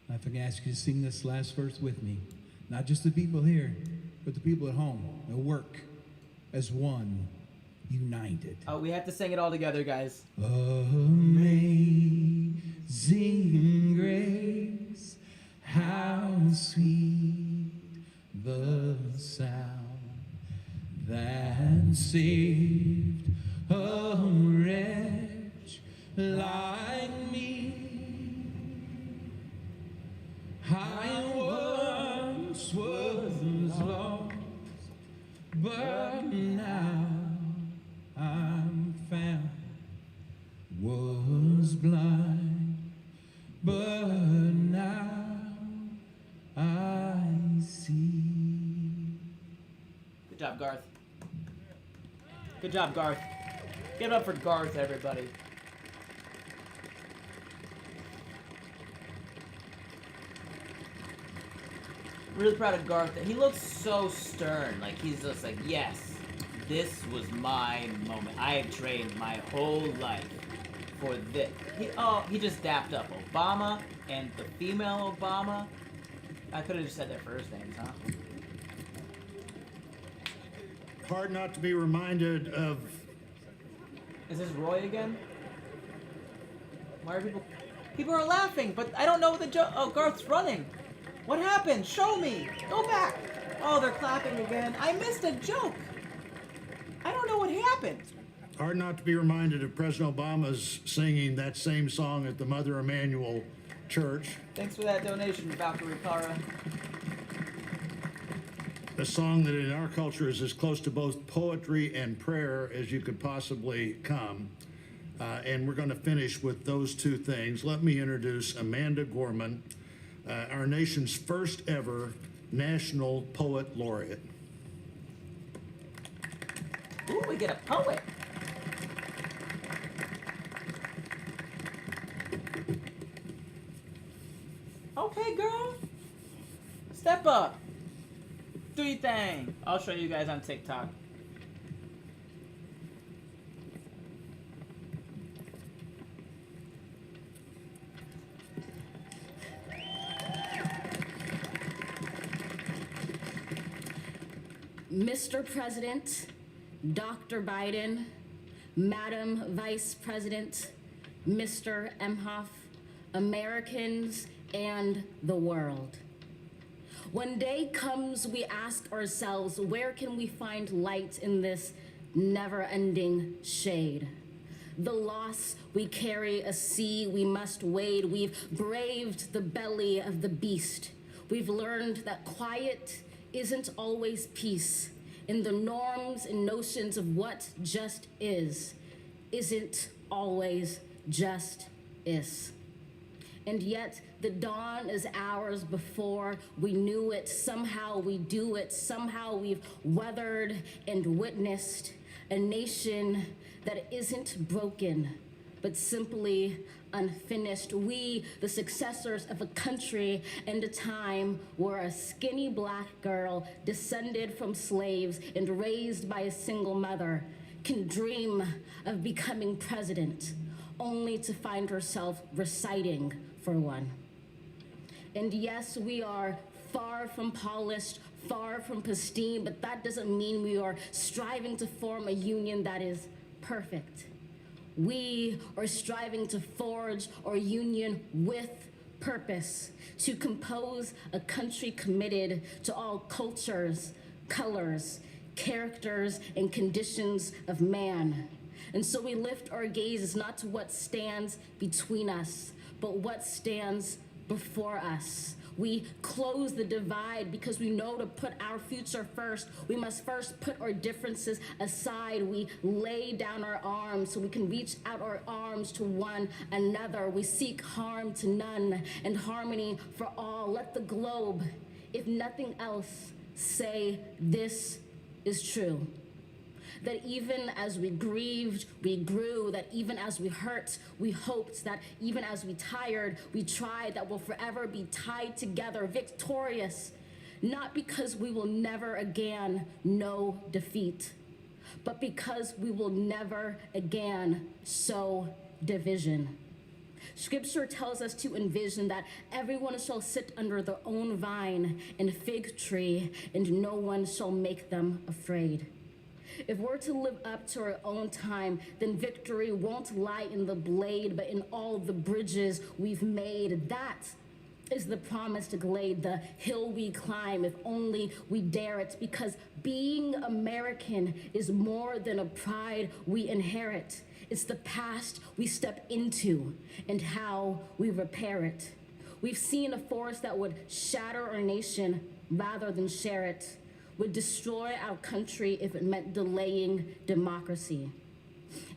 If I can ask you to sing this last verse with me, not just the people here, but the people at home, at work, as one, united. Oh, we have to sing it all together, guys. Amazing grace, how sweet the sound that saved a wretch like me. I once was lost, but now I'm found. Was blind, but now I see. Good job, Garth. Good job, Garth. Give it up for Garth, everybody. Really proud of Garth. He looks so stern. Like, he's just like, yes, this was my moment. I have trained my whole life for this. He just dapped up Obama and the female Obama. I could have just said their first names, huh? Hard not to be reminded of... Is this Roy again? Why are people... People are laughing, but I don't know what the joke... Oh, Garth's running. What happened? Show me. Go back. Oh, they're clapping again. I missed a joke. I don't know what happened. Hard not to be reminded of President Obama's singing that same song at the Mother Emanuel Church. Thanks for that donation, Valkyrie Kara. A song that in our culture is as close to both poetry and prayer as you could possibly come. And we're going to finish with those two things. Let me introduce Amanda Gorman, our nation's first ever National Poet Laureate. Ooh, we get a poet. Okay, girl. Step up. Do your thing. I'll show you guys on TikTok. Mr. President, Dr. Biden, Madam Vice President, Mr. Emhoff, Americans, and the world. When day comes, we ask ourselves, where can we find light in this never-ending shade? The loss we carry, a sea we must wade. We've braved the belly of the beast. We've learned that quiet isn't always peace. In the norms and notions of what just isn't always just is. And yet the dawn is hours before we knew it. Somehow we do it. Somehow we've weathered and witnessed a nation that isn't broken, but simply unfinished. We, the successors of a country and a time where a skinny black girl descended from slaves and raised by a single mother can dream of becoming president, only to find herself reciting for one. And yes, we are far from polished, far from pristine, but that doesn't mean we are striving to form a union that is perfect. We are striving to forge our union with purpose, to compose a country committed to all cultures, colors, characters, and conditions of man. And so we lift our gazes not to what stands between us, but what stands before us. We close the divide because we know to put our future first, we must first put our differences aside. We lay down our arms so we can reach out our arms to one another. We seek harm to none and harmony for all. Let the globe, if nothing else, say this is true. That even as we grieved, we grew, that even as we hurt, we hoped, that even as we tired, we tried, that we'll forever be tied together, victorious, not because we will never again know defeat, but because we will never again sow division. Scripture tells us to envision that everyone shall sit under their own vine and fig tree, and no one shall make them afraid. If we're to live up to our own time, then victory won't lie in the blade, but in all the bridges we've made. That is the promised glade, the hill we climb, if only we dare it, because being American is more than a pride we inherit. It's the past we step into and how we repair it. We've seen a force that would shatter our nation rather than share it, would destroy our country if it meant delaying democracy.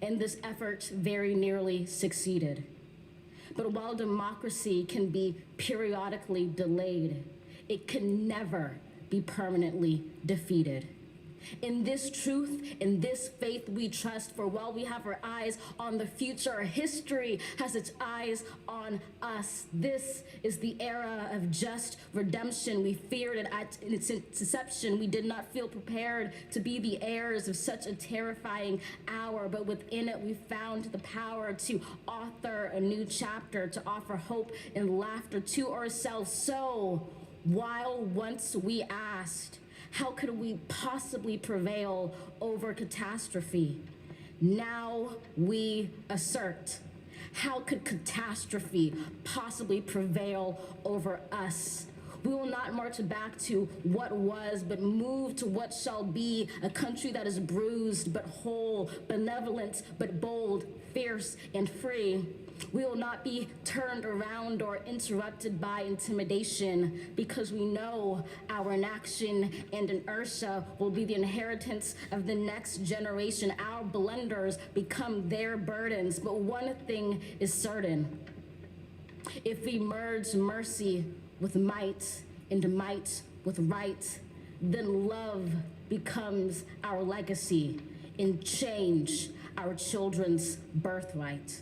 And this effort very nearly succeeded. But while democracy can be periodically delayed, it can never be permanently defeated. In this truth, in this faith we trust, for while we have our eyes on the future, history has its eyes on us. This is the era of just redemption. We feared it at its inception. We did not feel prepared to be the heirs of such a terrifying hour, but within it we found the power to author a new chapter, to offer hope and laughter to ourselves. So, while once we asked, how could we possibly prevail over catastrophe? Now we assert, how could catastrophe possibly prevail over us? We will not march back to what was, but move to what shall be, a country that is bruised but whole, benevolent but bold, fierce and free. We will not be turned around or interrupted by intimidation, because we know our inaction and inertia will be the inheritance of the next generation. Our blunders become their burdens. But one thing is certain: if we merge mercy with might and might with right, then love becomes our legacy and change our children's birthright.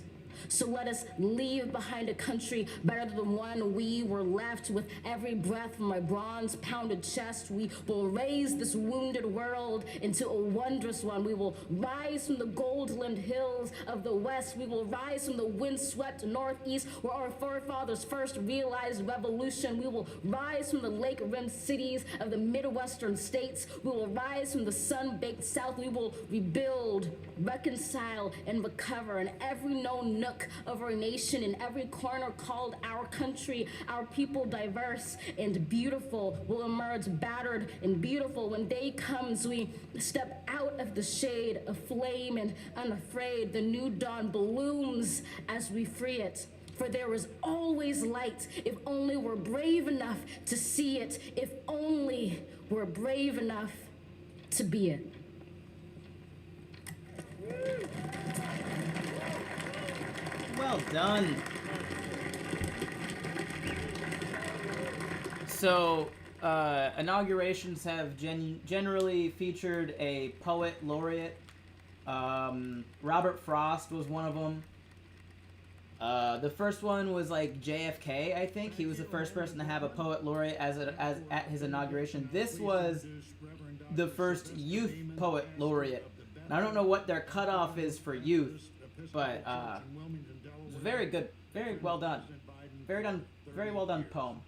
So let us leave behind a country better than the one we were left. With every breath from my bronze-pounded chest, we will raise this wounded world into a wondrous one. We will rise from the gold-limbed hills of the west. We will rise from the wind-swept northeast, where our forefathers first realized revolution. We will rise from the lake-rimmed cities of the Midwestern states. We will rise from the sun-baked south. We will rebuild, reconcile, and recover in every known nook of our nation, in every corner called our country. Our people, diverse and beautiful, will emerge battered and beautiful. When day comes, we step out of the shade, aflame and unafraid. The new dawn blooms as we free it. For there is always light, if only we're brave enough to see it, if only we're brave enough to be it. Well done. So, inaugurations have generally featured a poet laureate. Robert Frost was one of them. The first one was like JFK, I think. He was the first person to have a poet laureate as at his inauguration. This was the first youth poet laureate. And I don't know what their cutoff is for youth, but very good, very well done, very well done poem.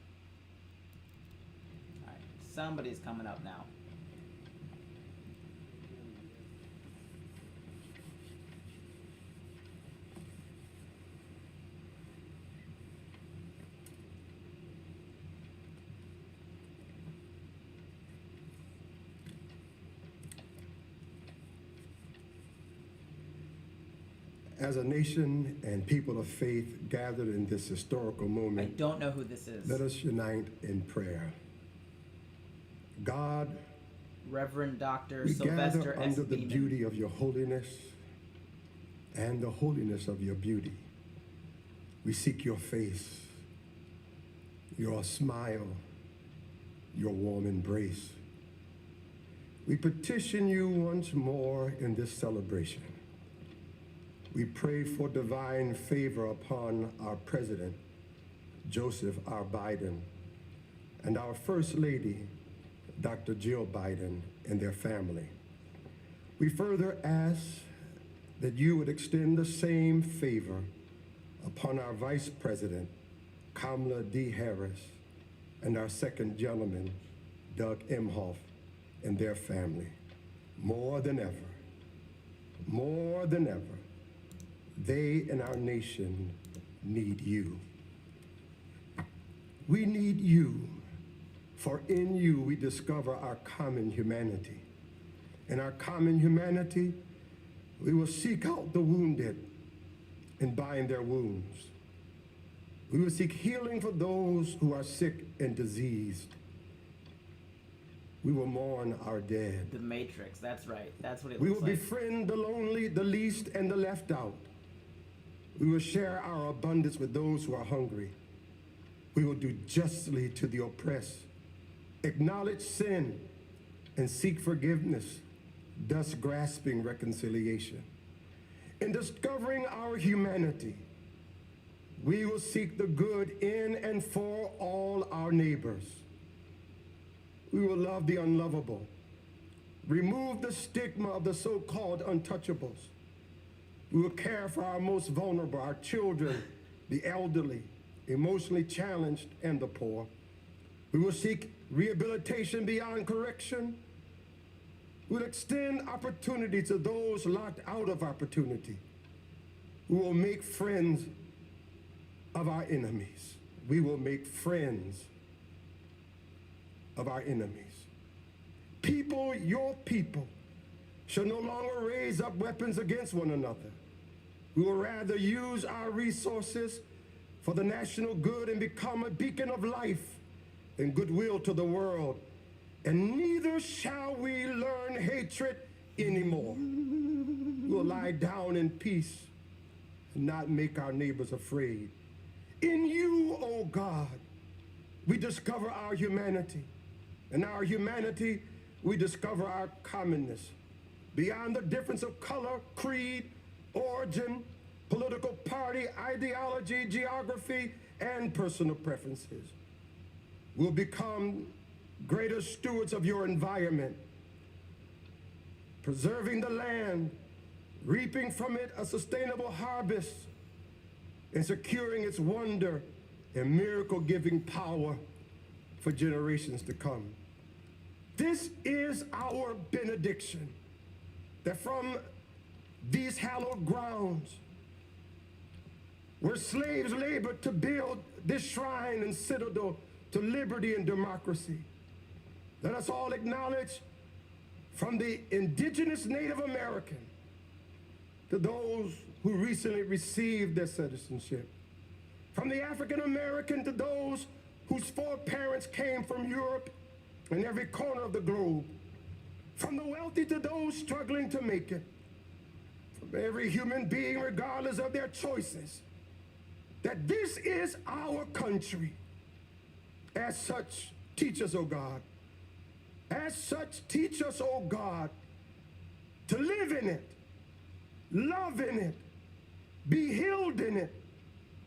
Somebody's coming up now. As a nation and people of faith gathered in this historical moment, I don't know who this is. let us unite in prayer. God, Reverend Dr. we Sylvester gather S. under the Beeman. beauty of your holiness and the holiness of your beauty. We seek your face, your smile, your warm embrace. We petition you once more in this celebration. We pray for divine favor upon our President, Joseph R. Biden, and our First Lady, Dr. Jill Biden, and their family. We further ask that you would extend the same favor upon our Vice President, Kamala D. Harris, and our second gentleman, Doug Emhoff, and their family. More than ever, they and our nation need you. We need you, for in you we discover our common humanity. In our common humanity, we will seek out the wounded and bind their wounds. We will seek healing for those who are sick and diseased. We will mourn our dead. The Matrix, that's right. That's what it We looks will like. befriend the lonely, the least, and the left out. We will share our abundance with those who are hungry. We will do justly to the oppressed, acknowledge sin, and seek forgiveness, thus grasping reconciliation. In discovering our humanity, we will seek the good in and for all our neighbors. We will love the unlovable, remove the stigma of the so-called untouchables. We will care for our most vulnerable, our children, the elderly, emotionally challenged, and the poor. We will seek rehabilitation beyond correction. We will extend opportunity to those locked out of opportunity. We will make friends of our enemies. We will make friends of our enemies. People, your people, shall no longer raise up weapons against one another. We will rather use our resources for the national good and become a beacon of life and goodwill to the world. And neither shall we learn hatred anymore. We will lie down in peace and not make our neighbors afraid. In you, O God, we discover our humanity. In our humanity, we discover our commonness. Beyond the difference of color, creed, origin, political party, ideology, geography, and personal preferences. We'll become greater stewards of your environment, preserving the land, reaping from it a sustainable harvest, and securing its wonder and miracle-giving power for generations to come. This is our benediction, that from these hallowed grounds, where slaves labored to build this shrine and citadel to liberty and democracy, let us all acknowledge, from the indigenous Native American to those who recently received their citizenship, from the African American to those whose foreparents came from Europe and every corner of the globe, from the wealthy to those struggling to make it, from every human being regardless of their choices, that this is our country. As such, teach us, O God. As such, teach us, O God, to live in it, love in it, be healed in it,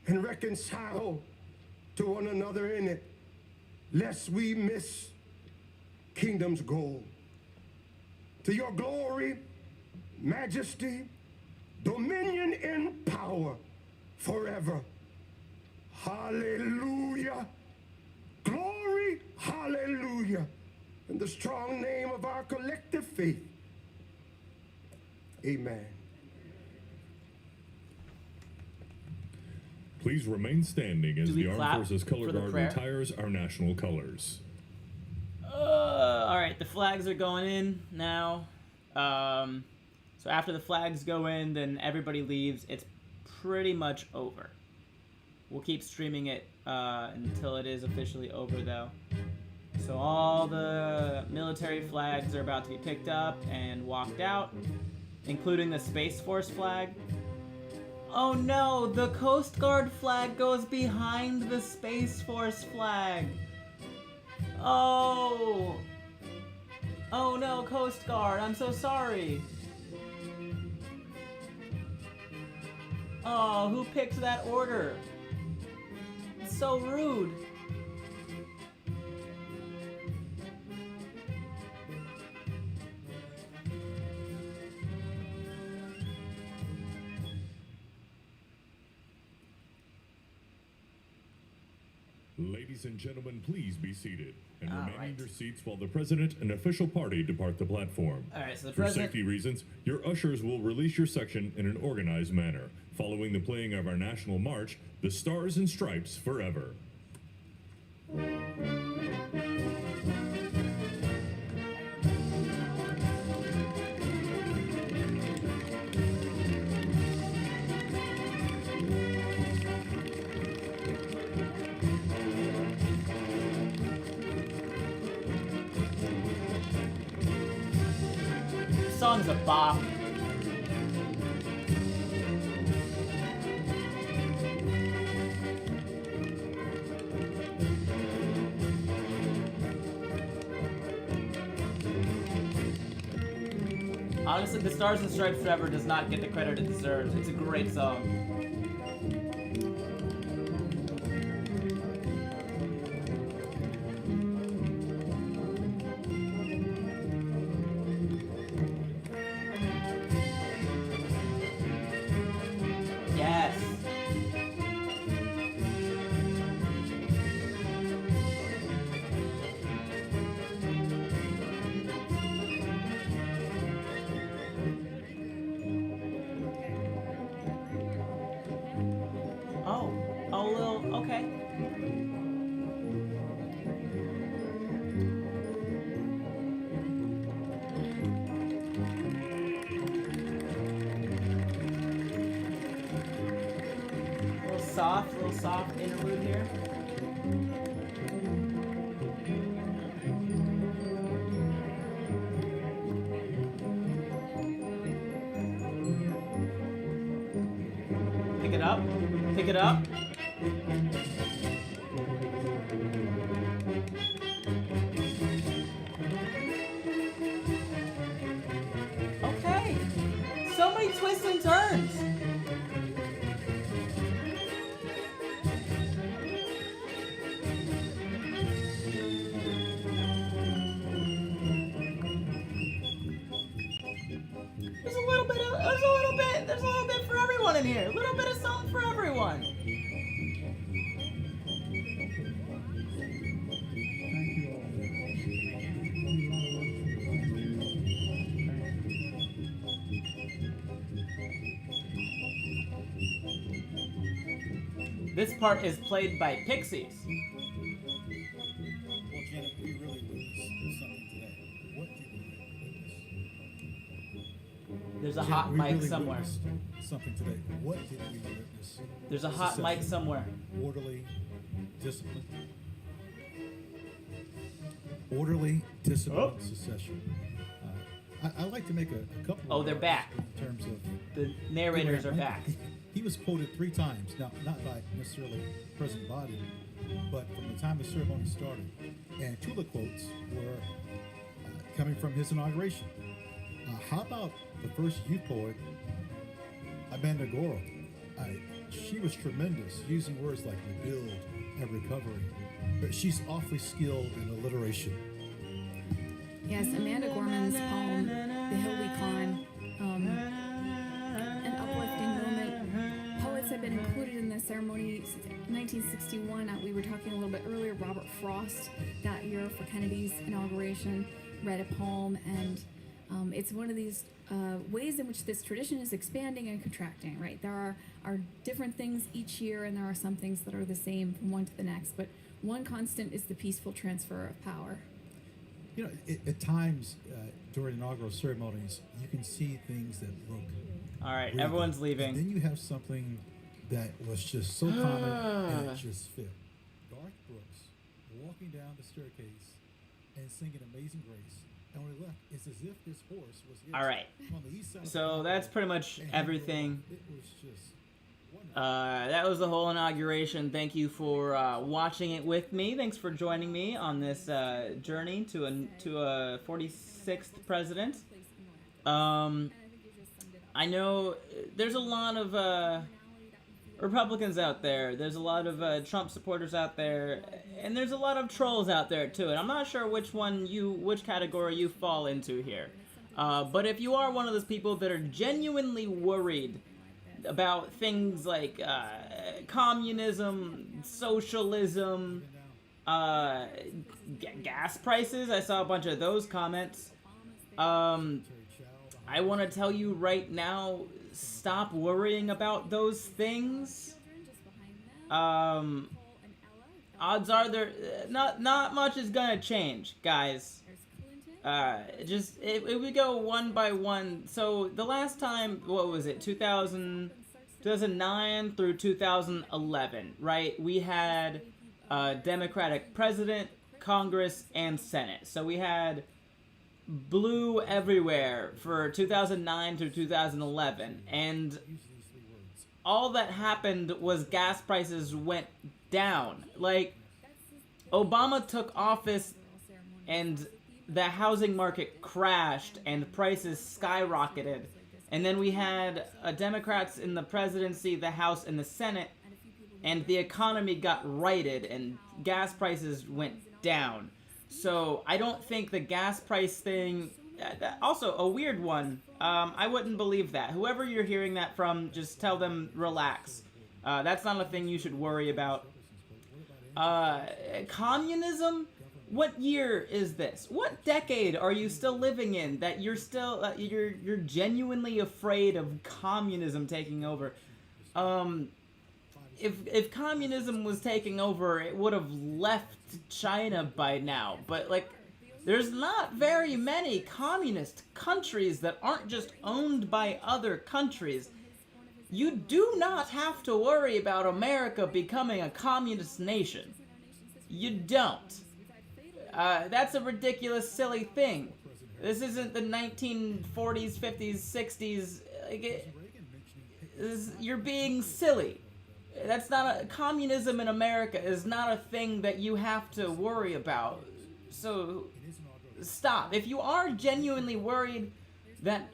and reconcile to one another in it, lest we miss kingdom's goal. To your glory, majesty, dominion, and power forever. Hallelujah. Glory, hallelujah. in the strong name of our collective faith. Amen. Please remain standing as the Armed clap Forces Color for the Guard prayer? retires our national colors. All right, the flags are going in now. So after the flags go in, then everybody leaves. It's pretty much over. We'll keep streaming it until it is officially over, though. So all the military flags are about to be picked up and walked out, including the Space Force flag. Oh no, the Coast Guard flag goes behind the Space Force flag. Oh. Oh no, Coast Guard, I'm so sorry. Oh, who picked that order? It's so rude. Ladies and gentlemen, please be seated and remain in your seats while the President and official party depart the platform. All right, so the For President... safety reasons, your ushers will release your section in an organized manner, following the playing of our national march, The Stars and Stripes Forever. This song's a bop. Honestly, The Stars and Stripes Forever does not get the credit it deserves. It's a great song. Yes. Oh, Lil, okay. Little soft interlude here. Pick it up. Pick it up. Okay. So many twists and turns. There's a little bit for everyone in here. A little bit of something for everyone. This part is played by Pixies. Well, Janet, we really witnessed something today. What did we witness? There's a hot mic somewhere. Something today. What did we witness? There's a hot mic somewhere. Orderly, discipline. Orderly, disciplined secession. I'd like to make a couple. Oh, they're back. In terms of the narrators are back. He was quoted 3 times. Now, not by necessarily President Biden, but from the time the ceremony started. And 2 of the quotes were coming from his inauguration. How about the first youth poet, Inaugural? She was tremendous, using words like rebuild and recovery. But she's awfully skilled in alliteration. Yes, Amanda Gorman's poem, The Hill We Climb, an uplifting moment. Poets have been included in this ceremony since 1961. We were talking a little bit earlier. Robert Frost that year for Kennedy's inauguration read a poem, and it's one of these ways in which this tradition is expanding and contracting, right? There are different things each year, and there are some things that are the same from one to the next, but one constant is the peaceful transfer of power. You know, at times during inaugural ceremonies, you can see things that look. All right, everyone's leaving. And then you have something that was just so common and it just fit. Garth Brooks walking down the staircase and singing Amazing Grace. And when he left, it's as if this horse was his. All right. On the east side So that's pretty much everything. It was just that was the whole inauguration. Thank you for watching it with me. Thanks for joining me on this journey to a 46th president. I know there's a lot of Republicans out there. There's a lot of Trump supporters out there, and there's a lot of trolls out there too. And I'm not sure which category you fall into here. But if you are one of those people that are genuinely worried about things like communism, socialism, gas prices, I saw a bunch of those comments. I want to tell you right now, stop worrying about those things. Odds are not much is gonna change, guys. If we go one by one. So the last time, what was it, 2009 through 2011, right? We had a Democratic president, Congress, and Senate. So we had blue everywhere for 2009 through 2011, and all that happened was gas prices went down. Like, Obama took office and the housing market crashed and prices skyrocketed, and then we had Democrats in the presidency, the House, and the Senate, and the economy got righted and gas prices went down. So I don't think the gas price thing, also a weird one, I wouldn't believe that. Whoever you're hearing that from, just tell them relax. That's not a thing you should worry about. Communism? What year is this? What decade are you still living in that you're still, you're genuinely afraid of communism taking over? If communism was taking over, it would have left China by now. But, like, there's not very many communist countries that aren't just owned by other countries. You do not have to worry about America becoming a communist nation. You don't. That's a ridiculous, silly thing. This isn't the 1940s, 50s, 60s. You're being silly. That's not communism in America is not a thing that you have to worry about. So stop. If you are genuinely worried that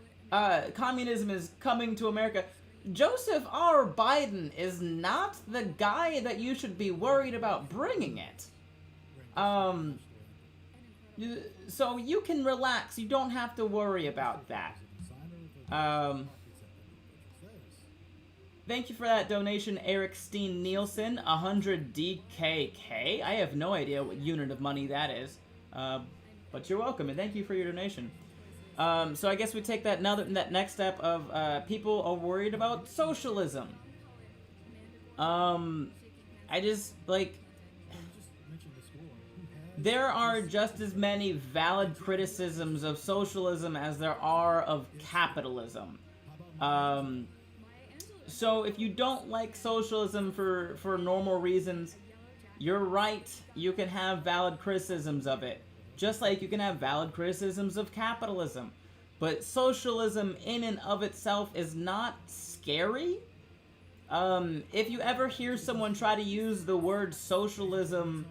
communism is coming to America, Joseph R. Biden is not the guy that you should be worried about bringing it. So you can relax. You don't have to worry about that. Thank you for that donation, Eric Steen Nielsen, 100 DKK. I have no idea what unit of money that is, but you're welcome, and thank you for your donation. So I guess we take that next step of people are worried about socialism. I just, like, there are just as many valid criticisms of socialism as there are of capitalism. So if you don't like socialism for normal reasons, you're right. You can have valid criticisms of it. Just like you can have valid criticisms of capitalism. But socialism in and of itself is not scary. If you ever hear someone try to use the word socialism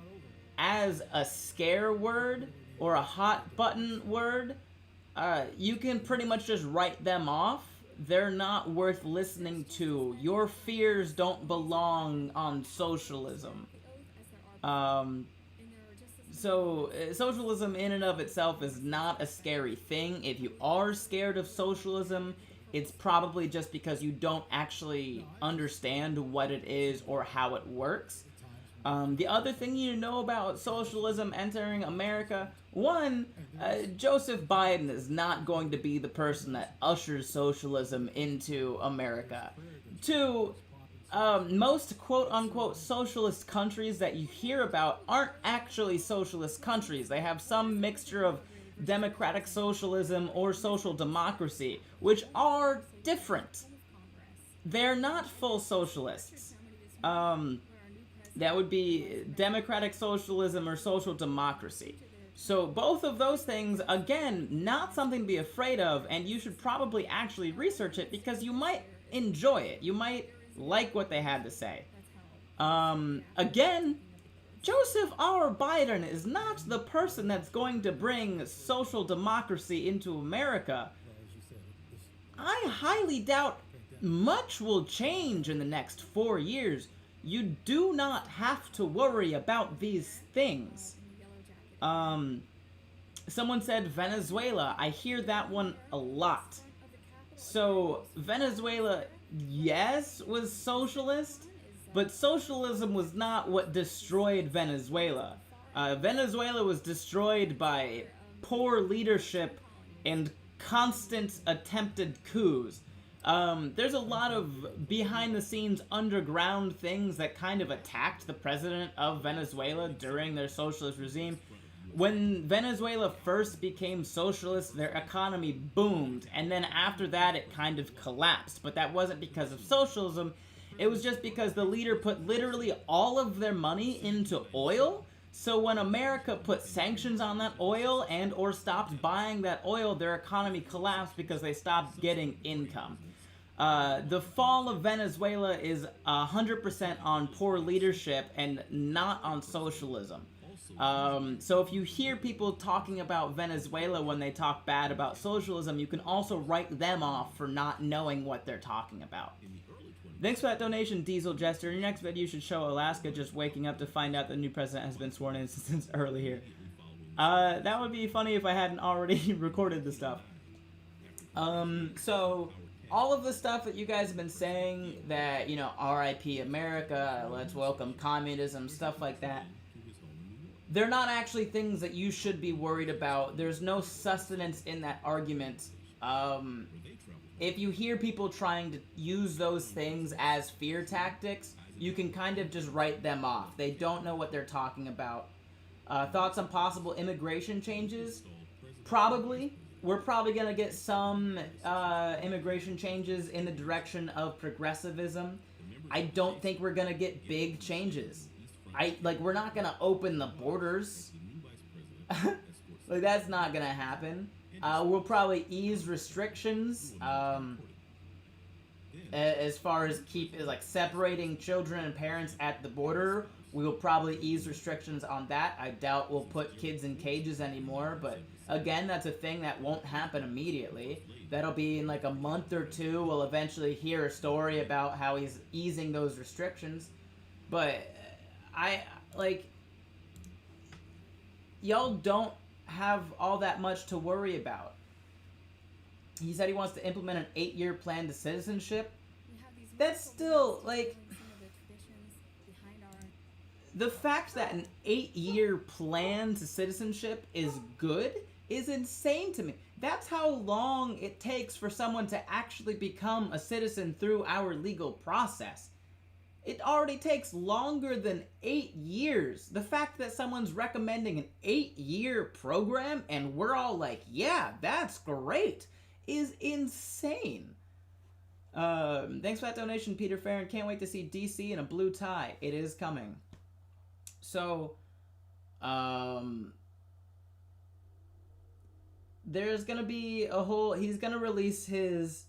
as a scare word or a hot button word, you can pretty much just write them off. They're not worth listening to. Your fears don't belong on socialism. So socialism in and of itself is not a scary thing. If you are scared of socialism, it's probably just because you don't actually understand what it is or how it works. The other thing you know about socialism entering America, one, Joseph Biden is not going to be the person that ushers socialism into America. Two, most quote-unquote socialist countries that you hear about aren't actually socialist countries. They have some mixture of democratic socialism or social democracy, which are different. They're not full socialists. That would be democratic socialism or social democracy. So both of those things, again, not something to be afraid of, and you should probably actually research it because you might enjoy it. You might like what they had to say. Again, Joseph R. Biden is not the person that's going to bring social democracy into America. I highly doubt much will change in the next 4 years. You do not have to worry about these things. Someone said Venezuela. I hear that one a lot. So, Venezuela, yes, was socialist, but socialism was not what destroyed Venezuela. Venezuela was destroyed by poor leadership and constant attempted coups. There's a lot of behind-the-scenes underground things that kind of attacked the president of Venezuela during their socialist regime. When Venezuela first became socialist, their economy boomed, and then after that it kind of collapsed. But that wasn't because of socialism, it was just because the leader put literally all of their money into oil. So when America put sanctions on that oil and or stopped buying that oil, their economy collapsed because they stopped getting income. The fall of Venezuela is 100% on poor leadership and not on socialism. So if you hear people talking about Venezuela when they talk bad about socialism, you can also write them off for not knowing what they're talking about. Thanks for that donation, Diesel Jester. Your next video should show Alaska just waking up to find out the new president has been sworn in since earlier. That would be funny if I hadn't already recorded the stuff. So all of the stuff that you guys have been saying that, you know, RIP America, let's welcome communism, stuff like that, they're not actually things that you should be worried about. There's no sustenance in that argument. If you hear people trying to use those things as fear tactics, you can kind of just write them off. They don't know what they're talking about. Thoughts on possible immigration changes? Probably. We're probably going to get some immigration changes in the direction of progressivism. I don't think we're going to get big changes. We're not going to open the borders. Like, that's not going to happen. We'll probably ease restrictions as far as separating children and parents at the border. We will probably ease restrictions on that. I doubt we'll put kids in cages anymore, but again, that's a thing that won't happen immediately. That'll be in like a month or two. We'll eventually hear a story about how he's easing those restrictions. But y'all don't have all that much to worry about. He said he wants to implement an 8-year plan to citizenship. That's still, the fact that an 8-year plan to citizenship is good is insane to me. That's how long it takes for someone to actually become a citizen through our legal process. It already takes longer than 8 years. The fact that someone's recommending an 8-year program and we're all like, yeah, that's great, is insane. Thanks for that donation, Peter Farron. Can't wait to see DC in a blue tie. It is coming. So, there's gonna be he's gonna release his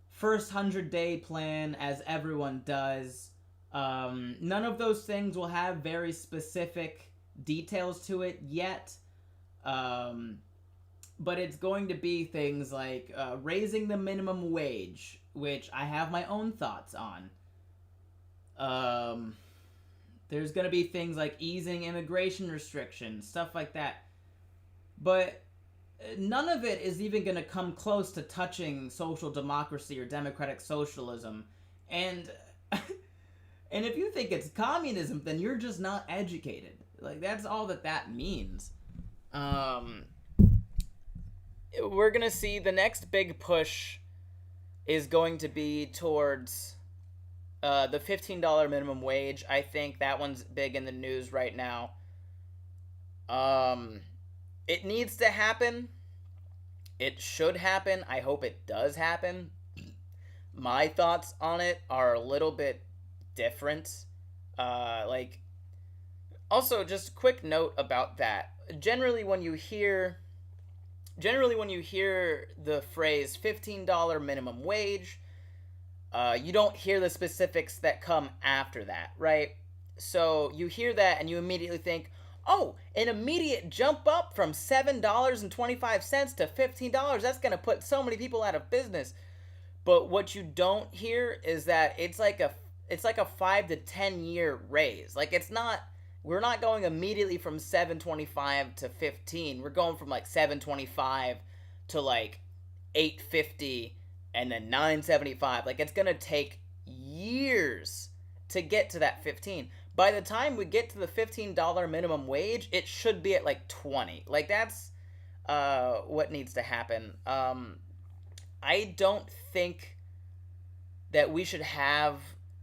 first 100-day plan as everyone does. None of those things will have very specific details to it yet. But it's going to be things like raising the minimum wage, which I have my own thoughts on. There's going to be things like easing immigration restrictions, stuff like that. But none of it is even going to come close to touching social democracy or democratic socialism. And and if you think it's communism, then you're just not educated. Like, that's all that means. We're going to see the next big push is going to be towards the $15 minimum wage. I think that one's big in the news right now. It needs to happen. It should happen. I hope it does happen. My thoughts on it are a little bit different. Also, just a quick note about that. Generally, when you hear the phrase $15 minimum wage, you don't hear the specifics that come after that, right? So you hear that and you immediately think, oh, an immediate jump up from $7.25 to $15, that's going to put so many people out of business. But what you don't hear is that it's like a 5 to 10 year raise. Like, we're not going immediately from $7.25 to $15. We're going from like $7.25 to like $8.50 and then $9.75. Like, it's going to take years to get to that $15. By the time we get to the $15 minimum wage, it should be at like $20. Like, that's what needs to happen. I don't think that we should have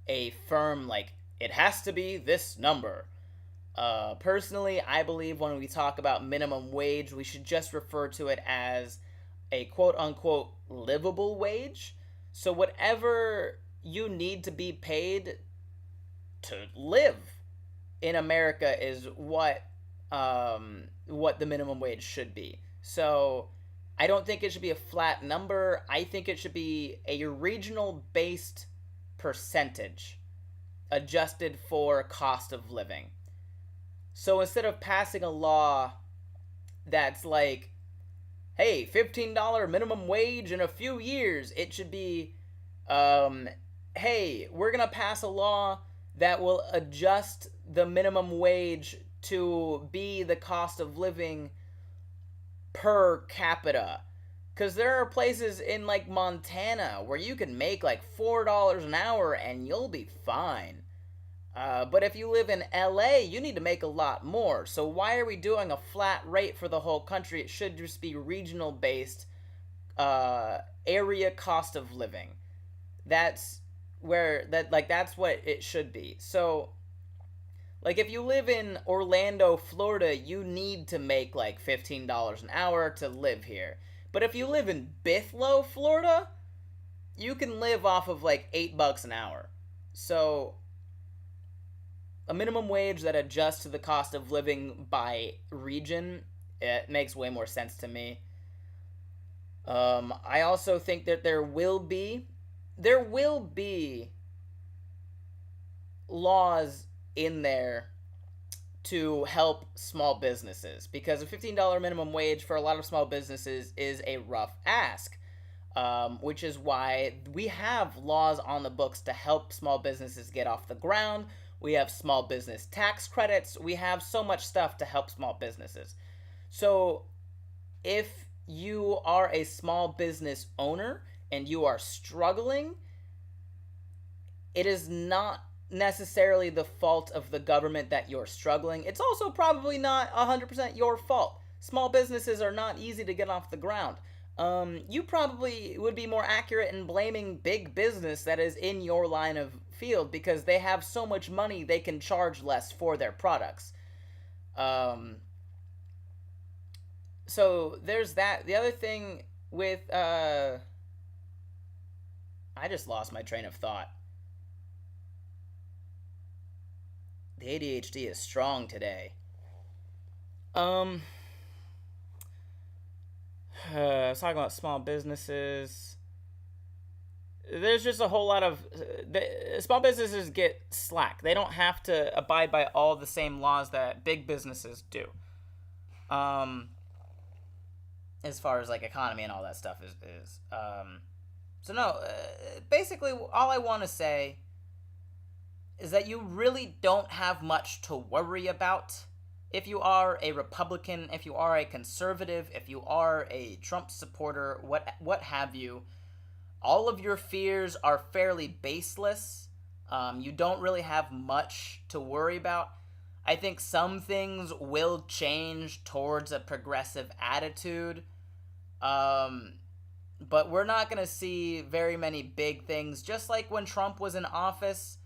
a firm, like, it has to be this number. Personally, I believe when we talk about minimum wage, we should just refer to it as a quote-unquote livable wage. So whatever you need to be paid to live in America is what the minimum wage should be. So I don't think it should be a flat number. I think it should be a regional-based percentage adjusted for cost of living. So instead of passing a law that's like, hey, $15 minimum wage in a few years, it should be, hey, we're going to pass a law that will adjust the minimum wage to be the cost of living per capita. Because there are places in, like, Montana where you can make, like, $4 an hour and you'll be fine. But if you live in LA, you need to make a lot more. So why are we doing a flat rate for the whole country? It should just be regional-based area cost of living. That's what it should be. So, like, if you live in Orlando, Florida, you need to make, like, $15 an hour to live here. But if you live in Bithlo, Florida, you can live off of, like, $8 an hour. So a minimum wage that adjusts to the cost of living by region, it makes way more sense to me. I also think that there will be laws in there to help small businesses, because a $15 minimum wage for a lot of small businesses is a rough ask, which is why we have laws on the books to help small businesses get off the ground. We have small business tax credits. We have so much stuff to help small businesses. So if you are a small business owner and you are struggling, it is not necessarily the fault of the government that you're struggling. It's also probably not 100% your fault. Small businesses are not easy to get off the ground. You probably would be more accurate in blaming big business that is in your line of field, because they have so much money they can charge less for their products. So there's that. The other thing with I just lost my train of thought. The ADHD is strong today. I was talking about small businesses. There's just a whole lot of small businesses get slack. They don't have to abide by all the same laws that big businesses do. As far as like economy and all that stuff is. So no, basically all I want to say is that you really don't have much to worry about if you are a Republican, if you are a conservative, if you are a Trump supporter, what have you, all of your fears are fairly baseless. You don't really have much to worry about. I think some things will change towards a progressive attitude, but we're not going to see very many big things. Just like when Trump was in office,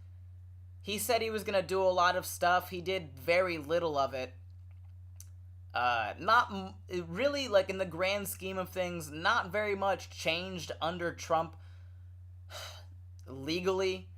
he said he was going to do a lot of stuff. He did very little of it. Not really, like in the grand scheme of things, not very much changed under Trump legally.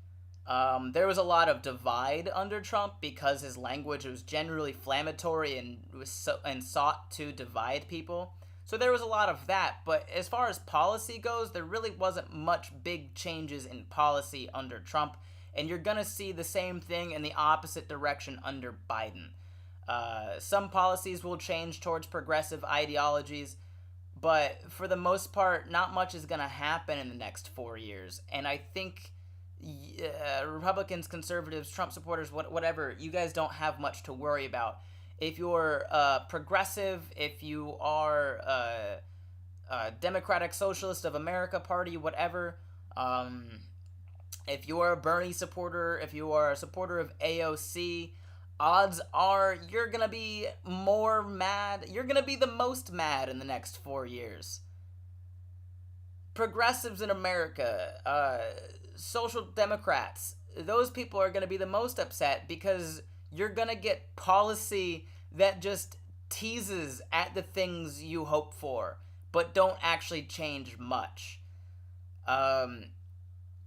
There was a lot of divide under Trump because his language was generally inflammatory and sought to divide people. So there was a lot of that, but as far as policy goes, there really wasn't much big changes in policy under Trump, and you're gonna see the same thing in the opposite direction under Biden. Some policies will change towards progressive ideologies, but for the most part, not much is gonna happen in the next 4 years, and I think Republicans, conservatives, Trump supporters, whatever, you guys don't have much to worry about. If you're progressive, if you are Democratic Socialist of America Party, whatever, if you are a Bernie supporter, if you are a supporter of AOC, odds are you're going to be more mad. You're going to be the most mad in the next 4 years. Progressives in America, social democrats, those people are going to be the most upset because you're going to get policy that just teases at the things you hope for, but don't actually change much.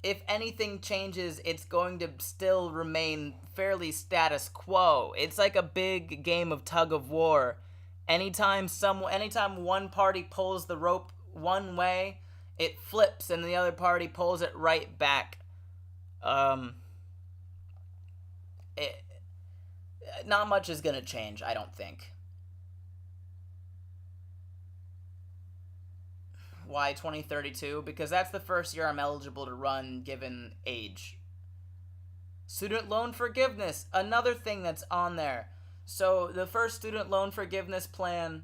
If anything changes, it's going to still remain fairly status quo. It's like a big game of tug of war. Anytime one party pulls the rope one way, it flips and the other party pulls it right back. Not much is going to change, I don't think. Why 2032? Because that's the first year I'm eligible to run given age. Student loan forgiveness, another thing that's on there. So the first student loan forgiveness plan,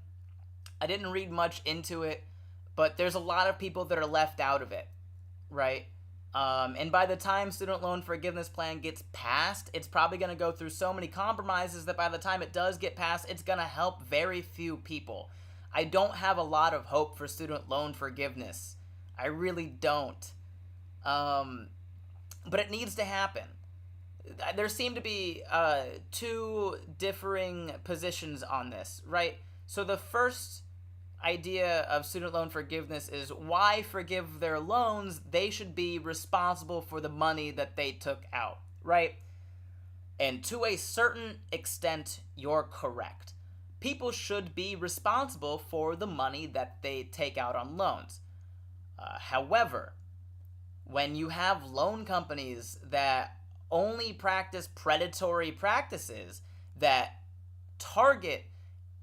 I didn't read much into it, but there's a lot of people that are left out of it, right? And by the time student loan forgiveness plan gets passed, it's probably going to go through so many compromises that by the time it does get passed, it's going to help very few people. I don't have a lot of hope for student loan forgiveness. I really don't. But it needs to happen. There seem to be two differing positions on this, right? So the first idea of student loan forgiveness is why forgive their loans? They should be responsible for the money that they took out, right? And to a certain extent, you're correct. People should be responsible for the money that they take out on loans. However, when you have loan companies that only practice predatory practices that target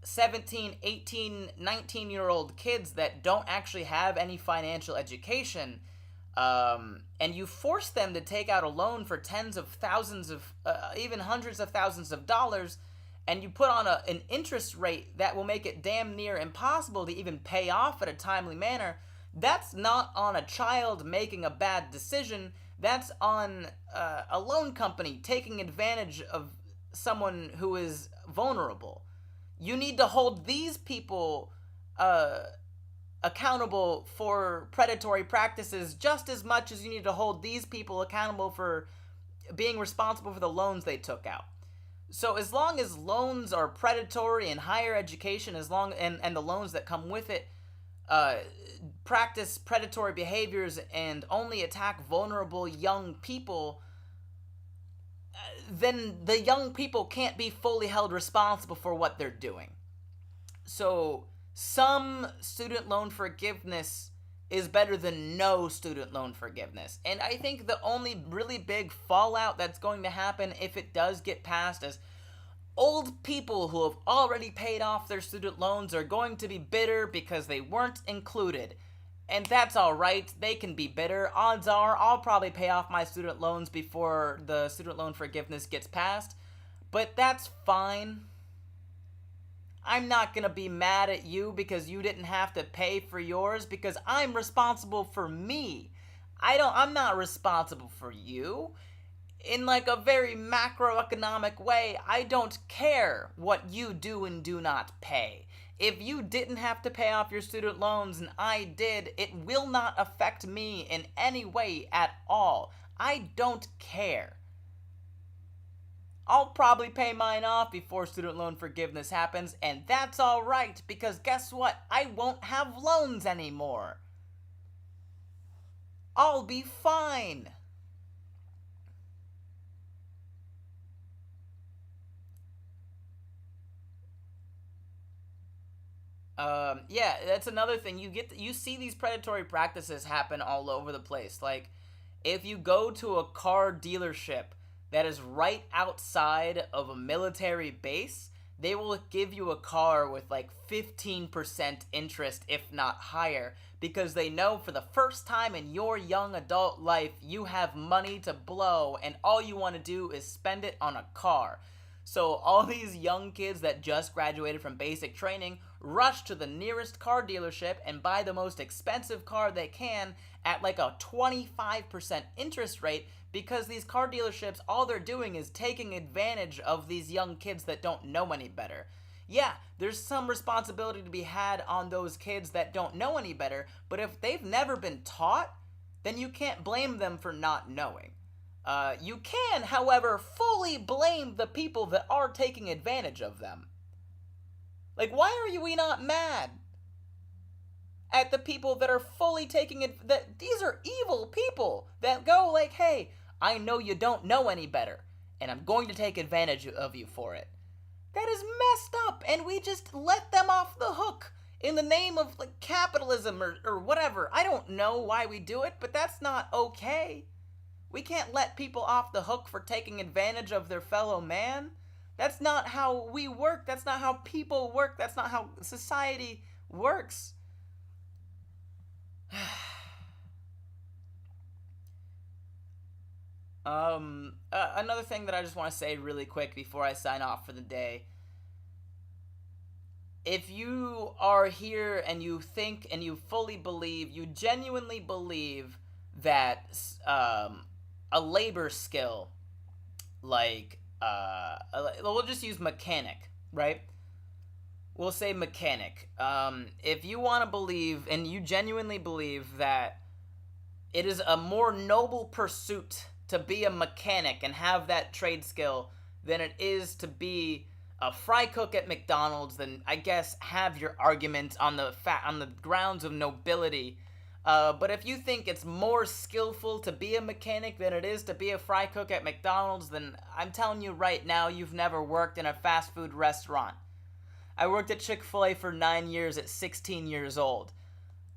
17, 18, 19-year-old kids that don't actually have any financial education, and you force them to take out a loan for tens of thousands of, even hundreds of thousands of dollars, and you put on an interest rate that will make it damn near impossible to even pay off in a timely manner, that's not on a child making a bad decision. That's on a loan company taking advantage of someone who is vulnerable. You need to hold these people accountable for predatory practices just as much as you need to hold these people accountable for being responsible for the loans they took out. So as long as loans are predatory in higher education, and the loans that come with it practice predatory behaviors and only attack vulnerable young people, then the young people can't be fully held responsible for what they're doing. So some student loan forgiveness is better than no student loan forgiveness. And I think the only really big fallout that's going to happen if it does get passed is old people who have already paid off their student loans are going to be bitter because they weren't included. And that's alright, they can be bitter. Odds are I'll probably pay off my student loans before the student loan forgiveness gets passed. But that's fine. I'm not gonna be mad at you because you didn't have to pay for yours, because I'm responsible for me. I'm not responsible for you. In like a very macroeconomic way, I don't care what you do and do not pay. If you didn't have to pay off your student loans and I did, it will not affect me in any way at all. I don't care. I'll probably pay mine off before student loan forgiveness happens, and that's alright, because guess what? I won't have loans anymore. I'll be fine. Yeah, that's another thing. You see these predatory practices happen all over the place. Like, if you go to a car dealership that is right outside of a military base, they will give you a car with like 15% interest, if not higher, because they know for the first time in your young adult life, you have money to blow and all you want to do is spend it on a car. So all these young kids that just graduated from basic training rush to the nearest car dealership and buy the most expensive car they can at like a 25% interest rate, because these car dealerships, all they're doing is taking advantage of these young kids that don't know any better. Yeah, there's some responsibility to be had on those kids that don't know any better, but if they've never been taught, then you can't blame them for not knowing. You can, however, fully blame the people that are taking advantage of them. Like, why are we not mad at the people that are fully taking it? That these are evil people that go like, hey, I know you don't know any better, and I'm going to take advantage of you for it. That is messed up, and we just let them off the hook in the name of like capitalism or whatever. I don't know why we do it, but that's not okay. We can't let people off the hook for taking advantage of their fellow man. That's not how we work. That's not how people work. That's not how society works. Another thing that I just want to say really quick before I sign off for the day. If you are here and you think and you fully believe, you genuinely believe that a labor skill, like, we'll just use mechanic, right? We'll say mechanic. If you want to believe, and you genuinely believe that it is a more noble pursuit to be a mechanic and have that trade skill than it is to be a fry cook at McDonald's, then I guess have your argument on the grounds of nobility. But if you think it's more skillful to be a mechanic than it is to be a fry cook at McDonald's, then I'm telling you right now, you've never worked in a fast food restaurant. I worked at Chick-fil-A for 9 years at 16 years old.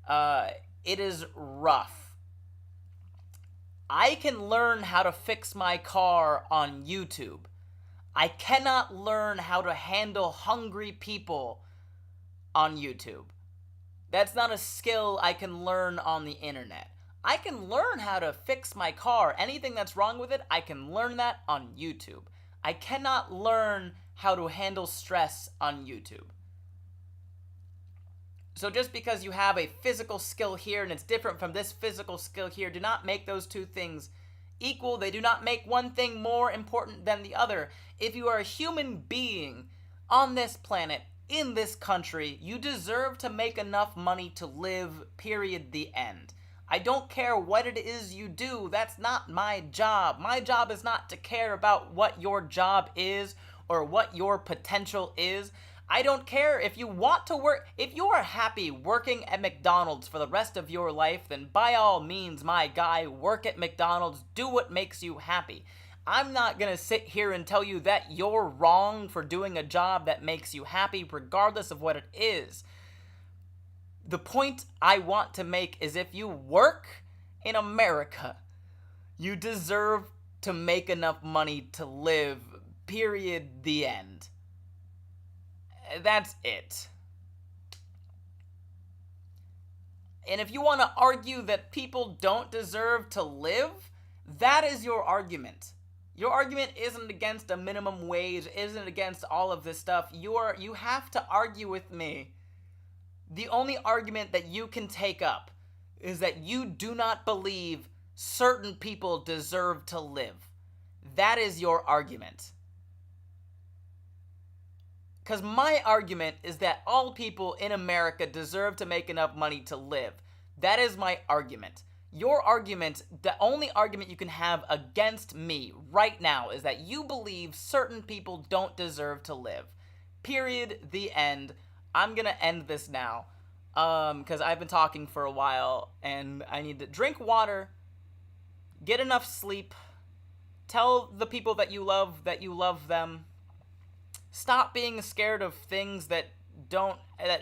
It is rough. I can learn how to fix my car on YouTube. I cannot learn how to handle hungry people on YouTube. That's not a skill I can learn on the internet. I can learn how to fix my car. Anything that's wrong with it, I can learn that on YouTube. I cannot learn how to handle stress on YouTube. So just because you have a physical skill here and it's different from this physical skill here, do not make those two things equal. They do not make one thing more important than the other. If you are a human being on this planet, in this country, you deserve to make enough money to live, period, the end. I don't care what it is you do. That's not my job. My job is not to care about what your job is or what your potential is. I don't care if you want to work. If you are happy working at McDonald's for the rest of your life, then by all means, my guy, work at McDonald's. Do what makes you happy. I'm not going to sit here and tell you that you're wrong for doing a job that makes you happy, regardless of what it is. The point I want to make is if you work in America, you deserve to make enough money to live, period, the end. That's it. And if you want to argue that people don't deserve to live, that is your argument. Your argument isn't against a minimum wage, isn't against all of this stuff. You have to argue with me. The only argument that you can take up is that you do not believe certain people deserve to live. That is your argument. Because my argument is that all people in America deserve to make enough money to live. That is my argument. Your argument, the only argument you can have against me right now is that you believe certain people don't deserve to live. Period. The end. I'm going to end this now because I've been talking for a while and I need to drink water, get enough sleep, tell the people that you love them. Stop being scared of things that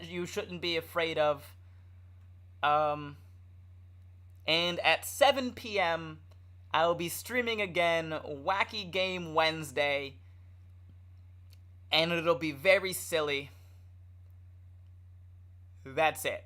you shouldn't be afraid of. And at 7 p.m., I will be streaming again, Wacky Game Wednesday, and it'll be very silly. That's it.